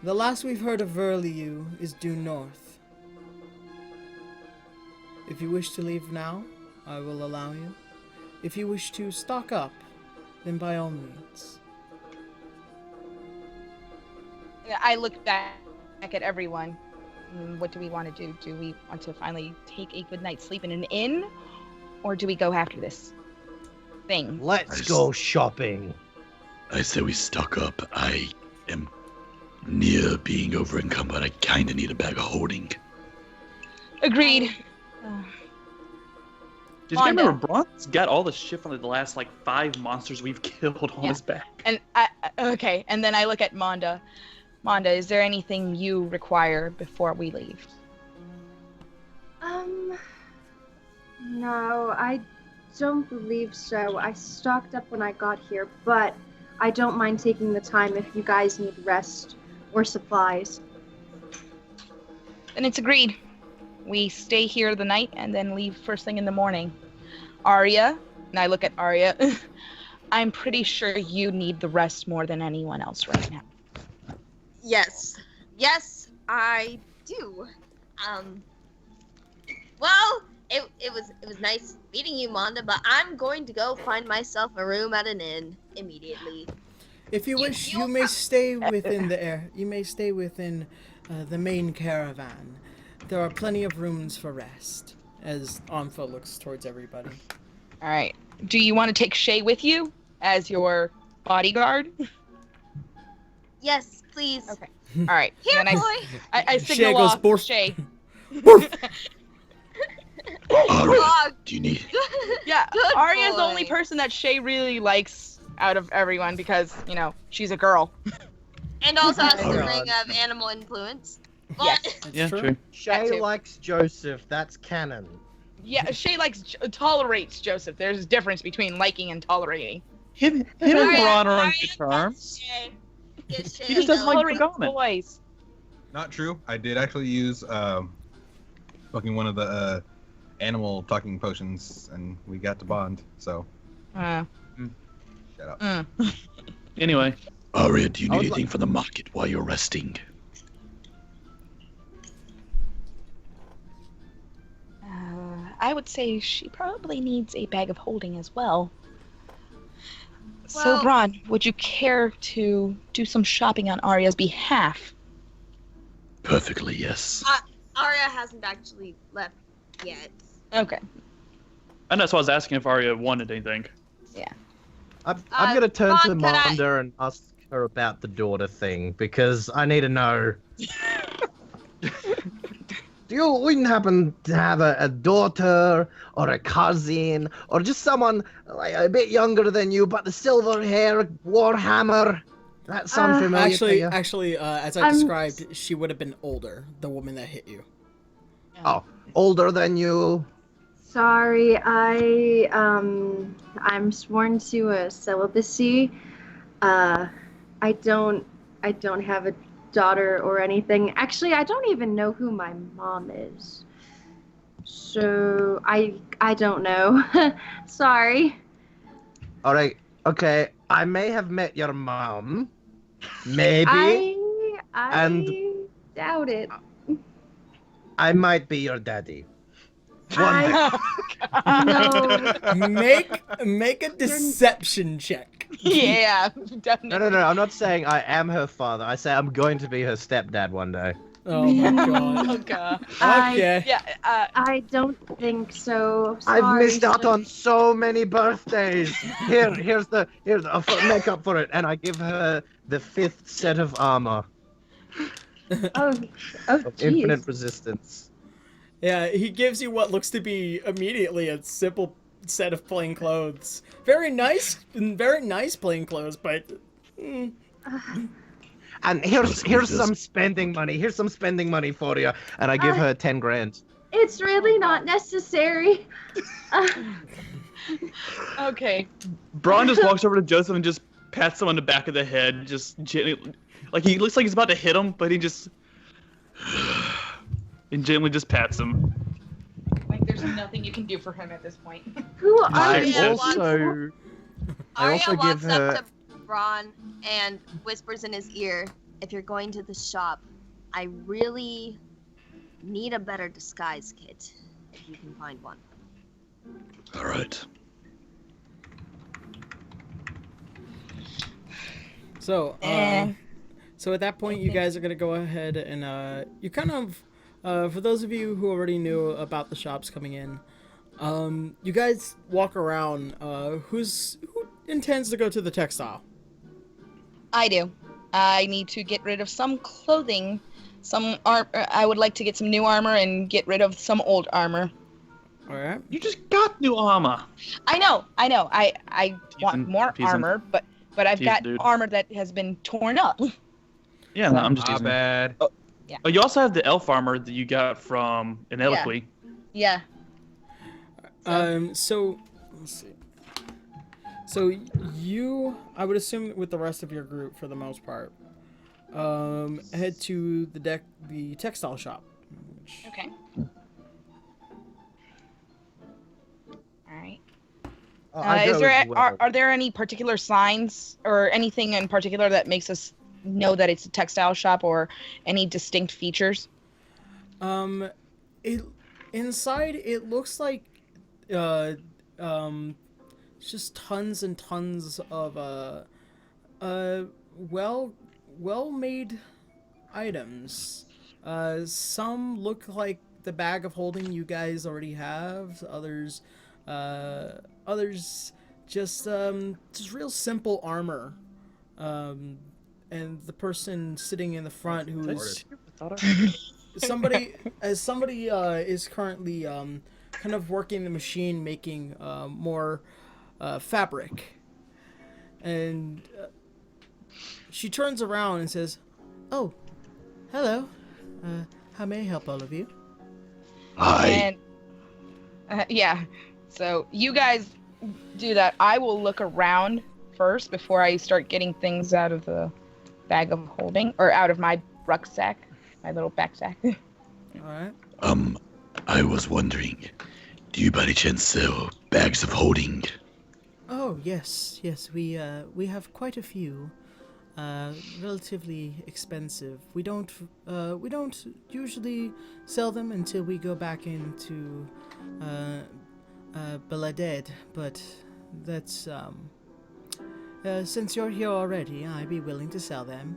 The last we've heard of Verliu is due north. If you wish to leave now, I will allow you. If you wish to stock up, then by all means. I look back at everyone. What do we want to do? Do we want to finally take a good night's sleep in an inn? Or do we go after this thing? Let's go shopping. I say we stock up. I am near being over encumbered. I kinda need a bag of holding. Agreed. Did you remember Braun's got all the shit from the last 5 monsters we've killed on his back? And okay, and then I look at Monda. Monda, is there anything you require before we leave? No, I don't believe so. I stocked up when I got here, but I don't mind taking the time if you guys need rest or supplies. Then it's agreed. We stay here the night and then leave first thing in the morning. Arya, and I look at Arya, I'm pretty sure you need the rest more than anyone else right now. Yes. Yes, I do. Well, it was nice meeting you, Monda, but I'm going to go find myself a room at an inn immediately. If you wish, you may stay within the air. You may stay within the main caravan. There are plenty of rooms for rest. As Onfa looks towards everybody. All right. Do you want to take Shay with you as your bodyguard? Yes, please. Okay. All right. Here, then boy. I Shay signal goes, off "Borf." Shay. Dog. Do you need? Yeah, Good Arya's the boy. only person that Shay really likes out of everyone because, she's a girl. And also has the God. ring of animal influence. But Yes. Yeah, true. true. Shay too. likes Joseph. That's canon. Yeah, Shay tolerates Joseph. There's a difference between liking and tolerating. Him and Arya- Braun are on Arya good terms. Get Shay He just doesn't like Tolerates Garmin. boys. Not true. I did actually use fucking one of the animal talking potions, and we got to bond. So shut up. Anyway, Arya, do you I need would anything for the market while you're resting? I would say she probably needs a bag of holding as well. So, Well- Braun, would you care to do some shopping on Arya's behalf? Perfectly, yes. Arya hasn't actually left yet. Okay. And that's why I was asking if Arya wanted anything. I'm gonna turn Ron, to can I- Monda and ask her about the daughter thing because I need to know. Do you wouldn't happen to have a daughter or a cousin or just someone a bit younger than you but the silver hair, warhammer? That sounds familiar to you? Actually, as I described, she would have been older. The woman that hit you. Oh, older than you. Sorry, I'm sworn to a celibacy. I don't have a daughter or anything. Actually, I don't even know who my mom is. So I don't know. Sorry. All right. Okay. I may have met your mom. Maybe. I doubt it. I might be your daddy. No. Make a deception check. Yeah, definitely. No. I'm not saying I am her father. I say I'm going to be her stepdad one day. Oh my god. Oh, God. Okay. Yeah, I don't think so. I've Sorry, missed out sir. on so many birthdays. Here's I'll make up for it, and I give her the 5th set of armor Oh, of infinite jeez. resistance. Yeah, he gives you what looks to be immediately a simple set of plain clothes. Very nice plain clothes, but. And here's some spending money. Here's some spending money for you, and I give her 10 grand. It's really not necessary. okay. Braun just walks over to Joseph and just pats him on the back of the head, just gently, like he looks like he's about to hit him, but he just and gently just pats him. Like there's nothing you can do for him at this point. Who are I you? also Arya give walks her. up to Braun and whispers in his ear, if you're going to the shop, I really need a better disguise kit, if you can find one. All right. So, so at that point, you guys are gonna go ahead and you kind of, for those of you who already knew about the shops coming in, you guys walk around. Who intends to go to the textile? I do. I need to get rid of some clothing I would like to get some new armor and get rid of some old armor. All right. You just got new armor. I know. I want more armor, but I've got armor that has been torn up. Yeah, no, I'm just Not teasing. bad. Oh, yeah. Oh, you also have the elf armor that you got from Ineloquy. Yeah. So let's see. So you, I would assume, with the rest of your group for the most part, head to the textile shop. Okay. All right. Are there any particular signs or anything in particular that makes us know that it's a textile shop, or any distinct features? Inside it looks like just tons and tons of well-made items. Some look like the bag of holding you guys already have. Others just real simple armor. And the person sitting in the front who is somebody is currently kind of working the machine, making more fabric, and she turns around and says, "Oh, hello. How may I help all of you?" Hi. And yeah, so you guys do that. I will look around first before I start getting things out of the bag of holding, or out of my rucksack, my little backpack. All right. I was wondering, do you by any chance sell bags of holding? Oh yes, we have quite a few. Relatively expensive. We don't usually sell them until we go back into Baladed, but that's since you're here already, I'd be willing to sell them.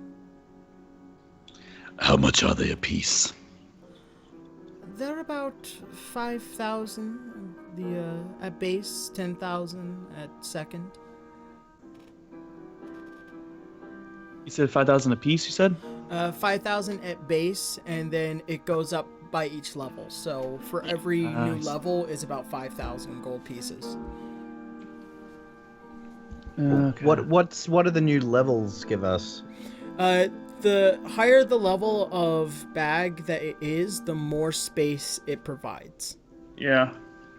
How much are they a piece? They're about 5,000 at base, 10,000 at second. You said 5,000 a piece, you said? 5,000 at base, and then it goes up by each level. So for every new level is about 5,000 gold pieces. Okay. What do the new levels give us? The higher the level of bag that it is, the more space it provides. Yeah.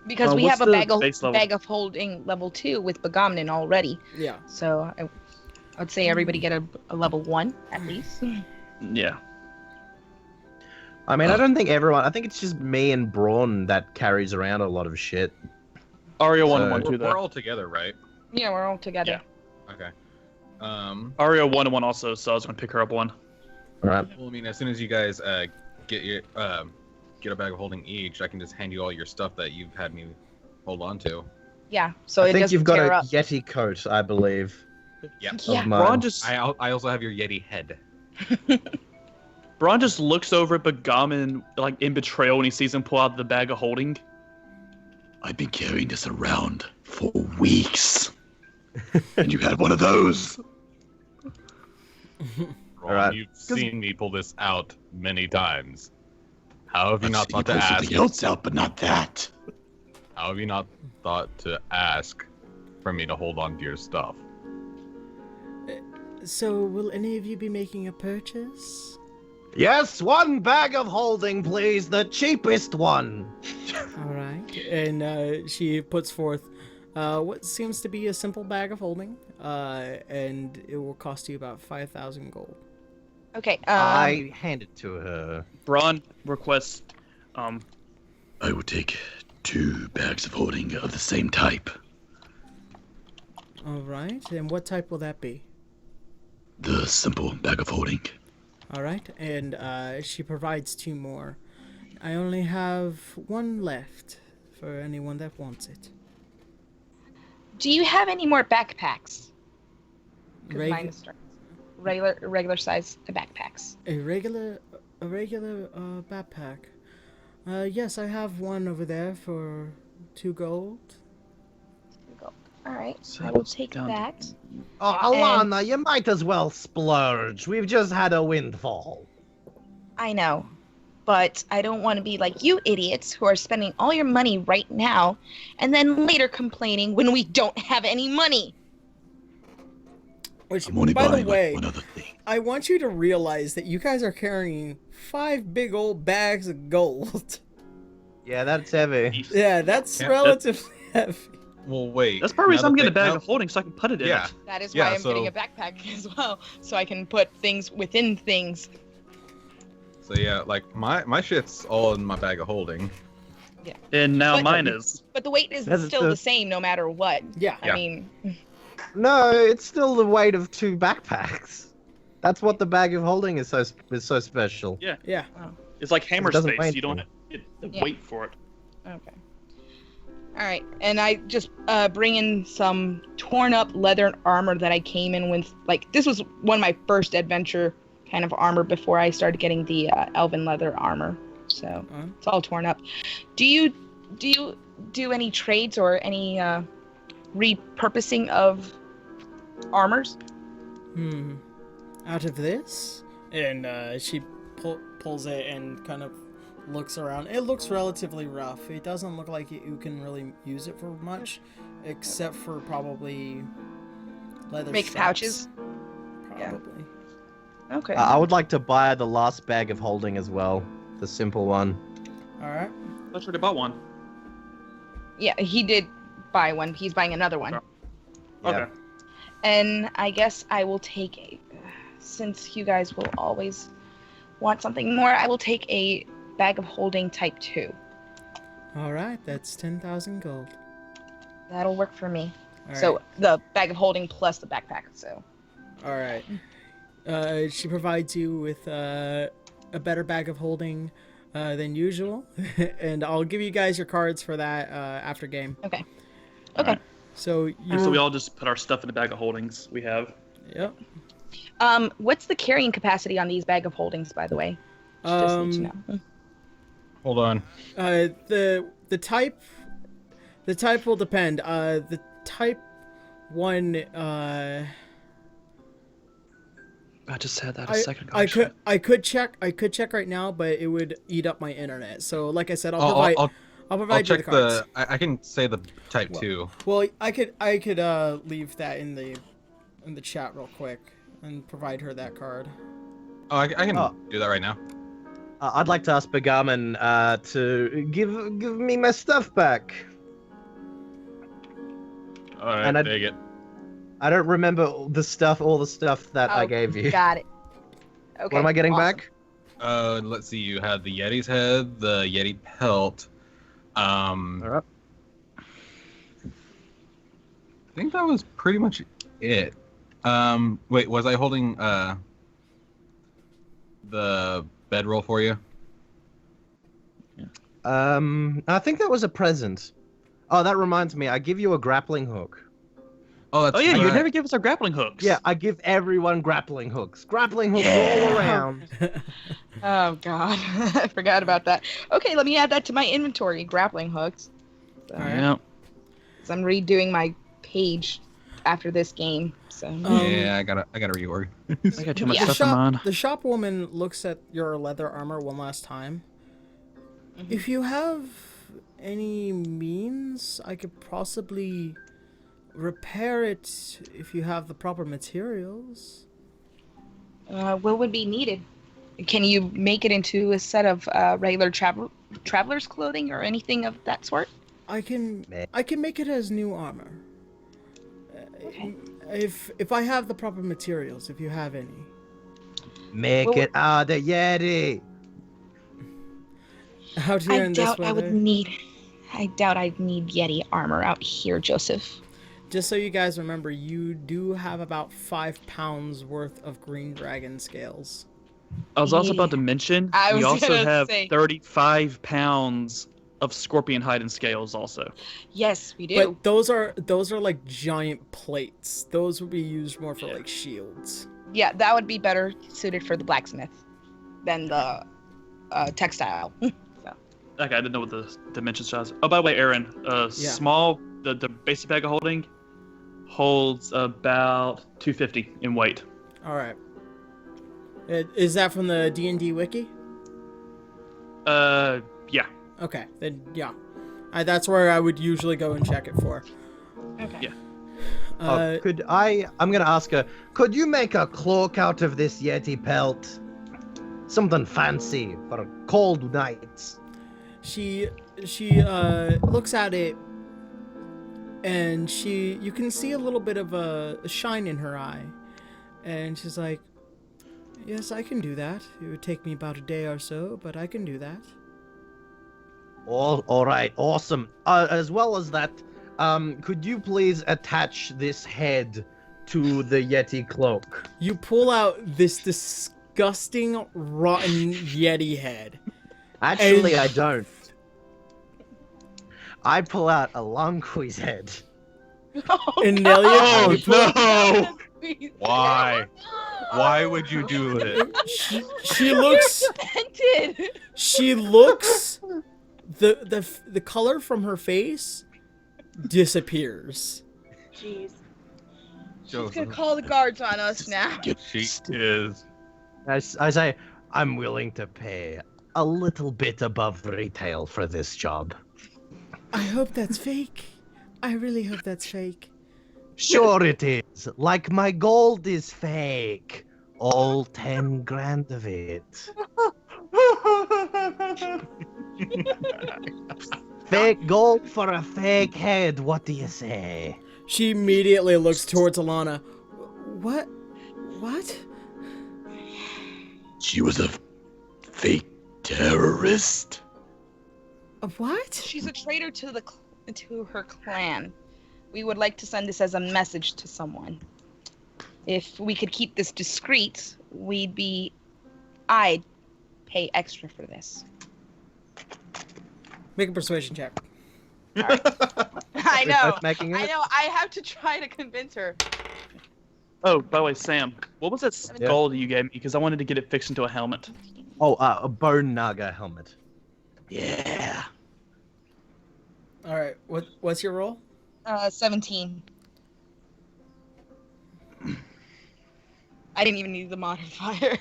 Because we have a bag of holding level 2 with Begomnin already. Yeah. So I would say everybody get a level 1 at least. Yeah. I mean, I don't think everyone. I think it's just me and Braun that carries around a lot of shit. Aria 1 and 1 too, though. We're all together, right? Yeah, we're all together. Yeah. Okay. Aria 1 and 1 also, so I was gonna pick her up 1. All right. Well, I mean, as soon as you guys get a bag of holding each, I can just hand you all your stuff that you've had me hold on to. Yeah. So I think you've got a up. Yeti coat, I believe. Yep. Yeah. Braun just. I also have your Yeti head. Braun just looks over at Begomnin like in betrayal when he sees him pull out the bag of holding. I've been carrying this around for weeks. And you had one of those. All right. You've seen me pull this out many times. How have you not thought to ask? Something else out, but not that. How have you not thought to ask for me to hold on to your stuff? So, will any of you be making a purchase? Yes, 1 bag of holding, please. The cheapest one. All right. And she puts forth what seems to be a simple bag of holding, and it will cost you about 5,000 gold. Okay. I hand it to her. Braun requests. I would take 2 bags of holding of the same type. All right. And what type will that be? The simple bag of holding. All right. And she provides 2 more. I only have 1 left for anyone that wants it. Do you have any more backpacks? Regular size backpacks. A regular backpack. Yes, I have one over there for 2 gold. 2 gold. All right, I will take that. Oh, Alana, you might as well splurge. We've just had a windfall. I know. But I don't want to be like you idiots who are spending all your money right now and then later complaining when we don't have any money. Which, I'm only by the buying, way, one other thing. I want you to realize that you guys are carrying 5 big old bags of gold. Yeah, that's heavy. Yeah, that's relatively heavy. Well, wait. That's part of the reason I'm getting a bag of holding so I can put it in it. That is why I'm getting a backpack as well, so I can put things within things. So yeah, like my shit's all in my bag of holding. Yeah. And now mine is. But the weight is still the same no matter what. Yeah. I mean. No, it's still the weight of 2 backpacks. That's what the bag of holding is so special. Yeah. Yeah. Oh. It's like hammer doesn't space. weigh You don't anything. have to wait for it. Okay. All right, and I just bring in some torn up leather armor that I came in with. Like, this was one of my first adventure kind of armor before I started getting the elven leather armor. So it's all torn up. Do you do any trades or any repurposing of armors? Out of this? And she pulls it and kind of looks around. It looks relatively rough. It doesn't look like you can really use it for much, except for probably leather Make straps. pouches? Probably. Yeah. Okay. I would like to buy the last bag of holding as well. The simple one. Alright. That's already bought one. Yeah, he did buy one. He's buying another one. Okay. And I guess I will take since you guys will always want something more, I will take a bag of holding type 2. Alright, that's 10,000 gold. That'll work for me. All So right. the bag of holding plus the backpack, so. Alright. She provides you with a better bag of holding than usual. And I'll give you guys your cards for that after game. Okay. Okay. So So we all just put our stuff in the bag of holdings we have. Yep. What's the carrying capacity on these bag of holdings, by the way? Just need to know. Hold on. The type will depend. The type 1 I just had that a second ago. I could check right now, but it would eat up my internet. So like I said, I'll provide you the check cards. I can say the type 2. Well, I could leave that in the chat real quick and provide her that card. Oh, I can do that right now. I'd like to ask Begaman to give me my stuff back. All right, And take it. I don't remember all the stuff that I gave you. Got it. Okay. What am I getting awesome. back? Let's see. You had the Yeti's head, the Yeti pelt. All right. I think that was pretty much it. Wait, was I holding the bedroll for you? I think that was a present. Oh, that reminds me. I give you a grappling hook. Oh, that's yeah, you right. never give us our grappling hooks. Yeah, I give everyone grappling hooks. Grappling hooks all around. Oh god, I forgot about that. Okay, let me add that to my inventory. Grappling hooks. So, Yeah. 'cause I'm redoing my page after this game. So. Yeah, I gotta reorg. I got too much The stuff in mine. the shop woman looks at your leather armor one last time. If you have any means, I could possibly repair it if you have the proper materials. What would be needed? Can you make it into a set of regular traveler's clothing or anything of that sort? I can make it as new armor. Okay. If I have the proper materials, if you have any. Make it out the Yeti. Out here in this I weather. doubt I'd need Yeti armor out here, Joseph. Just so you guys remember, you do have about 5 pounds worth of green dragon scales. I was also about to mention, I we was also gonna have say. 35 pounds of scorpion hide and scales also. Yes, we do. But those are like giant plates. Those would be used more for like shields. Yeah, that would be better suited for the blacksmith than the textile. Okay, I didn't know what the dimensions was. Oh, by the way, Aaron, small, the basic bag of holding holds about 250 in weight. All right. Is that from the D&D wiki? Yeah. Okay, then yeah. That's where I would usually go and check it for. Okay. Yeah. I'm gonna ask her, could you make a cloak out of this Yeti pelt? Something fancy for cold nights. She looks at it, and you can see a little bit of a shine in her eye, and she's like, "Yes, I can do that. It would take me about a day or so, but I can do that." All right, awesome. As well as that, could you please attach this head to the Yeti cloak? You pull out this disgusting, rotten Yeti head. Actually, I don't. I pull out a Longqui's head. And Nelia, Oh no! Why? Why would you do it? she looks. She looks. The color from her face disappears. Jeez. She's Joseph. gonna call the guards on us now. She is. I say, I'm willing to pay a little bit above retail for this job. I hope that's fake. I really hope that's fake. Sure it is. Like my gold is fake. All 10 grand of it. Fake gold for a fake head, what do you say? She immediately looks towards Alana. What? She was a fake terrorist. A what? She's a traitor to her clan. We would like to send this as a message to someone. If we could keep this discreet, I'd pay extra for this. Make a persuasion check. I know. Making it? I know. I have to try to convince her. Oh, by the way, Sam, what was that skull that you gave me? Because I wanted to get it fixed into a helmet. Oh, a bone naga helmet. Yeah. All right. What's your roll? 17. I didn't even need the modifier.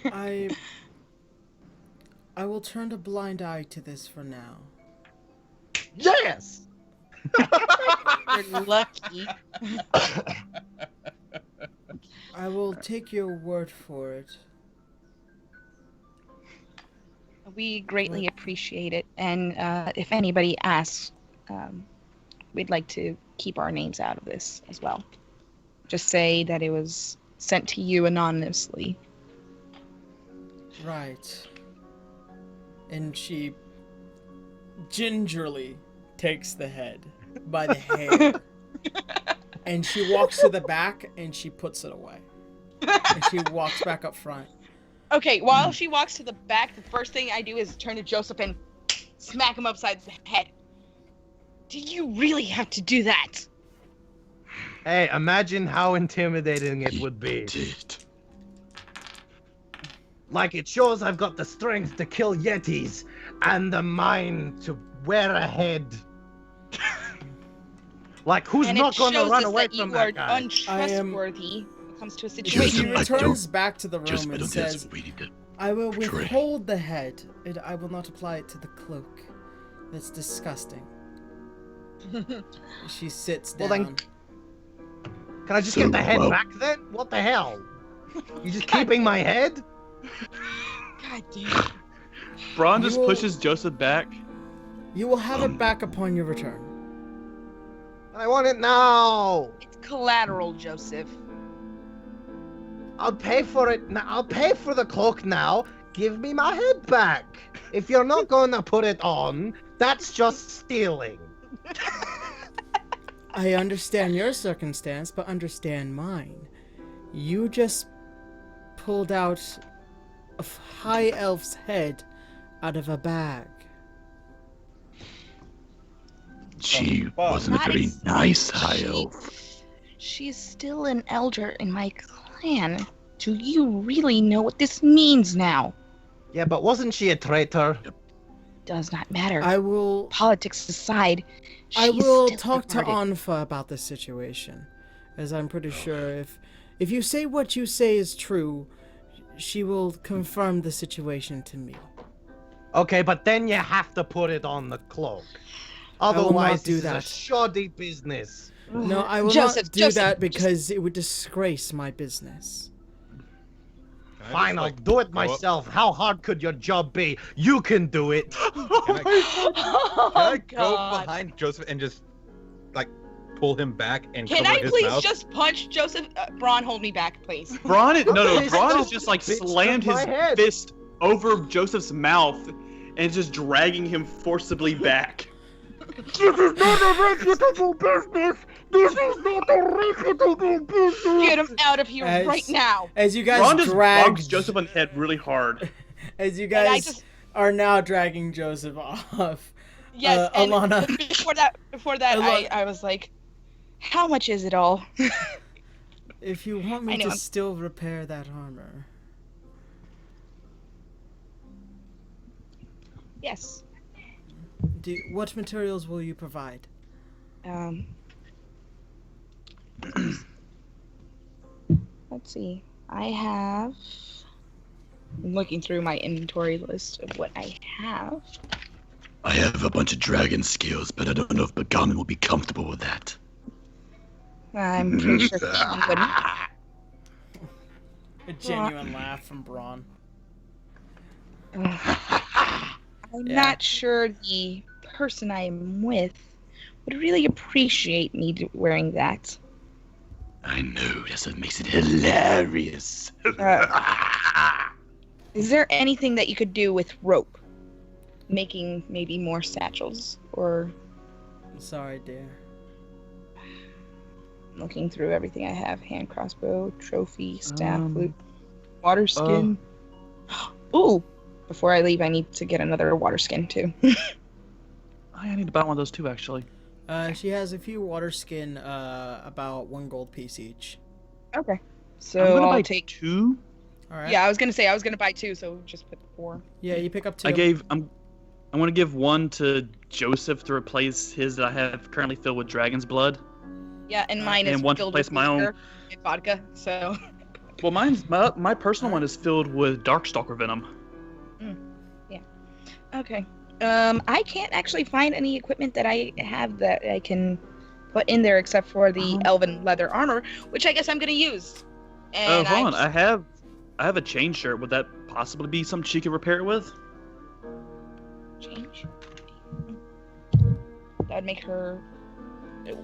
I will turn a blind eye to this for now. Yes! You're lucky. I will take your word for it. We greatly appreciate it, and if anybody asks, we'd like to keep our names out of this as well. Just say that it was sent to you anonymously. Right. And she gingerly takes the head by the hair. And she walks to the back and she puts it away. And she walks back up front. Okay, while she walks to the back, the first thing I do is turn to Joseph and smack him upside the head. Did you really have to do that? Hey, imagine how intimidating it would be. Like, it shows I've got the strength to kill Yetis and the mind to wear a head. Like, who's not going to run away from that guy? Untrustworthy when it comes to a She situation. returns back to the room and says, I will withhold the head, and I will not apply it to the cloak. That's disgusting. She sits down. Well, then, can I just get the head back then? What the hell? You just keeping my head? God damn. Braun just pushes Joseph back. You will have it back upon your return. I want it now. It's collateral, Joseph. I'll pay for it now. I'll pay for the cloak now. Give me my head back. If you're not going to put it on, that's just stealing. I understand your circumstance, but understand mine. You just pulled out a high elf's head out of a bag. She wasn't a very nice high elf. She's still an elder in my clan. Do you really know what this means now? Yeah, but wasn't she a traitor? Does not matter. I will... Politics aside, I will still talk to regarded. Anfa about this situation, as I'm pretty sure if you say what you say is true, she will confirm the situation to me. Okay, but then you have to put it on the cloak. will not Otherwise, do this that. is a shoddy business. No, I will not do that because it would disgrace my business. Fine, I'll do it myself. How hard could your job be? You can do it. Can I go behind Joseph and just like pull him back and Can cover I his please mouth? just punch Joseph? Braun, hold me back, please. Braun is Braun just like slammed his fist over Joseph's mouth and just dragging him forcibly back. This is not a reputable business! This is not a reputable business! Get him out of here right now! As you guys Braun just drag bonks Joseph on the head really hard. As you guys are now dragging Joseph off. Yes, and Alana. Before that, I was like, how much is it all? If you want me to still repair that armor. Yes. What materials will you provide? Let's see. I'm looking through my inventory list of what I have. I have a bunch of dragon skills, but I don't know if Bagarman will be comfortable with that. I'm pretty sure he wouldn't. A genuine laugh from Braun. I'm not sure the person I am with would really appreciate me wearing that. I know, that's what makes it hilarious. Is there anything that you could do with rope? Making maybe more satchels, or... I'm sorry, dear. Looking through everything I have. Hand crossbow, trophy, staff, loot, water skin. Ooh! Before I leave, I need to get another water skin, too. I need to buy one of those, too, actually. She has a few water skin, about 1 gold piece each. Okay. So I'm gonna I'll buy take 2. Alright. Yeah, I was gonna say I was gonna buy 2, so just put 4. Yeah, you pick up 2. I'm gonna give 1 to Joseph to replace his that I have currently filled with dragon's blood. Yeah, and mine is one to filled replace with my own. and vodka, so... Well, my personal one is filled with Darkstalker venom. Yeah. Okay. I can't actually find any equipment that I have that I can put in there except for the elven leather armor, which I guess I'm gonna use. And Hold on, I have a chain shirt. Would that possibly be something she could repair it with? Change. That'd make her.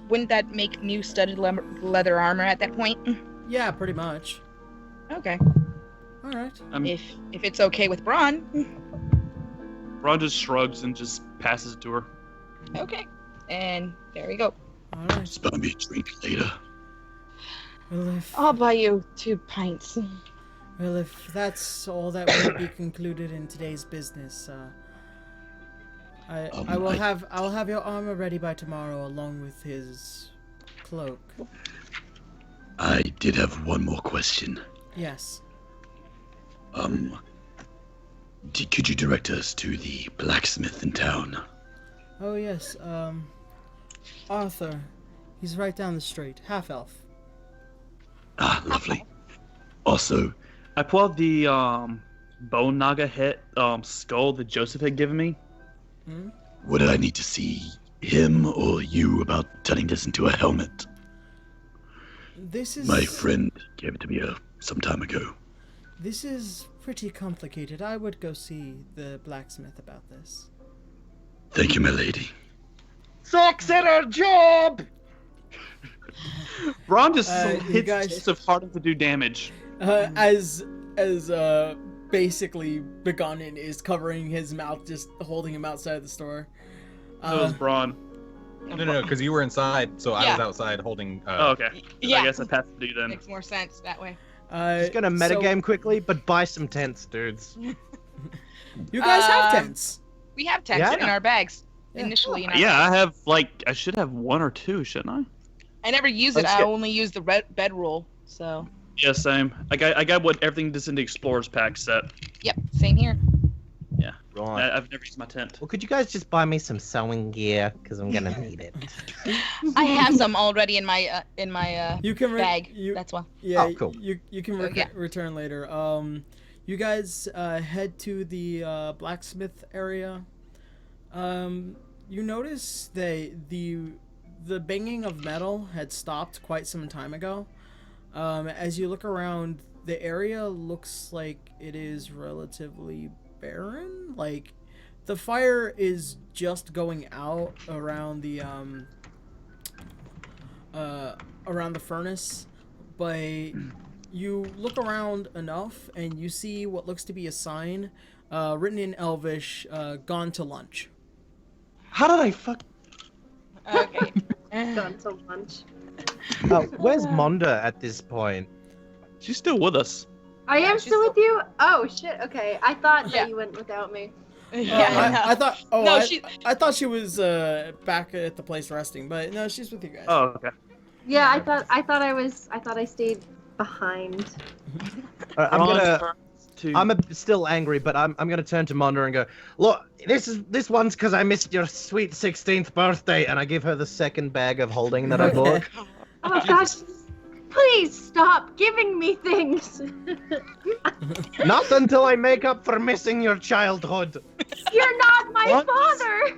Wouldn't that make new studded leather armor at that point? Yeah, pretty much. Okay. All right. If it's okay with Braun. Braun just shrugs and just passes it to her. Okay. And there we go. All right. Just buy me a drink later. Well, I'll buy you 2 pints. Well, if that's all that will be concluded in today's business, I'll have your armor ready by tomorrow, along with his cloak. I did have one more question. Yes. Could you direct us to the blacksmith in town? Oh yes. Arthur. He's right down the street. Half elf. Ah, lovely. Also, I pull out the bone naga head skull that Joseph had given me. would I need to see him or you about turning this into a helmet? This is... My friend gave it to me some time ago. This is pretty complicated. I would go see the blacksmith about this. Thank you, my lady. Sucks at our job! Braun just hits Joseph hard to do damage. As basically Begonnen is covering his mouth, just holding him outside the store. So is Braun. No, because you were inside, so I was outside holding... oh, okay. Yeah. I guess I passed the dude then. Makes more sense that way. Just gonna metagame quickly, but buy some tents, dudes. You guys have tents. We have tents in our bags. Initially, I should have 1 or 2, shouldn't I? I never use it. I only use the bedroll, so. Yeah, same. I got what everything that's in the Explorer's Pack set. Yep, same here. Yeah. Right. I've never used my tent. Well, could you guys just buy me some sewing gear? Because I'm gonna need it. I have some already in my bag. You can That's why. Yeah. Oh, cool. You can return later. you guys head to the blacksmith area. You notice that the banging of metal had stopped quite some time ago. As you look around, the area looks like it is relatively barren. Like, the fire is just going out around the furnace, but you look around enough and you see what looks to be a sign written in Elvish, "Gone to lunch." How did I fuck? Okay. Gone to lunch. Where's Monda at this point? She's still with us. I am still with you? Oh, shit. Okay. I thought that you went without me. I thought. Oh, No, I thought she was back at the place resting, but no, she's with you guys. Oh, okay. Yeah, I thought I stayed behind. I'm still angry, but I'm gonna turn to Monda and go, look, this one's because I missed your sweet 16th birthday, and I give her the second bag of holding that I bought. Oh gosh, please stop giving me things. Not until I make up for missing your childhood. You're not my father.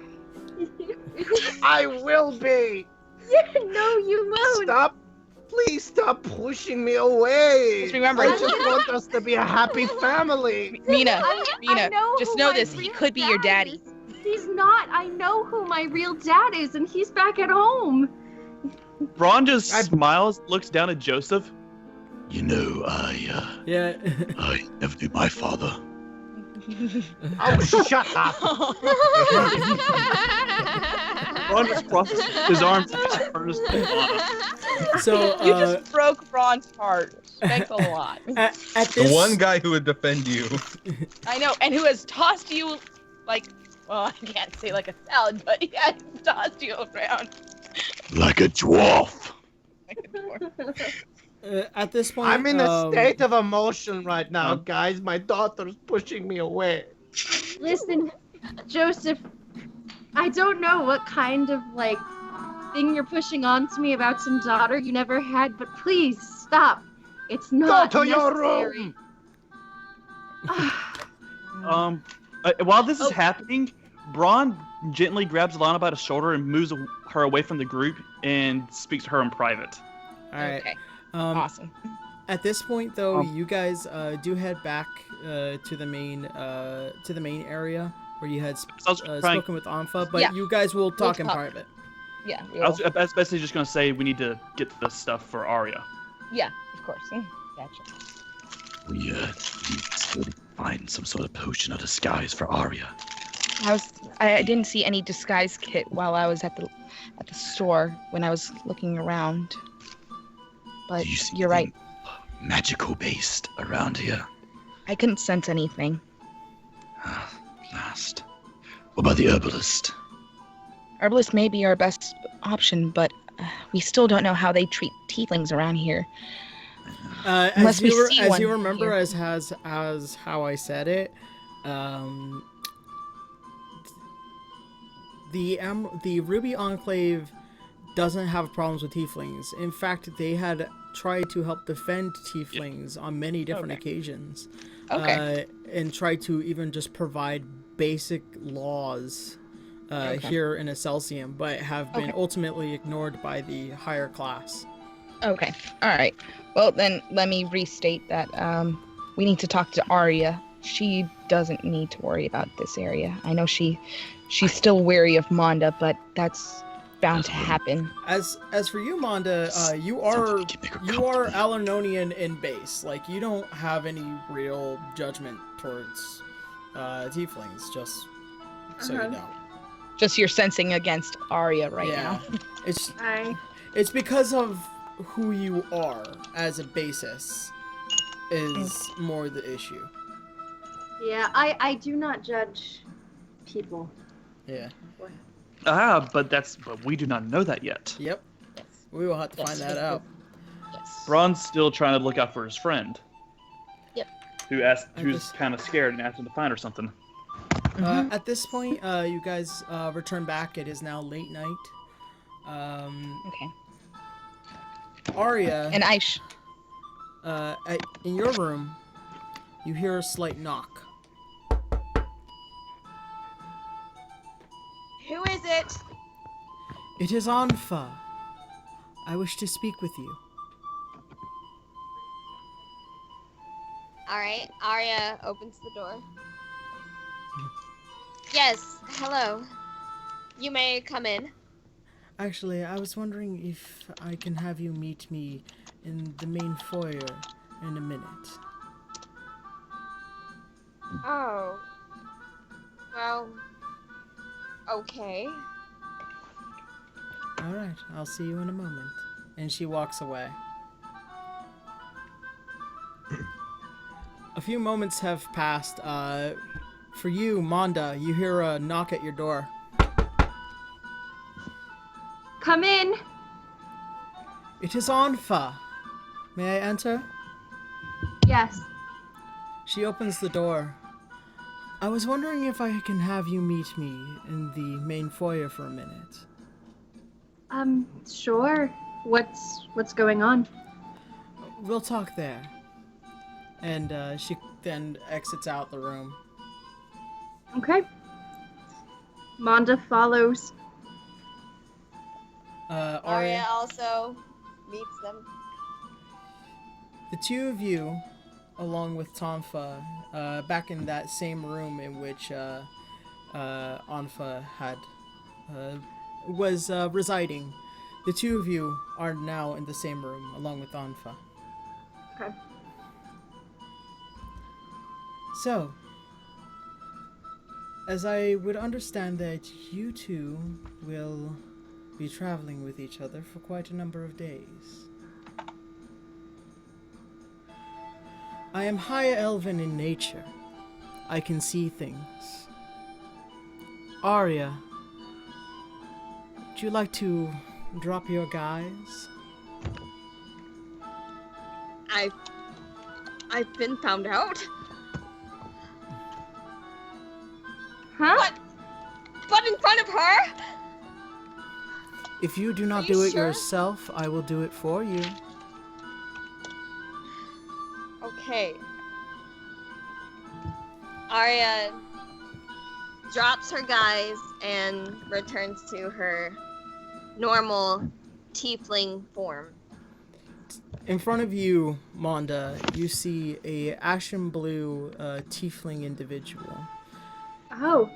I will be. No, you won't. Stop. Please stop pushing me away. Just remember, I just want us to be a happy family. Mina, I know just who know my this. He real could be your dad daddy. is. He's not. I know who my real dad is, and he's back at home. Ron just smiles, looks down at Joseph. You know, I never knew my father. Oh, shut up. Ron just crosses his arms and just turns to Lana. So You just broke Ron's heart. Thanks a lot. At The this, one guy who would defend you. I know, and who has tossed you like, well, I can't say like a salad, but he has tossed you around. Like a dwarf. Like a dwarf. At this point, I'm in a state of emotion right now, guys. My daughter's pushing me away. Listen, Joseph, I don't know what kind of thing you're pushing on to me about some daughter you never had, but please stop. It's not Go to your necessary. room. While this is happening, Braun gently grabs Lana by the shoulder and moves her away from the group and speaks to her in private. All right. Okay. Awesome. At this point, though, you guys do head back to the main area where you had spoken with Anfa, but you guys will talk in private. Yeah. I was basically just gonna say we need to get this stuff for Arya. Yeah, of course. Gotcha. We need to find some sort of potion or disguise for Arya. I didn't see any disguise kit while I was at the store when I was looking around. But you're right. Magical based around here. I couldn't sense anything. Last. What about the herbalist? Herbalist may be our best option, but we still don't know how they treat tieflings around here. As you remember, as how I said it, the Ruby Enclave doesn't have problems with tieflings. In fact, they had tried to help defend tieflings on many different occasions. And tried to even just provide basic laws here in Excelsium, but have been ultimately ignored by the higher class. Okay. All right. Well, then let me restate that we need to talk to Arya. She doesn't need to worry about this area. I know she's still wary of Monda, but that's bound to happen. As for you, Monda, you are Alanonian in base. Like, you don't have any real judgment towards tieflings, just so you know. Just you're sensing against Arya right now. It's because of who you are as a basis is more the issue. Yeah, I do not judge people. Yeah. But we do not know that yet. Yep. We will have to find that out. Yes. Braun's still trying to look out for his friend. Yep. Who's kind of scared and asked him to find her something. At this point, you guys return back. It is now late night. Okay. Arya. And Aish. In your room, you hear a slight knock. Who is it? It is Anfa. I wish to speak with you. Alright, Arya opens the door. Yes, hello. You may come in. Actually, I was wondering if I can have you meet me in the main foyer in a minute. Oh. Well, okay. Alright, I'll see you in a moment. And she walks away. A few moments have passed. For you, Manda, you hear a knock at your door. Come in. It is Anfa. May I enter? Yes. She opens the door. I was wondering if I can have you meet me in the main foyer for a minute. Sure. What's going on? We'll talk there. And she then exits out the room. Okay. Manda follows. Arya also meets them. The two of you, along with Tonfa, back in that same room in which Anfa had was residing. The two of you are now in the same room, along with Anfa. Okay. So, as I would understand that you two will be traveling with each other for quite a number of days. I am high elven in nature. I can see things. Arya, would you like to drop your guys? I've been found out. Huh? But in front of her? If you do not you do it sure? yourself, I will do it for you. Okay. Arya drops her guys and returns to her normal tiefling form. In front of you, Manda, you see a ashen blue tiefling individual. Oh.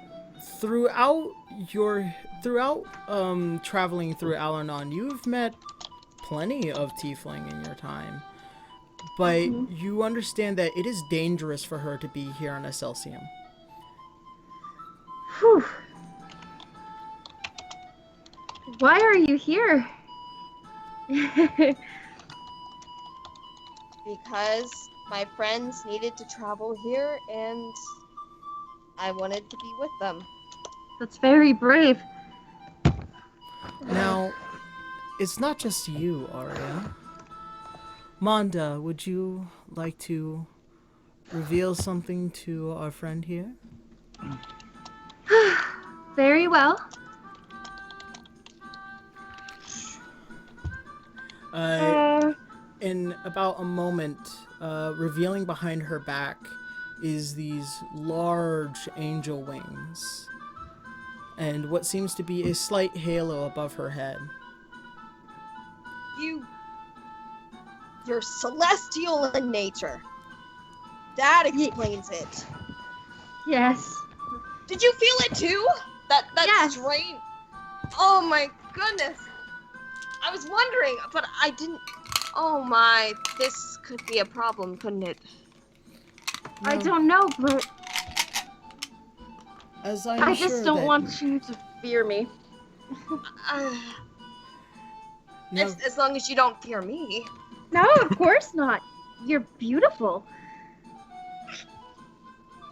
Throughout traveling through Alarnon, you've met plenty of tiefling in your time. But you understand that it is dangerous for her to be here on Excelsium. Whew. Why are you here? Because my friends needed to travel here and I wanted to be with them. That's very brave. Now, it's not just you, Arya. Manda, would you like to reveal something to our friend here? Very well. In about a moment, revealing behind her back is these large angel wings and what seems to be a slight halo above her head. You're celestial in nature. That explains it. Yes. Did you feel it too? That yes. strain? Oh my goodness. I was wondering, but I didn't. Oh my, this could be a problem, couldn't it? I don't know, but As I just don't want you to fear me. As long as you don't fear me. No, of course not. You're beautiful.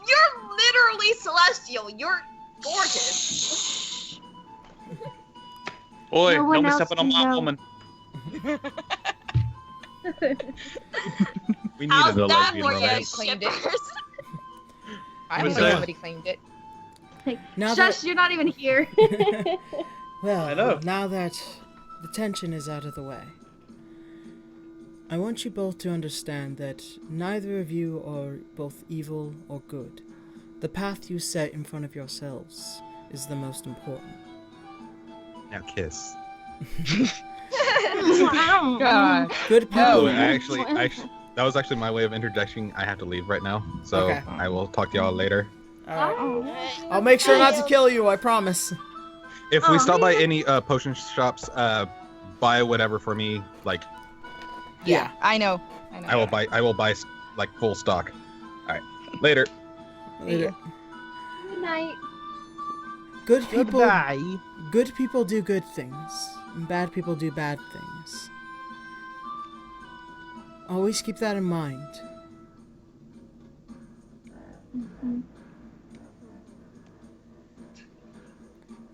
You're literally celestial. You're gorgeous. Oi, No one don't be else stepping on can my know. woman. We How's needed a that lesbian for you, romance. Claimed it. shippers? I What's don't know that? somebody claimed it. Now Shush, you're not even here. Well, I know. now that the tension is out of the way, I want you both to understand that neither of you are both evil or good. The path you set in front of yourselves is the most important. Now kiss. God. Good people. Oh, actually, that was actually my way of interjecting. I have to leave right now, so Okay. I will talk to y'all later. Alright. I'll make sure not to kill you, I promise. If we stop by any potion shops, buy whatever for me. Like, Yeah, I know. I will buy like full stock. All right, later. Later. Good night. Good people. Goodbye. Good people do good things, and bad people do bad things. Always keep that in mind.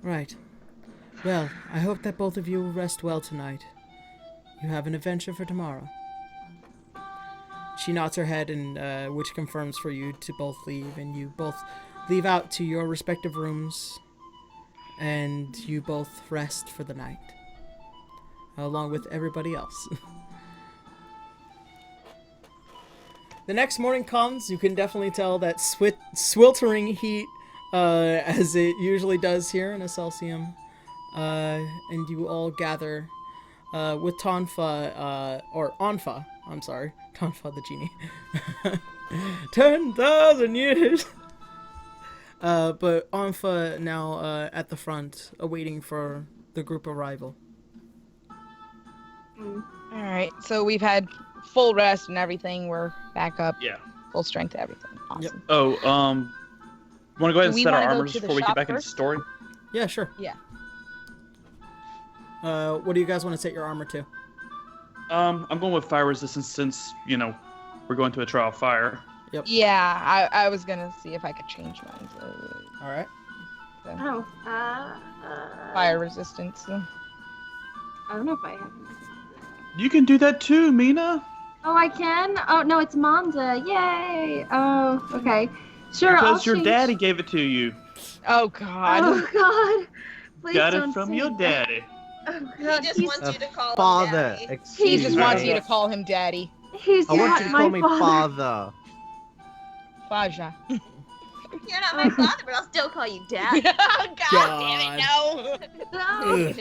Right. Well, I hope that both of you will rest well tonight. You have an adventure for tomorrow. She nods her head, and which confirms for you to both leave, and you both leave out to your respective rooms, and you both rest for the night, along with everybody else. The next morning comes. You can definitely tell that sweltering heat, as it usually does here in Acelsium, and you all gather with Tonfa, or Onfa, I'm sorry, Tonfa the genie. 10,000 years! But Onfa now at the front, awaiting for the group arrival. Alright, so we've had full rest and everything. We're back up. Yeah. Full strength, everything. Awesome. Yep. Oh, want to go ahead and We set our wanna go armors to the before we get shop back into first? story? Yeah, sure. Yeah. What do you guys want to set your armor to? I'm going with fire resistance since, we're going to a trial of fire. Yep. Yeah, I was gonna see if I could change mine. So, Alright. Oh, fire resistance. So. I don't know if I have. You can do that too, Mina. Oh, I can? Oh, no, it's Manda. Yay! Oh, okay. Sure, Because your change... daddy gave it to you. Oh, God. Oh, God. Please Got don't it from say your that. daddy. Oh, He God. just wants you to call him Father, Daddy. excuse He just me. wants you to call him daddy. He's I want not you to my call me father. father. Faja. You're not my father, but I'll still call you Dad. Oh, God damn it, no!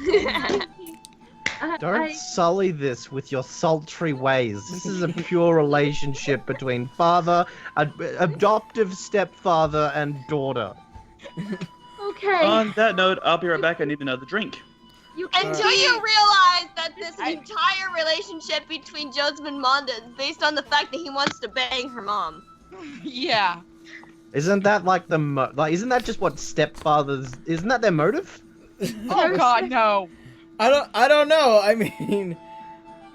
No. Don't sully this with your sultry ways. This is a pure relationship between father, adoptive stepfather, and daughter. Okay. On that note, I'll be right back. I need another drink. You can Until you realize that this entire relationship between Joseph and Manda is based on the fact that he wants to bang her mom. Yeah. Isn't that like isn't that just what stepfathers? Isn't that their motive? Oh, God, no. I don't know. I mean,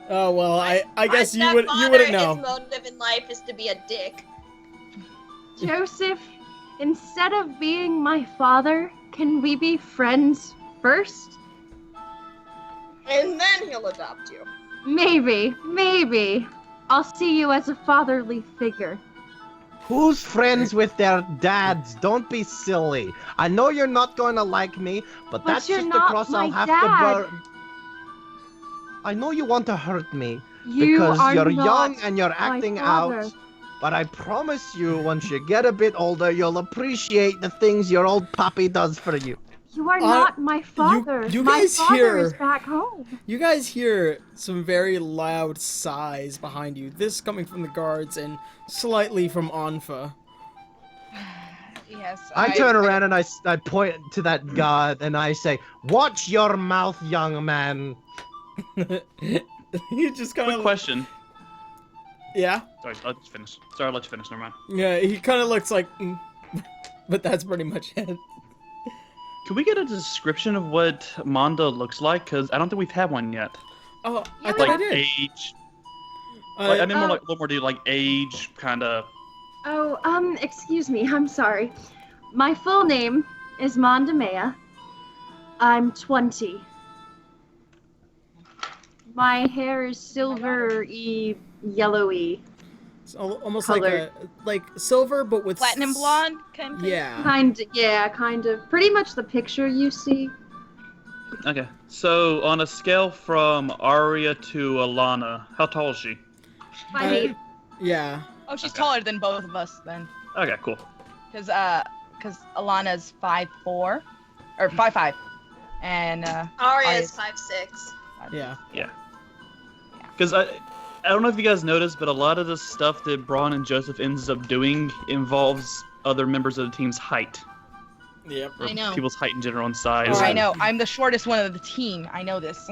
oh well. I guess you wouldn't know. His motive in life is to be a dick. Joseph, instead of being my father, can we be friends first? And then he'll adopt you. Maybe. I'll see you as a fatherly figure. Who's friends with their dads? Don't be silly. I know you're not going to like me, but that's you're just the not cross my I'll have dad. to bear. I know you want to hurt me You because are you're not young and you're my acting father. out. But I promise you, once you get a bit older, you'll appreciate the things your old puppy does for you. You are not my father. you my guys father hear- is back home. You guys hear some very loud sighs behind you. This coming from the guards and slightly from Onfa. Yes. I turn around and I point to that guard and I say, "Watch your mouth, young man." He just kind Quick of. question. Yeah. Sorry, I'll let you finish. Sorry, I'll let you finish. Never mind. Yeah. He kind of looks like. But that's pretty much it. Can we get a description of what Manda looks like? Because I don't think we've had one yet. Oh, I Like thought I did. age. Like, I need more, like, a little more, like age, kind of. Oh, excuse me. I'm sorry. My full name is Manda Maya. I'm 20. My hair is silver-y, yellowy. It's almost Color. like silver, but with Platinum blonde kind of thing? Yeah. Kind of. Pretty much the picture you see. Okay, so on a scale from Arya to Alana, how tall is she? 5'8". Yeah. Oh, she's taller than both of us then. Okay, cool. Because Alana's 5'4", or 5'5", and Arya's 5'6". Yeah. Yeah. Because I don't know if you guys noticed, but a lot of the stuff that Braun and Joseph ends up doing involves other members of the team's height. Yep. Or I know. people's height in general and size. I know. I'm the shortest one of the team. I know this.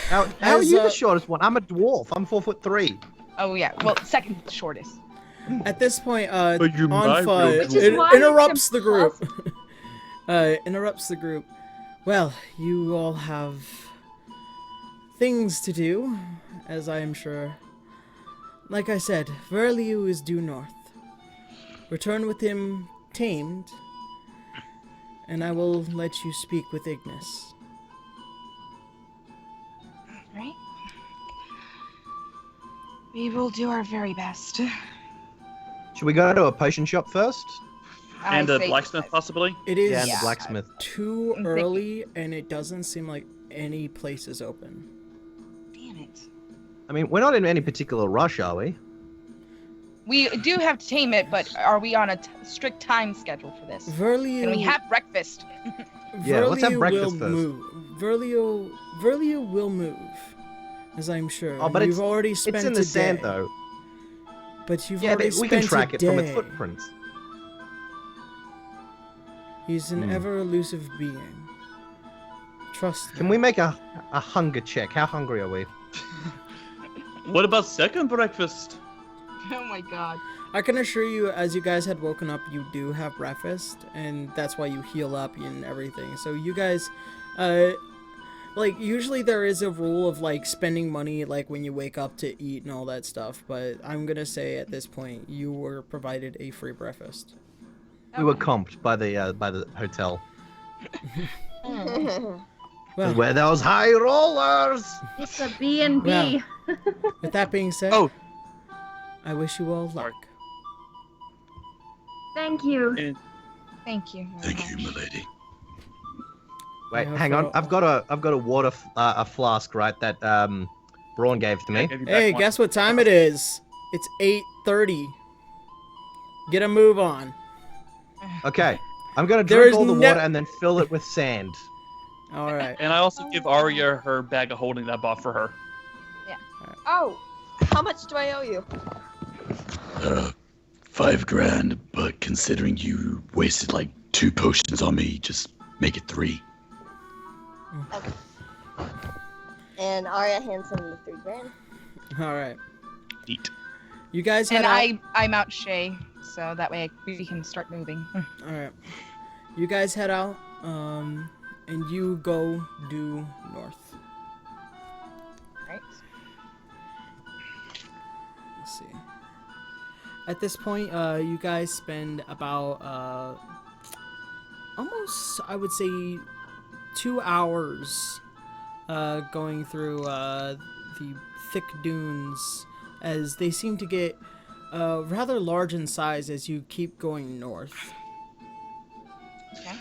How are you the shortest one? I'm a dwarf. I'm 4'3". Oh yeah. Well, second shortest. At this point, But you're my Anfa real Which is why interrupts it's the group. Interrupts the group. Well, you all have things to do, as I am sure. Like I said, Verliu is due north. Return with him tamed, and I will let you speak with Ignis. Right. We will do our very best. Should we go to a potion shop first? And a blacksmith, possibly? It is Yeah, and the blacksmith. too early, and it doesn't seem like any place is open. Damn it. I mean, we're not in any particular rush, are we? We do have to tame it, but are we on a strict time schedule for this? Verliu. Can we have breakfast? Yeah, let's have Verliu breakfast will first. Move. Verliu will move, as I'm sure. Oh, but you've already spent it's in the a sand, day. though. But you've Yeah, already but we spent can track a it from its day. footprints. He's an ever elusive being. Trust me. Can we make a hunger check? How hungry are we? What about second breakfast? Oh my god. I can assure you, as you guys had woken up, you do have breakfast, and that's why you heal up and everything. So you guys, like, usually there is a rule of, like, spending money, like, when you wake up to eat and all that stuff, but I'm gonna say at this point, you were provided a free breakfast. We were comped by the hotel. Well, Where those high rollers? It's a B&B. with that being said, I wish you all luck. Thank you. Thank you. Thank you, milady. Wait, Yeah, hang on. I've got a water a flask, right? That Braun gave to me. Hey, guess what time it is? It's 8:30. Get a move on. Okay, I'm gonna There drink is all the no- water and then fill it with sand. All right. And I also give Arya her bag of holding that I bought for her. Oh, how much do I owe you? 5 grand, but considering you wasted like 2 potions on me, just make it 3. Okay. And Arya hands him the 3 grand. All right. Eat. You guys head And out. I mount Shay, so that way we can start moving. All right. You guys head out, and you go due north. Right. Let's see. At this point, you guys spend about almost, I would say, 2 hours going through the thick dunes, as they seem to get rather large in size as you keep going north. Okay.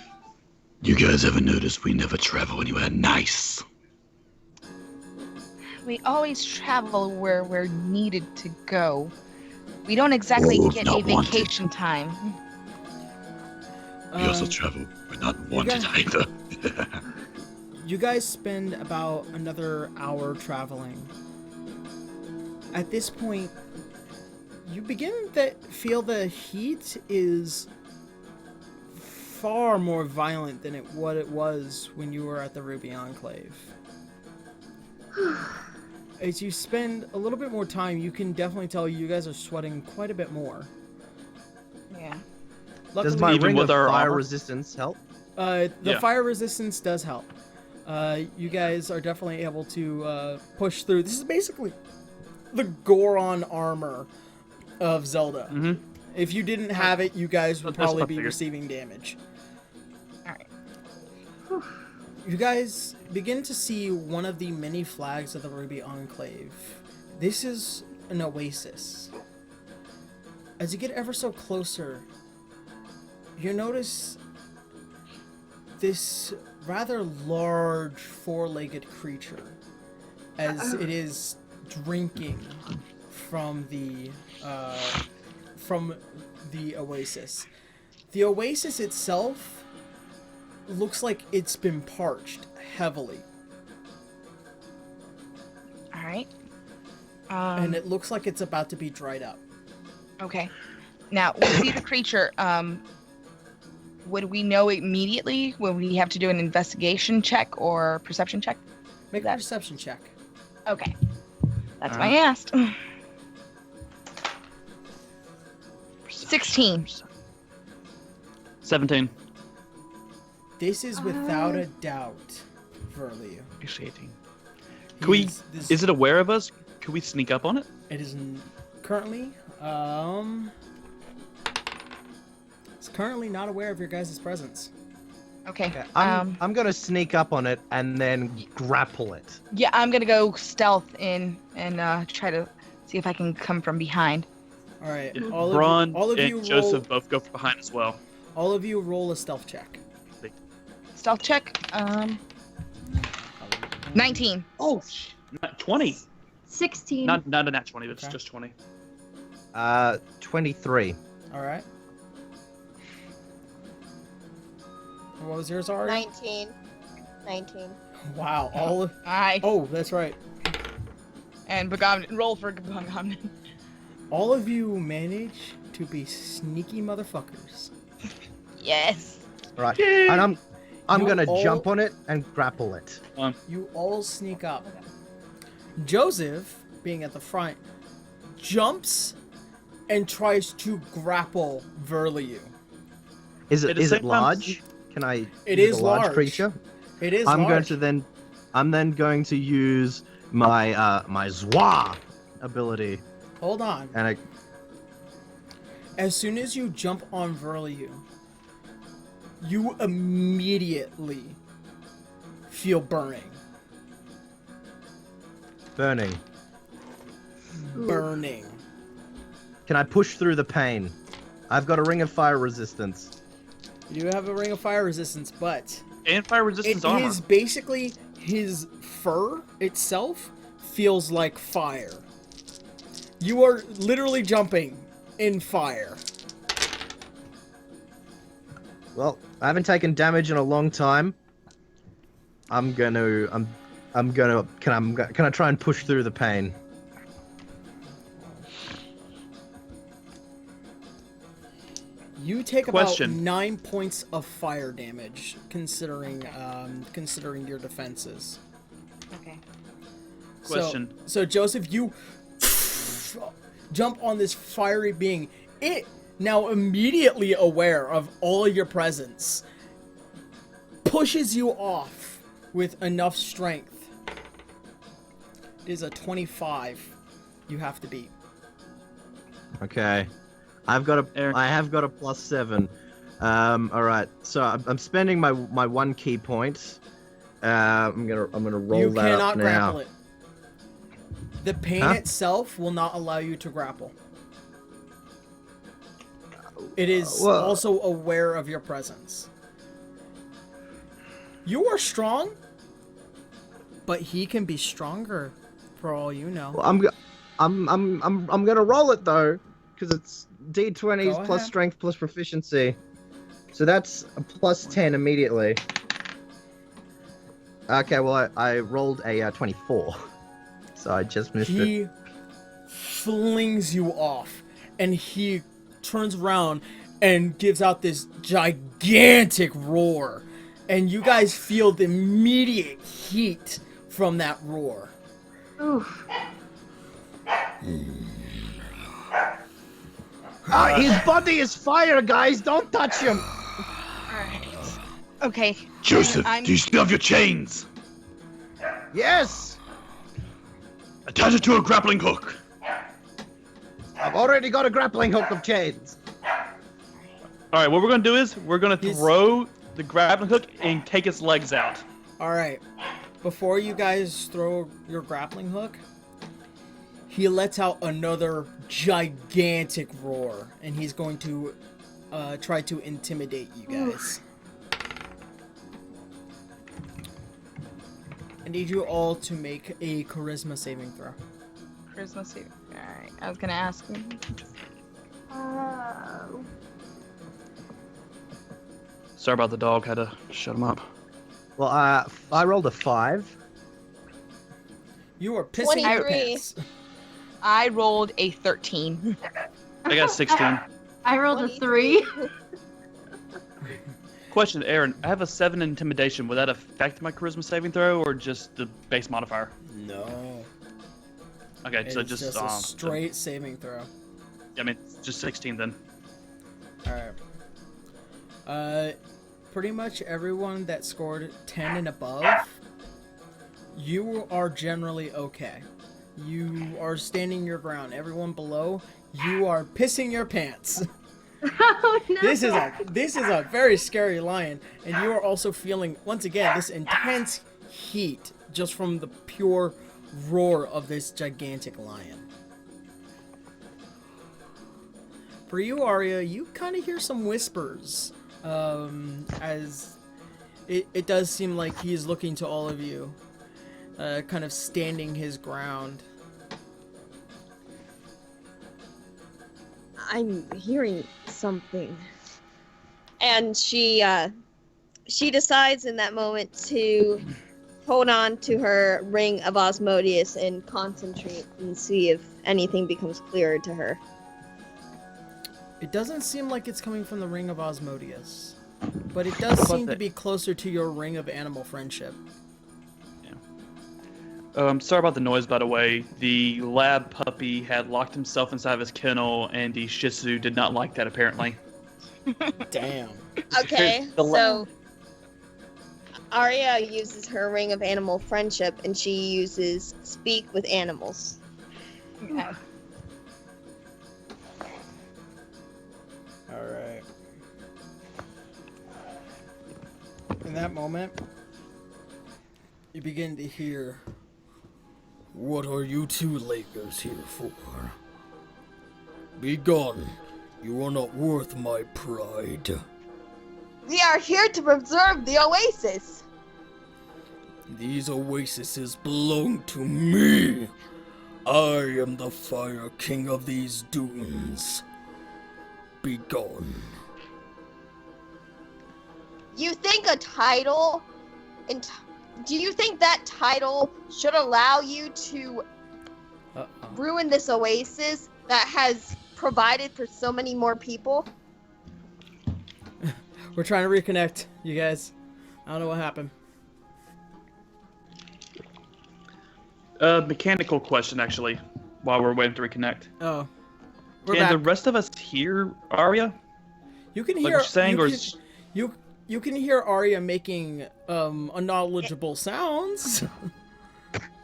You guys ever notice we never travel anywhere nice? We always travel where we're needed to go. We don't exactly Or get not a vacation time. We also travel, but not wanted either. You guys spend about another hour traveling. At this point, you begin to feel the heat is far more violent than what it was when you were at the Ruby Enclave. As you spend a little bit more time, you can definitely tell you guys are sweating quite a bit more. Yeah. Does my Even ring with of our fire armor? resistance help? The Yeah. fire resistance does help. You guys are definitely able to push through. This is basically the Goron armor of Zelda. Mm-hmm. If you didn't have it, you guys would That's what probably I be figured. receiving damage. Alright. You guys begin to see one of the many flags of the Ruby Enclave. This is an oasis. As you get ever so closer, you notice this rather large four-legged creature as it is drinking from the oasis. The oasis itself looks like it's been parched heavily. All right. And it looks like it's about to be dried up. Okay. Now, we see the creature. Would we know immediately? Would we have to do an investigation check or perception check? Make a perception check. Okay. That's why I asked. 16. 17. This is without a doubt Verliu. Actually 18. Is it aware of us? Can we sneak up on it? It is currently, it's currently not aware of your guys' presence. Okay. I'm gonna sneak up on it and then grapple it. Yeah, I'm gonna go stealth in and try to see if I can come from behind. All right. Braun and Joseph both go from behind as well. All of you roll a stealth check. Stealth check. 19. Oh, 20. 16. Not a nat 20, but it's just 20. 23. All right. What was yours, Ari? 19. Wow. All of... Aye. Oh, that's right. And Bagam, roll for Bagam. All of you manage to be sneaky motherfuckers. Yes. Right. And I'm gonna jump on it and grapple it. You all sneak up. Joseph, being at the front, jumps and tries to grapple Verliu. Is it large? Can I It use is a large large. creature? It is I'm large. I'm then going to use my my Zwa ability. Hold on. And as soon as you jump on Verliu, you immediately feel burning. Burning. Burning. Can I push through the pain? I've got a ring of fire resistance. You do have a ring of fire resistance, but and fire resistance armor. It is basically his fur itself feels like fire. You are literally jumping in fire. Well, I haven't taken damage in a long time. Can I try and push through the pain? You take about 9 points of fire damage, considering your defenses. Okay. Question. So Joseph, you jump on this fiery being. It now immediately aware of all your presence, pushes you off with enough strength. It is a 25 you have to beat. Okay. I have got a +7. All right. So I'm spending my one key point. I'm gonna roll that up now. You cannot grapple it. The pain itself will not allow you to grapple. It is also aware of your presence. You are strong, but he can be stronger, for all you know. Well, I'm gonna roll it though, because it's D20s Go plus ahead. strength plus proficiency. So that's a +10 immediately. Okay, well I rolled a 24, so I just missed it. He flings you off, and he turns around and gives out this gigantic roar, and you guys feel the immediate heat from that roar. Oof. His body is fire, guys! Don't touch him! Alright. Okay. Joseph, do you still have your chains? Yes! Attach it to a grappling hook. I've already got a grappling hook of chains. All right, what we're gonna do is we're gonna throw the grappling hook and take its legs out. All right. Before you guys throw your grappling hook, he lets out another gigantic roar, and he's going to try to intimidate you guys. need you all to make a charisma saving throw. Charisma saving. Alright, I was gonna ask you. Sorry about the dog. Had to shut him up. Well, I rolled a 5. You are pissing your 23. pants. I rolled a 13. I got 16. I rolled a 3. Question, Aaron. I have a 7 intimidation. Would that affect my charisma saving throw or just the base modifier? No. Okay, It's so just a straight saving throw. I mean, just 16 then. Alright. Pretty much everyone that scored 10 and above, you are generally okay. You are standing your ground. Everyone below, you are pissing your pants. Oh, no. This is a very scary lion, and you are also feeling, once again, this intense heat just from the pure roar of this gigantic lion. For you, Arya, you kind of hear some whispers, as it does seem like he's looking to all of you, kind of standing his ground. I'm hearing something. And she decides in that moment to hold on to her ring of Osmodeus and concentrate and see if anything becomes clearer to her. It doesn't seem like it's coming from the ring of Osmodeus, but it does seem to be closer to your ring of animal friendship. Sorry about the noise, by the way. The lab puppy had locked himself inside of his kennel, and the Shih Tzu did not like that, apparently. Damn. Okay, so Arya uses her ring of animal friendship, and she uses speak with animals. Okay. Alright. In that moment, you begin to hear, "What are you two Lakers here for? Be gone. You are not worth my pride." We are here to preserve the oasis. These oases belong to me. I am the Fire King of these dunes. Be gone. You think a title, do you think that title should allow you to ruin this oasis that has provided for so many more people? We're trying to reconnect, you guys. I don't know what happened. Mechanical question, actually, while we're waiting to reconnect. Oh. Can the rest of us hear Arya? You can Like hear what you're saying, you can hear Arya making unknowledgeable sounds.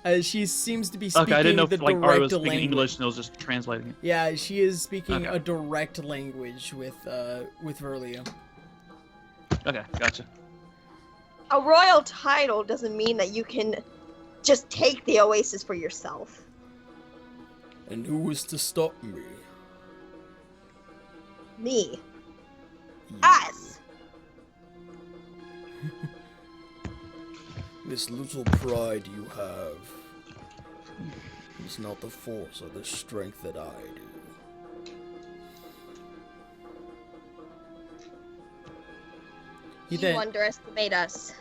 As she seems to be speaking I didn't know the if like direct Arya was speaking language. English and it was just translating it. Yeah, she is speaking a direct language with Verlia. Okay, gotcha. A royal title doesn't mean that you can just take the oasis for yourself. And who is to stop me? Me. Us. This little pride you have is not the force or the strength that I do. You underestimate us.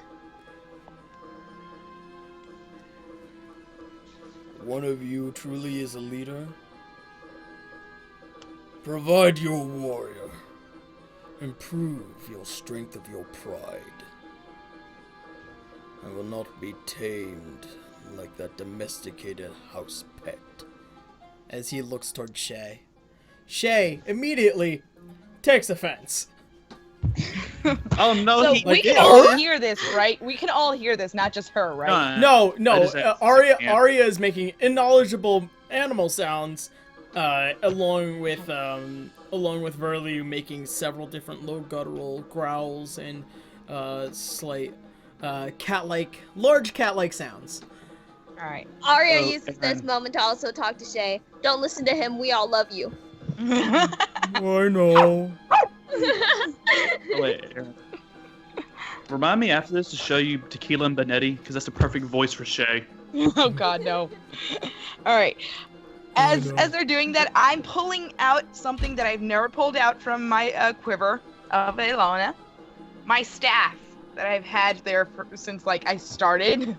One of you truly is a leader? Provide your warrior. Improve your strength of your pride. I will not be tamed like that domesticated house pet. As he looks toward Shay. Shay immediately takes offense. Oh no! So we can all hear this, right? We can all hear this, not just her, right? No. Arya is making unknowledgeable animal sounds, along with Verliu making several different low guttural growls and slight large cat-like sounds. All right. Arya uses this moment to also talk to Shay. Don't listen to him. We all love you. I know. Wait, Aaron. Remind me after this to show you Tequila and Benetti, because that's the perfect voice for Shay. Oh God, no. All right. As they're doing that, I'm pulling out something that I've never pulled out from my quiver of Ilana. My staff that I've had there since like I started.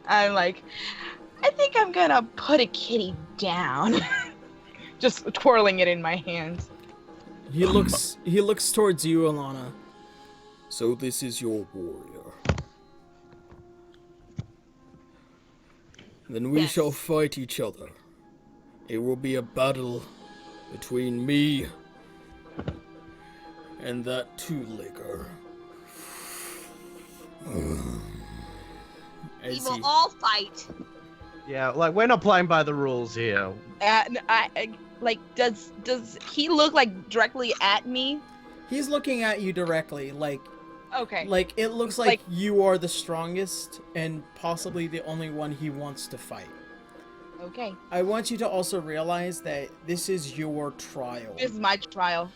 I'm like, I think I'm gonna put a kitty down. Just twirling it in my hands. He looks towards you, Ilana. So this is your warrior. Then we shall fight each other. It will be a battle between me and that two-legger. We will all fight. Yeah, like we're not playing by the rules here. Does he look like directly at me? He's looking at you directly, like. Okay. Like it looks like you are the strongest and possibly the only one he wants to fight. Okay. I want you to also realize that this is your trial. This is my trial.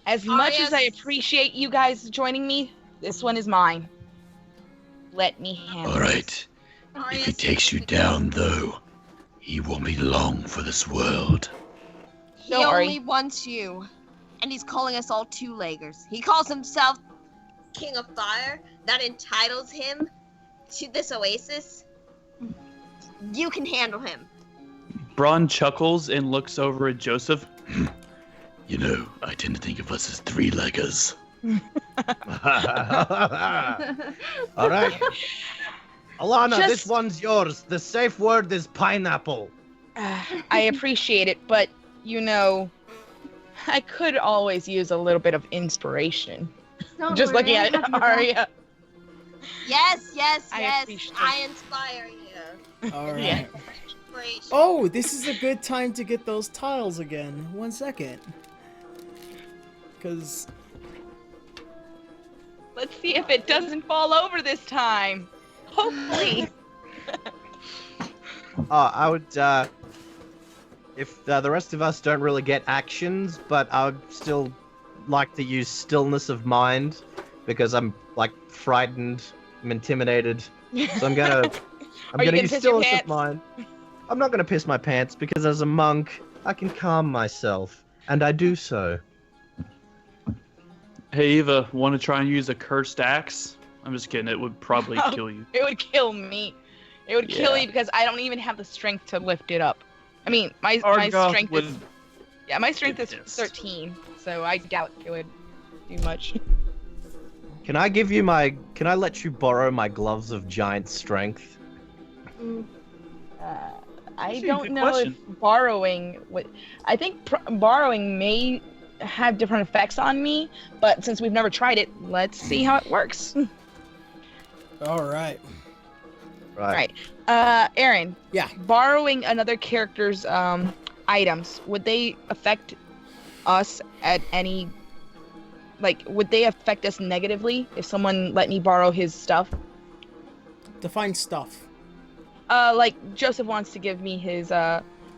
As much as I appreciate you guys joining me, this one is mine. Let me handle it. Alright. If he takes you down, though, he won't be long for this world. He only wants you. And he's calling us all two-leggers. He calls himself King of Fire. That entitles him to this oasis. You can handle him. Braun chuckles and looks over at Joseph. You know, I tend to think of us as three-leggers. All right. Alana, this one's yours. The safe word is pineapple. I appreciate it, but, you know, I could always use a little bit of inspiration. Just looking at Arya. Yes. I inspire you. All right. Oh, this is a good time to get those tiles again. 1 second. Because... Let's see if it doesn't fall over this time. Hopefully. I would, if the rest of us don't really get actions, but I would still like to use stillness of mind because I'm like frightened, I'm intimidated. So I'm gonna use stillness of mind. I'm not gonna piss my pants because as a monk, I can calm myself, and I do so. Hey Eva, want to try and use a cursed axe? I'm just kidding, it would probably kill you. It would kill me. It would kill you because I don't even have the strength to lift it up. I mean, my strength is... Yeah, my strength is 13, so I doubt it would do much. Can I let you borrow my gloves of giant strength? I don't know if borrowing would... I think borrowing may have different effects on me, but since we've never tried it, let's see how it works. All right. Right. Aaron. Yeah. Borrowing another character's items, would they affect us at any... Like, would they affect us negatively if someone let me borrow his stuff? Define stuff. Like, Joseph wants to give me his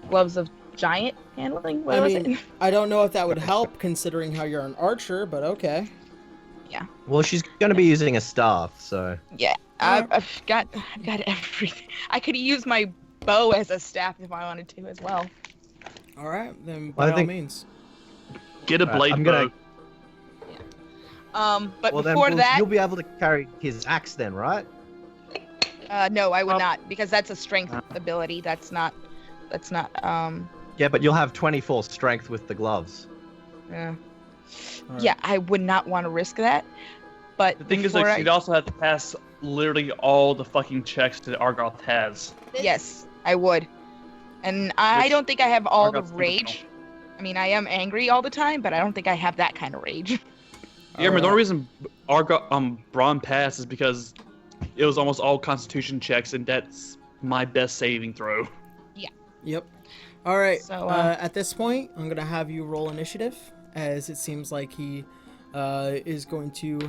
gloves of giant handling. What was it? I don't know if that would help considering how you're an archer, but okay. Yeah. Well, she's gonna be using a staff, so. Yeah, I've got everything. I could use my bow as a staff if I wanted to as well. All right, then by all means. Get a blade bow. But well, before that, you'll be able to carry his axe then, right? No, I would not, because that's a strength ability. That's not. Yeah, but you'll have 24 strength with the gloves. Yeah. Right. Yeah, I would not want to risk that. But the thing is, like, you'd also have to pass literally all the fucking checks that Argoth has. Yes, I would. And I don't think I have all the rage. I mean, I am angry all the time, but I don't think I have that kind of rage. Yeah, the only reason Braun passed is because it was almost all Constitution checks, and that's my best saving throw. Yeah. Yep. All right. So at this point, I'm gonna have you roll initiative, as it seems like he is going to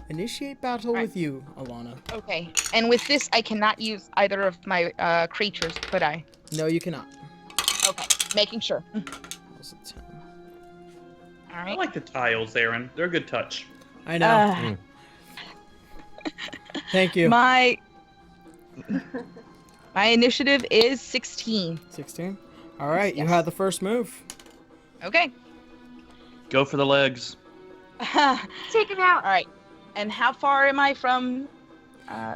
initiate battle with you, Alana. Okay. And with this, I cannot use either of my creatures, could I? No, you cannot. Okay. Making sure. All right. I like the tiles, Aaron. They're a good touch. I know. Thank you. My initiative is 16. 16. All right, you Yes. had the first move. Okay. Go for the legs. Take him out. All right. And how far am I from?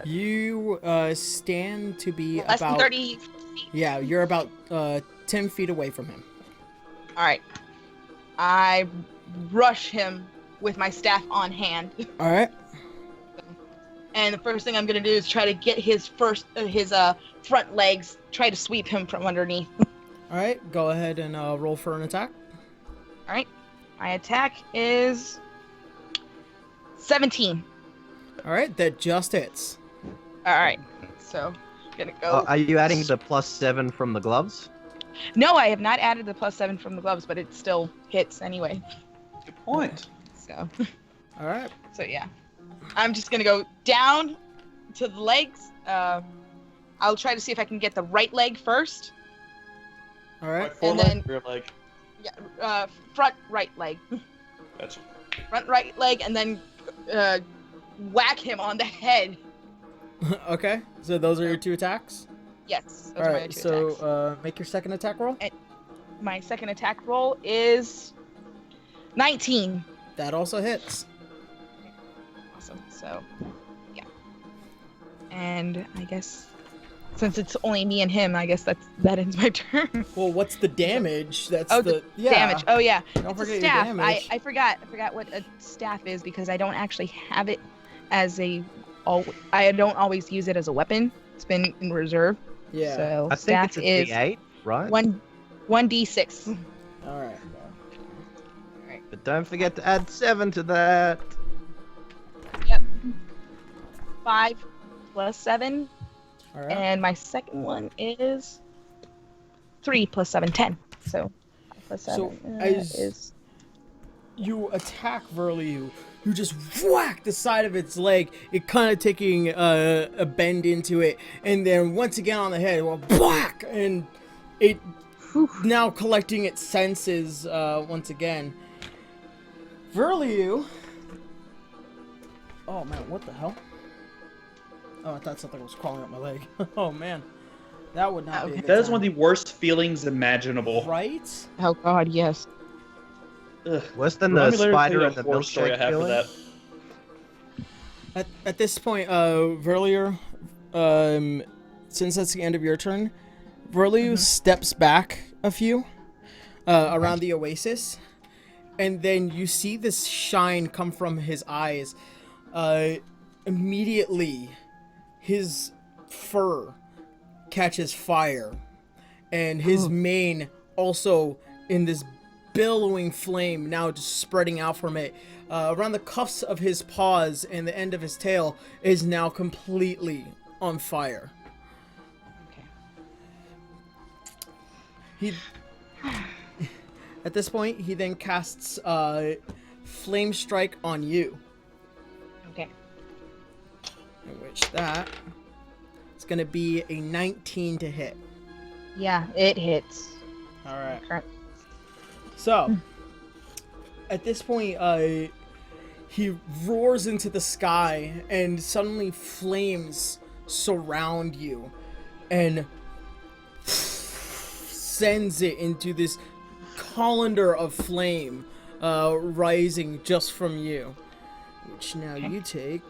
You stand to be Less about than 30 feet. Yeah, you're about 10 feet away from him. All right. I rush him with my staff on hand. All right. And the first thing I'm gonna do is try to get his front legs. Try to sweep him from underneath. All right. Go ahead and roll for an attack. All right. My attack is 17. All right. That just hits. All right. So I'm gonna go. Are you adding the +7 from the gloves? No, I have not added the +7 from the gloves, but it still hits anyway. Good point. So. All right. So yeah, I'm just gonna go down to the legs. I'll try to see if I can get the right leg first. All right. And then rear leg. yeah, front right leg. Gotcha. Front right leg, and then whack him on the head. Okay. So those are your 2 attacks. Yes. All Those are my right. 2 So attacks. make your second attack roll. My second attack roll is 19. That also hits. Awesome. So yeah. And I guess since it's only me and him, I guess that ends my turn. Well, what's the damage? That's the damage. Oh yeah, Don't it's a forget your staff. damage. I forgot what a staff is because I don't actually have it as I don't always use it as a weapon. It's been in reserve. Yeah. So I think staff it's a is D8, right? 1d6. All right. But don't forget to add 7 to that. Yep. 5 plus 7. All right. And my second one is 3 plus 7, 10. So 5 plus 7 So as is... you attack Verliu, you just whack the side of its leg, it kind of taking a bend into it, and then once again on the head, well, whack, and it now collecting its senses once again. Verliu. Oh man, what the hell? Oh, I thought something was crawling up my leg. Oh man, that would not be a good That is time. one of the worst feelings imaginable. Right? Oh god, yes. Ugh. Worse than Remind the me later to tell spider you and a the horror story I milkshake have for feeling. that. At this point, Verlier, since that's the end of your turn, Verlier steps back a few around the oasis, and then you see this shine come from his eyes. Immediately, his fur catches fire, and his mane also in this billowing flame now just spreading out from it. Around the cuffs of his paws and the end of his tail is now completely on fire. Okay. At this point, he then casts Flame Strike on you. Okay. In which that is going to be a 19 to hit. Yeah, it hits. All right. Correct. So, at this point, he roars into the sky, and suddenly flames surround you, and sends it into this colander of flame, rising just from you. Which now you take.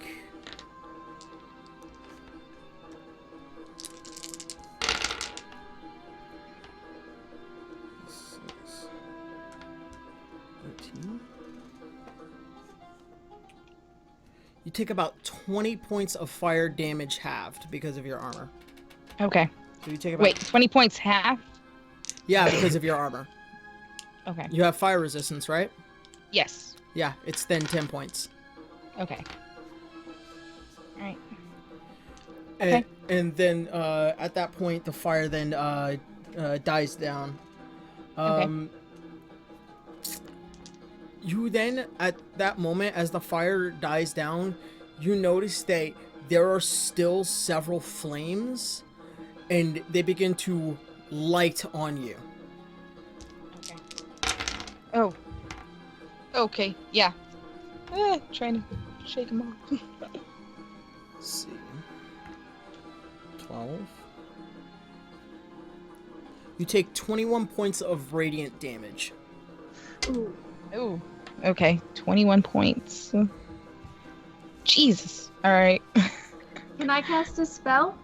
You take about 20 points of fire damage halved because of your armor. Okay. So you take about... Wait, 20 points half? Yeah, because of your armor. Okay. You have fire resistance, right? Yes. Yeah, it's then 10 points. Okay. Alright. And then at that point, the fire then dies down. Okay. You then, at that moment, as the fire dies down, you notice that there are still several flames, and they begin to light on you. Okay. Oh. Okay, yeah. Trying to shake him off. Let's see. 12. You take 21 points of radiant damage. Ooh. Ooh. Okay. 21 points. Jesus. All right. Can I cast a spell?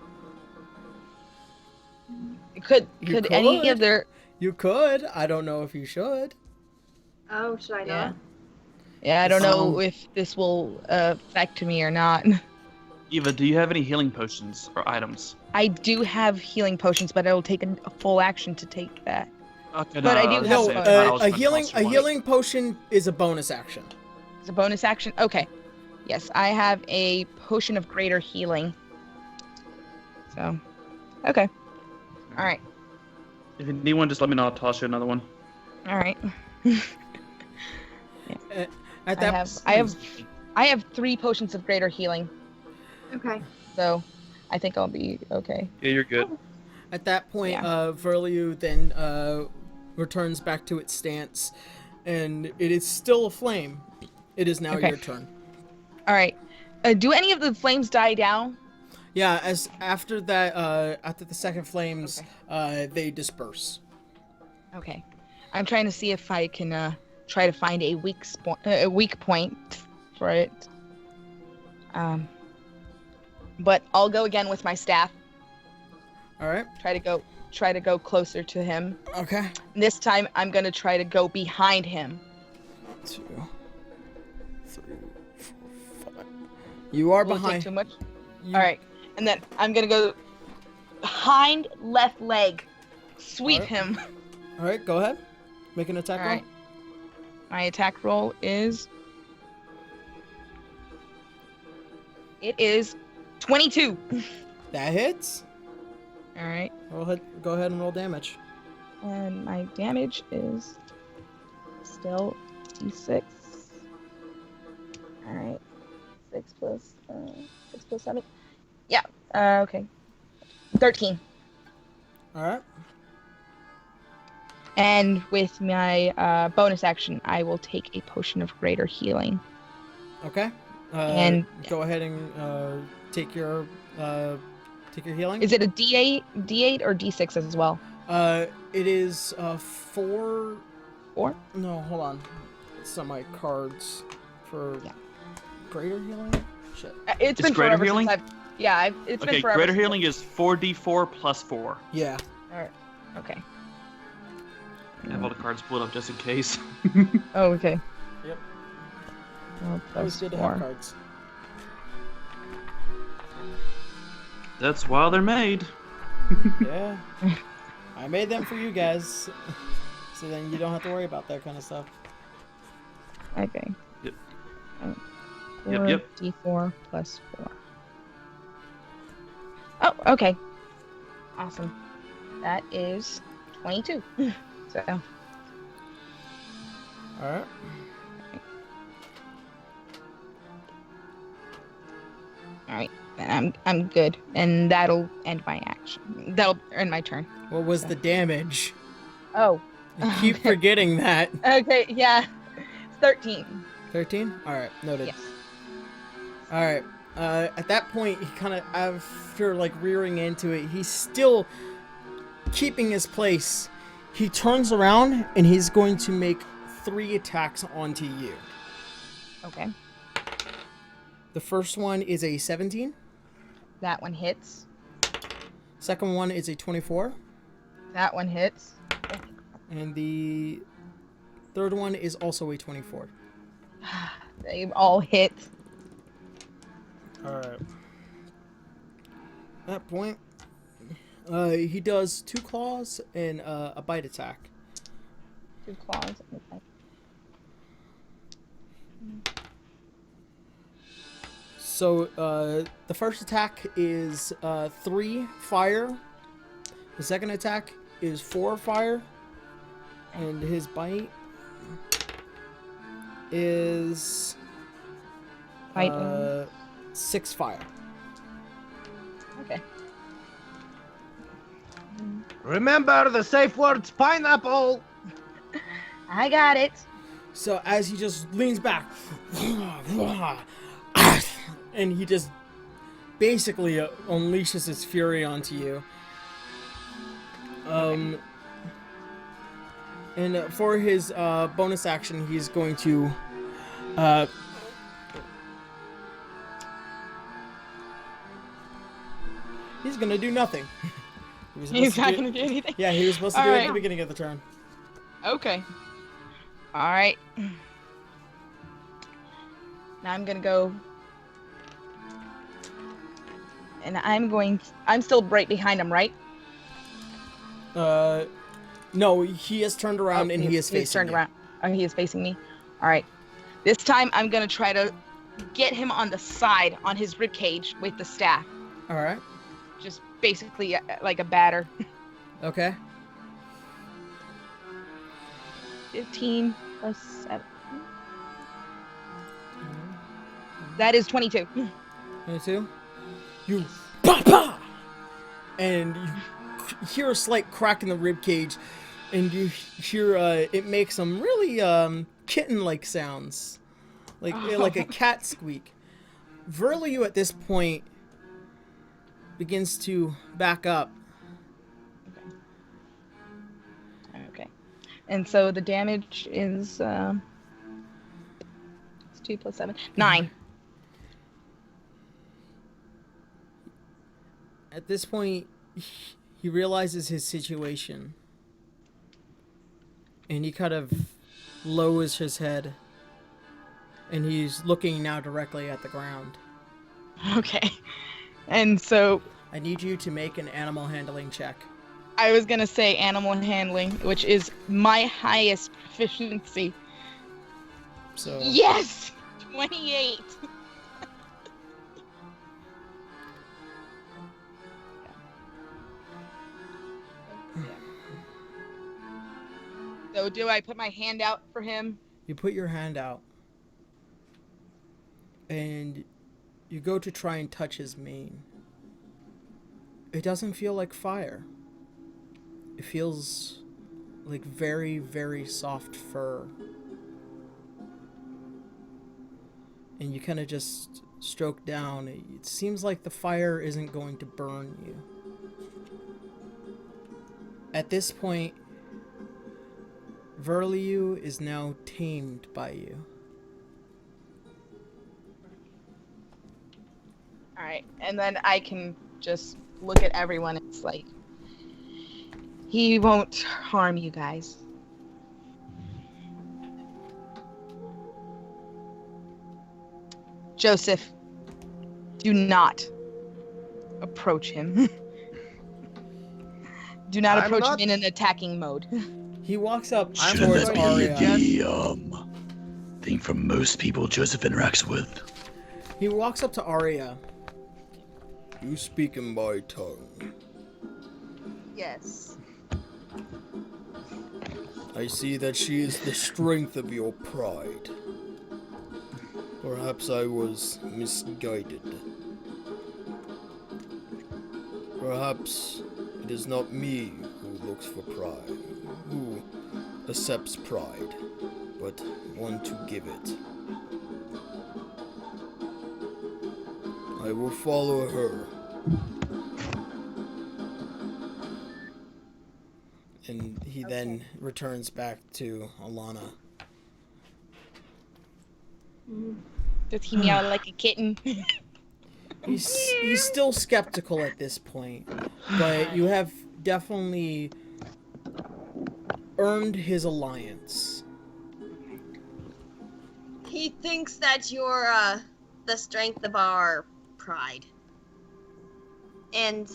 Could any of their... You could. I don't know if you should. Oh, should I not? Yeah, I don't know if this will affect me or not. Eva, do you have any healing potions or items? I do have healing potions, but it'll take a full action to take that. Okay, but I do have a healing potion is a bonus action. It's a bonus action? Okay. Yes, I have a potion of greater healing. So, okay. All right. If you need one, just let me know. I'll toss you another one. All right. At that, I have 3 potions of greater healing. Okay. So, I think I'll be okay. Yeah, you're good. At that point, Verliu then returns back to its stance, and it is still aflame. It is now your turn. All right. Do any of the flames die down? Yeah, after that, after the second flames, they disperse. Okay. I'm trying to see if I can try to find a weak point for it. But I'll go again with my staff. All right. Try to go closer to him. Okay. This time I'm gonna try to go behind him. 2, 3, 4, 5. You are behind. Take too much. All right, and then I'm gonna go behind left leg, sweep him. All right, go ahead. Make an attack roll. Right. My attack roll is. It is 22. That hits. All right. Go ahead and roll damage. And my damage is still d6. All right. 6 plus 7. Yeah. Okay. 13. All right. And with my bonus action, I will take a potion of greater healing. Okay. And go ahead and take your healing. Is it a D8 or D6 as well? It is 4. 4? No, hold on. It's on my cards for greater healing. Shit. It's been greater forever healing? since it's been forever. Greater healing is 4d4 plus 4. Yeah. All right. Okay. I have all the cards pulled up just in case. Oh, okay. Yep. Oh, Always good to have cards. That's why they're made. Yeah. I made them for you guys. So then you don't have to worry about that kind of stuff. Okay. Yep. 4 D4 plus 4. Oh, okay. Awesome. That is 22. So. All right. All right. Then I'm good, and that'll end my action. That'll end my turn. What was the damage? Oh. I keep forgetting that. Okay. Yeah. It's 13. 13? All right. Noted. Yes. All right. At that point, he kind of, after like rearing into it, he's still keeping his place. He turns around and he's going to make 3 attacks onto you. Okay. The first one is a 17. That one hits. Second one is a 24. That one hits. And the third one is also a 24. They all hit. Alright. At that point, he does 2 claws and a bite attack. 2 claws and a bite. So, the first attack is 3 fire. The second attack is 4 fire. And his bite is 6 fire. Okay. Remember the safe words, pineapple! I got it. So as he just leans back, and he just basically unleashes his fury onto you. And for his bonus action, he's going to he's gonna do nothing. He's not gonna do anything? Yeah, he was supposed to do it at the beginning of the turn. Okay. Alright. Now I'm gonna go... And I'm still right behind him, right? No, he has turned around and he is facing turned around. Oh, he is facing me? Alright. This time I'm gonna try to get him on the side, on his ribcage with the staff. Alright. Just basically like a batter. Okay. 15 plus 7. That is 22. 22? You pa! And you hear a slight crack in the ribcage, and you hear it makes some really kitten-like sounds, like a cat squeak. Verliu at this point begins to back up. Okay. And so the damage is it's 2 plus 7. 9. At this point, he realizes his situation. And he kind of lowers his head. And he's looking now directly at the ground. Okay. And so... I need you to make an animal handling check. I was gonna say animal handling, which is my highest proficiency. So... Yes! 28! So do I put my hand out for him? You put your hand out. And you go to try and touch his mane. It doesn't feel like fire. It feels like very, very soft fur. And you kind of just stroke down. It seems like the fire isn't going to burn you. At this point, Verliu is now tamed by you. Alright, and then I can just look at everyone. It's like, he won't harm you guys. Joseph, do not approach him. Do not approach him in an attacking mode. He walks up Shouldn't towards that be Arya. the thing from most people Joseph interacts with? He walks up to Arya. You speak in my tongue. Yes. I see that she is the strength of your pride. Perhaps I was misguided. Perhaps it is not me who looks for pride, who accepts pride, but one to give it. I will follow her. And he then returns back to Alana. Does he meow like a kitten? He's still skeptical at this point, but you have definitely earned his alliance. He thinks that you're the strength of our pride. And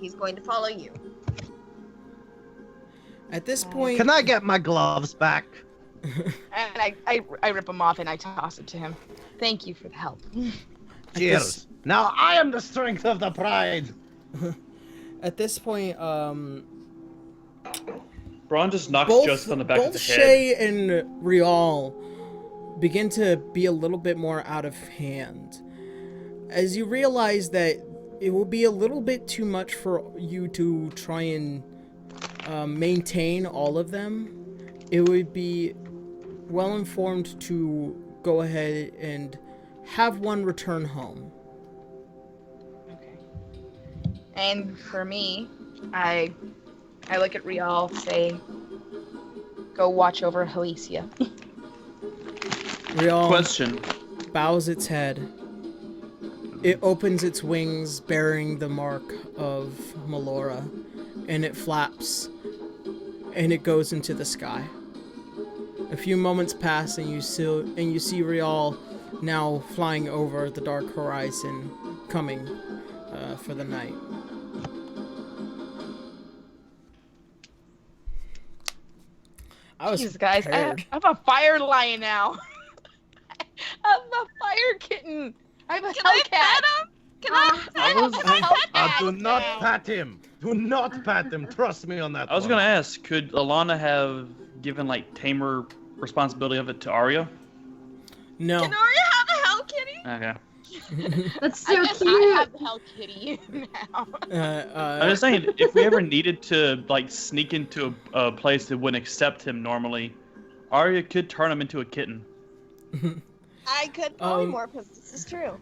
he's going to follow you. At this point... Can I get my gloves back? And I rip them off and I toss it to him. Thank you for the help. Cheers. Now I am the strength of the pride. At this point, Braun just knocks Joseph on the back of the head. Both Shay and Rial begin to be a little bit more out of hand. As you realize that it will be a little bit too much for you to try and maintain all of them, it would be well informed to go ahead and have one return home. And for me, I look at Rial, say, go watch over Helicia. Rial Question. bows its head. It opens its wings, bearing the mark of Melora, and it flaps, and it goes into the sky. A few moments pass, and you see Rial now flying over the dark horizon, coming for the night. I was Jeez, guys, I have a fire lion now. I have a fire kitten. I have a hellcat. Can I pet him? Do not pat him. Do not pat him. Trust me on that. I was gonna ask, could Alana have given like tamer responsibility of it to Arya? No. Can Arya have a hell kitty? Okay. That's so I guess cute. I have the hell kitty now. I'm just saying, if we ever needed to like sneak into a place that wouldn't accept him normally, Arya could turn him into a kitten. I could polymorph him. This is true.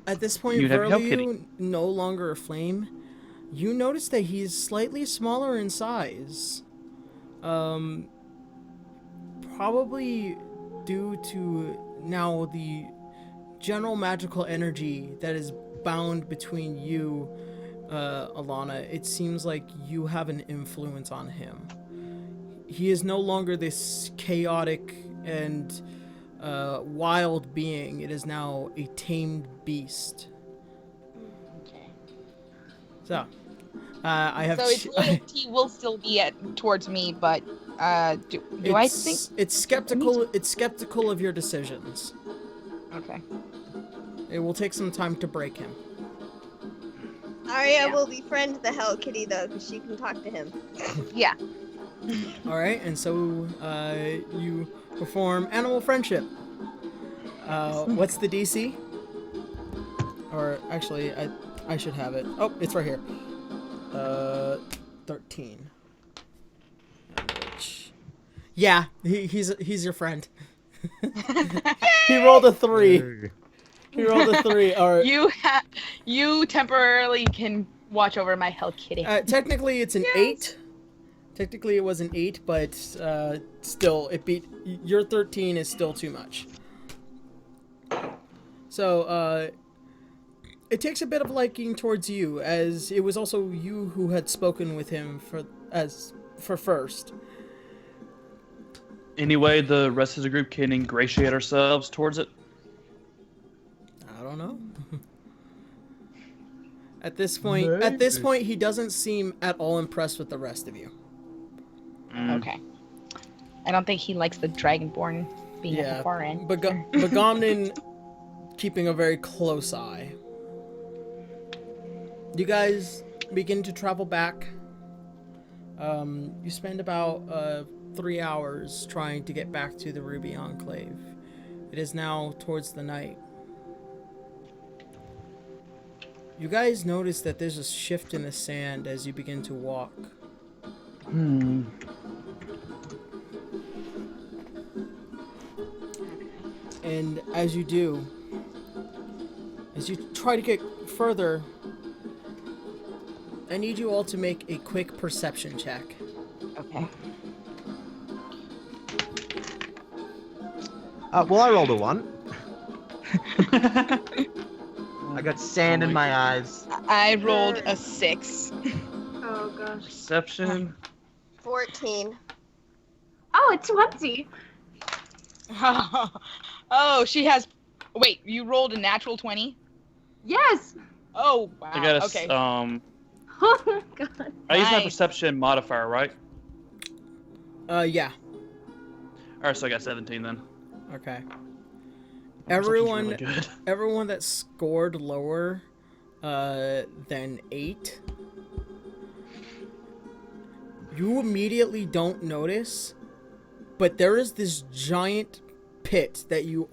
At this point, You'd have a hell kitty. Verliu, no longer a flame, you notice that he's slightly smaller in size. Probably due to now the general magical energy that is bound between you, Alana. It seems like you have an influence on him. He is no longer this chaotic and wild being. It is now a tamed beast. Okay. So, I have. So its loyalty will still be towards me, but do I think it's skeptical? It's skeptical of your decisions. Okay. It will take some time to break him. Arya will befriend the hell kitty though, because she can talk to him. Yeah. All right, and so you perform animal friendship. What's the DC? Or actually, I should have it. Oh, it's right here. 13. Yeah, he's your friend. He rolled a 3. He rolled a 3. Or you temporarily can watch over my hell kitty. Technically, it's an 8. Technically, it was an 8, but still, it beat your 13 is still too much. So, it takes a bit of liking towards you, as it was also you who had spoken with him for first. Anyway, the rest of the group can ingratiate ourselves towards it. I don't know. At this point, he doesn't seem at all impressed with the rest of you. Okay. I don't think he likes the Dragonborn being at the far end. Bagomnin keeping a very close eye. You guys begin to travel back. You spend about 3 hours trying to get back to the Ruby Enclave. It is now towards the night. You guys notice that there's a shift in the sand as you begin to walk. And as you do, as you try to get further, I need you all to make a quick perception check. Okay. Well, I rolled a 1. I got sand in my eyes. I rolled a 6. Oh gosh. Perception. 14. Oh, it's Wubsy. Oh, she has. Wait, you rolled a natural 20? Yes. Oh wow. I got a, okay. Oh my god. I use my Nice. perception modifier, right? Yeah. Alright, so I got 17 then. Okay. Perception's really good. Everyone that scored lower than 8, you immediately don't notice, but there is this giant pit that you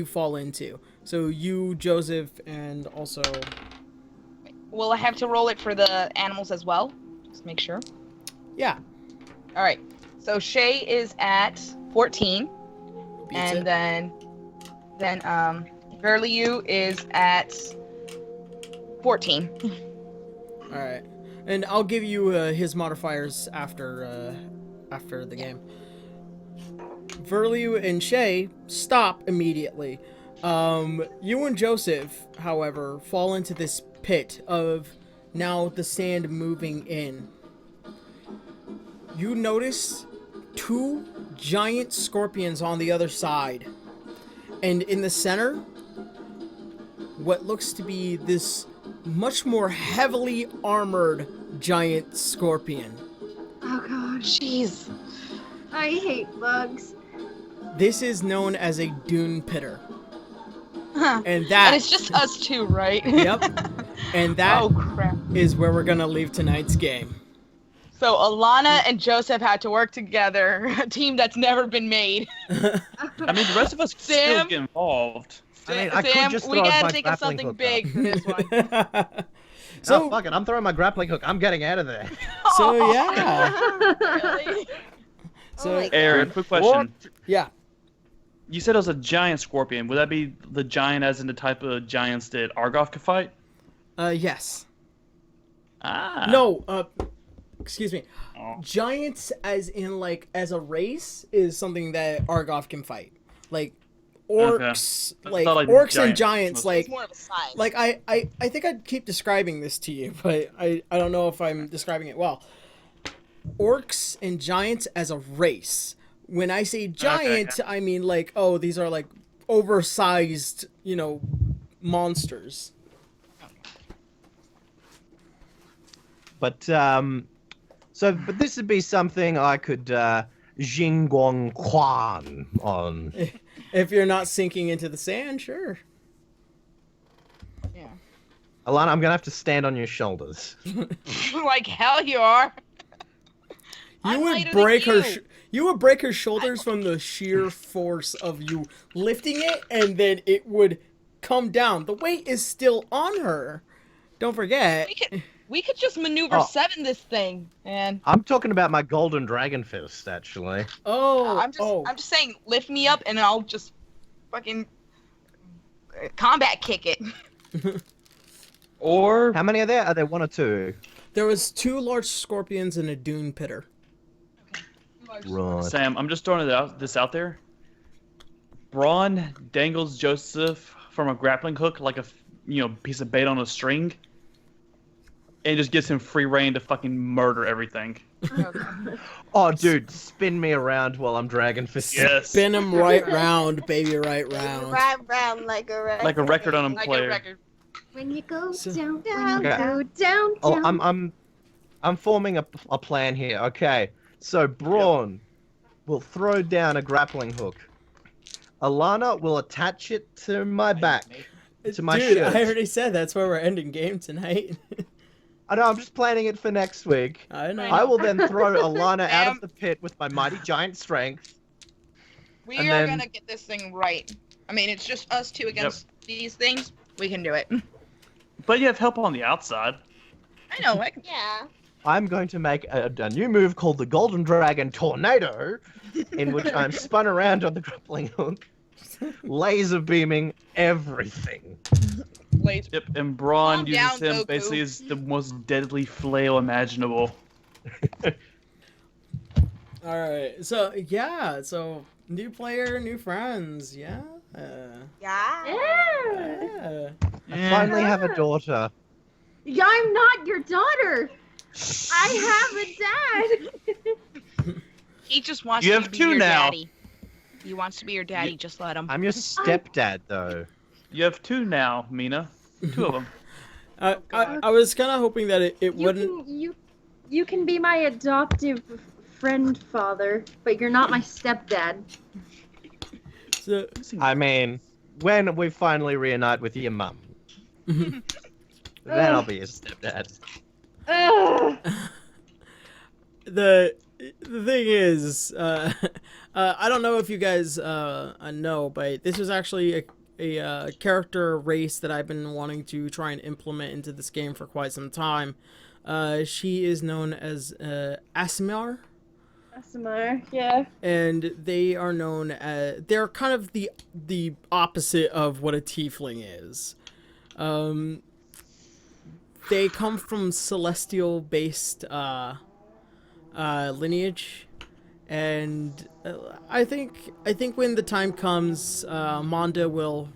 fall into. So you, Joseph, and also. Will I have to roll it for the animals as well? Just make sure. Yeah. All right. So Shay is at 14, Beats and it. then Verliu is at 14. All right, and I'll give you his modifiers after the game. Verliu and Shay stop immediately. You and Joseph, however, fall into this pit of now the sand moving in. You notice 2 giant scorpions on the other side. And in the center, what looks to be this much more heavily armored giant scorpion. Oh god. Jeez. I hate bugs. This is known as a dune pitter. Huh. And that... And it's just us two, right? Yep. And that Oh, crap. is where we're gonna leave tonight's game. So Alana and Joseph had to work together, a team that's never been made. I mean, the rest of us can still get involved. I could Sam, just we throw gotta my think of grappling something hook big up. for this one. So fuck it, I'm throwing my grappling hook. I'm getting out of there. So yeah. Really? So Aaron, quick question. Yeah. You said it was a giant scorpion. Would that be the giant as in the type of giants that Argoth could fight? Yes. Ah. No, excuse me. Oh. Giants as in like as a race is something that Argoth can fight. Like orcs, Okay. like I thought, like, orcs and giants giants, was- like It's more of a size. like I think I'd keep describing this to you, but I don't know if I'm describing it well. Orcs and giants as a race. When I say giant, I mean like, oh, these are like oversized, monsters. But but this would be something I could Jingguang Quan on. If you're not sinking into the sand, sure. Yeah. Alana, I'm gonna have to stand on your shoulders. Like hell you are. You would break her. You would break her shoulders from the sheer force of you lifting it, and then it would come down. The weight is still on her. Don't forget. We could just maneuver 7 this thing, and I'm talking about my golden dragon fist, actually. Oh, I'm just saying, lift me up, and I'll just fucking combat kick it. Or how many are there? Are there 1 or 2? There was 2 large scorpions and a dune pitter. Right. Sam, I'm just throwing this out there. Braun dangles Joseph from a grappling hook like a piece of bait on a string, and just gives him free reign to fucking murder everything. Oh, dude, spin me around while I'm dragon fisting. Yes. Spin him right round, baby, right round. Right round like a record. Like a record on a player. When you go down, down, go down. Oh, I'm forming a plan here. Okay, so Braun will throw down a grappling hook. Alana will attach it to my back, to my Dude, shirt. I already said that's where we're ending game tonight. I know, I'm just planning it for next week. I know. I will then throw Alana out of the pit with my mighty giant strength. We And are then- gonna get this thing right. I mean, it's just us two against these things. We can do it. But you have help on the outside. I know. Yeah. I'm going to make a new move called the Golden Dragon Tornado, in which I'm spun around on the grappling hook, laser beaming everything. Yep, and Braun Calm uses down, him Goku. basically as the most deadly flail imaginable. Alright, so new player, new friends, yeah. Yeah. I finally have a daughter. Yeah, I'm not your daughter. I have a dad. He just wants You to have be 2 your now. daddy. He wants to be your daddy. Just let him. I'm your stepdad, though. You have 2 now, Mina. 2 of them. I was kind of hoping that it wouldn't. You can be my adoptive friend father, but you're not my stepdad. So, I mean, when we finally reunite with your mum, then I'll be your stepdad. the thing is, I don't know if you guys know, but this was actually a character race that I've been wanting to try and implement into this game for quite some time. She is known as Aasimar. Aasimar, yeah. And they are known as, they're kind of the opposite of what a tiefling is. they come from celestial-based lineage, and I think when the time comes, Manda will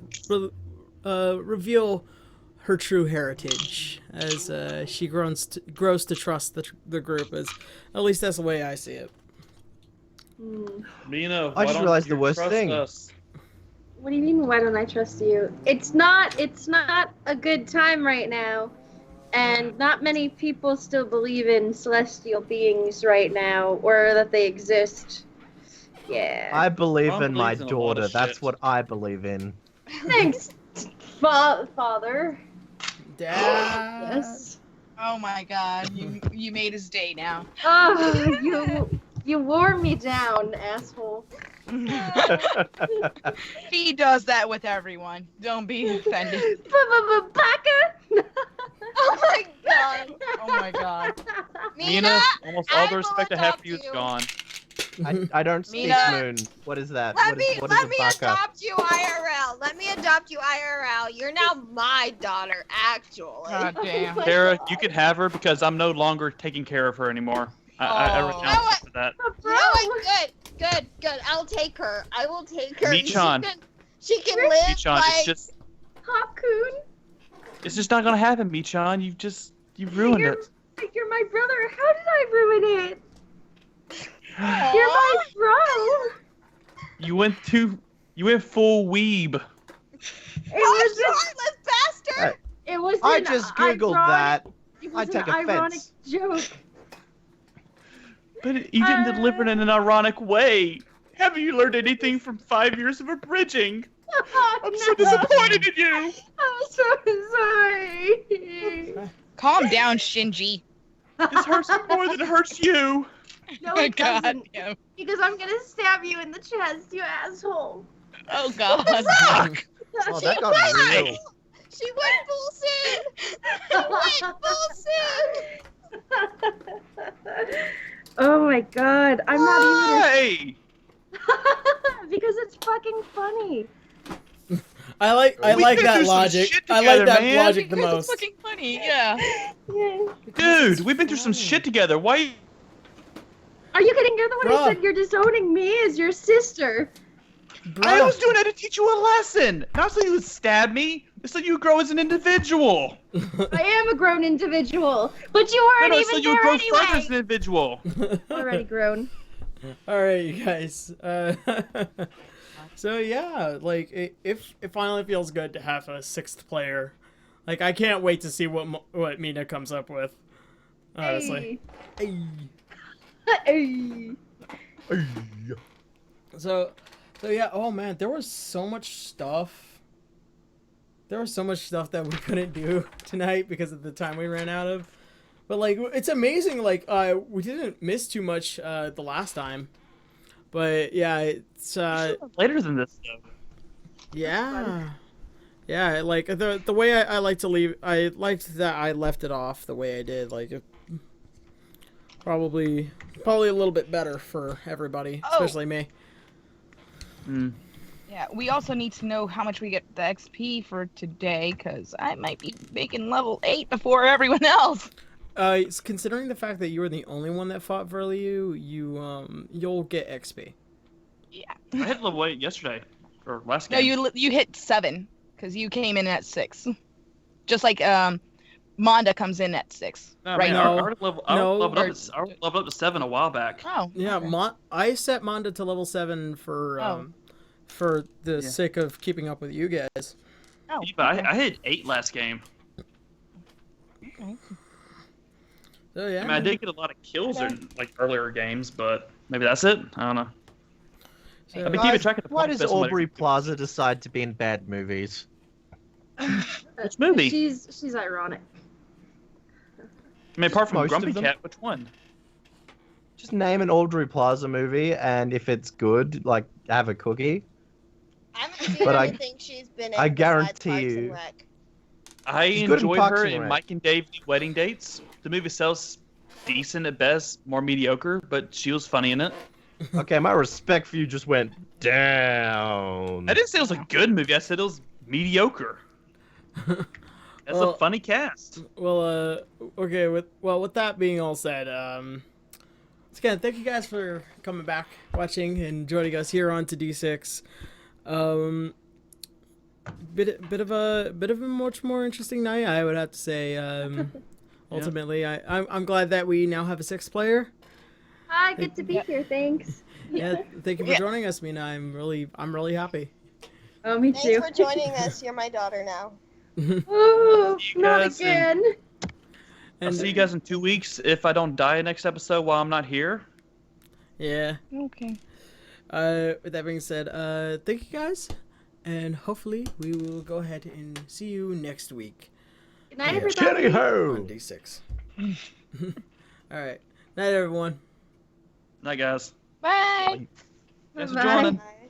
reveal her true heritage as she grows to trust the group. As at least that's the way I see it. Mina, I just realized the worst thing. What do you mean, why don't I trust you? It's not a good time right now. And not many people still believe in celestial beings right now, or that they exist. Yeah. I believe in my daughter. That's what I believe in. Thanks, Father. Dad. Yes. Oh my God, you made his day now. Oh, you wore me down, asshole. He does that with everyone. Don't be offended. Baka! Oh my god. Oh my God. Mina, almost all the respect I have for you is gone. I don't speak Mina. Moon. What is that? Let me baka? adopt you IRL. Let me adopt you IRL. You're now my daughter, actually. God damn. Sarah, you can have her because I'm no longer taking care of her anymore. I renounce for that. You know what? Good. I'll take her. I will take her. Michan. She can live Michan, like... Hakun. It's just not gonna happen, Michan. You ruined it. You're my brother. How did I ruin it? You're my bro. You went full weeb. It was you heartless bastard! It was I an just googled ironic, that. It I was take an ironic offense. joke. But you didn't deliver it in an ironic way. Haven't you learned anything from 5 years of abridging? I'm so disappointed in you. I'm so sorry. Calm down, Shinji. This hurts me more than it hurts you. No, it God doesn't. damn. Because I'm gonna stab you in the chest, you asshole. Oh God. Fuck. Oh, that got real. She went full sin! She went full sin! Oh my God, I'm not Hey! because it's fucking funny. I like that logic. I like that logic the Because most. it's fucking funny, yeah. Dude, we've been through some shit together. Why? Are you kidding? You're the one Bruh. who said you're disowning me as your sister. I was doing that to teach you a lesson. Not so you would stab me. It's so you grow as an individual. I am a grown individual, but you weren't even so you there grow further as anyway. an individual. Already grown. All right, you guys. So yeah, like it finally feels good to have a sixth player. Like I can't wait to see what Mina comes up with. Honestly. Hey. So yeah. Oh man, there was so much stuff. There was so much stuff that we couldn't do tonight because of the time we ran out of. But like, it's amazing. Like, we didn't miss too much the last time. But yeah, it's later than this though. Yeah, yeah. Like the way I like to leave. I liked that I left it off the way I did. Like, it, probably a little bit better for everybody, especially me. Mm. Yeah, we also need to know how much we get the XP for today, because I might be making level 8 before everyone else. Considering the fact that you were the only one that fought Verliu, you'll get XP. Yeah. I hit level 8 yesterday, or last game. No, you hit 7, because you came in at 6. Just like Manda comes in at 6. No, right man, now. I leveled up to 7 a while back. Oh. Yeah, okay. I set Manda to level 7 for the sake of keeping up with you guys. Oh. Yeah, but I hit 8 last game. Okay. So yeah. I mean, I did get a lot of kills in like earlier games, but maybe that's it. I don't know. So, I've been keeping track of the Why does best Aubrey Plaza decide to be in bad movies? Which movie? She's ironic. I mean, apart from Most of Grumpy them. Cat, which one? Just name an Aubrey Plaza movie, and if it's good, like, have a cookie. I haven't seen But anything she's been in. I besides guarantee Parks and you- Rec. I She's good in enjoyed Parks her and in Rec. Mike and Dave's Wedding Dates. The movie sells decent at best, more mediocre, but she was funny in it. Okay, my respect for you just went down. I didn't say it was a good movie. I said it was mediocre. That's That's a funny cast. Well, okay. With that being all said, again, thank you guys for coming back, watching, and joining us here on to D6. Bit of a much more interesting night, I would have to say. Ultimately, I'm glad that we now have a 6th player. Hi, good to be here. Thanks. Yeah, thank you for joining us, Mina. I'm really happy. Oh, me too. Thanks for joining us. You're my daughter now. Ooh, not again. I'll see you guys in 2 weeks if I don't die next episode while I'm not here. Yeah. Okay. With that being said, thank you guys, and hopefully we will go ahead and see you next week. Good night, everybody. On D6. All right. Night, everyone. Night, guys. Bye. Thanks for Bye. joining. Bye.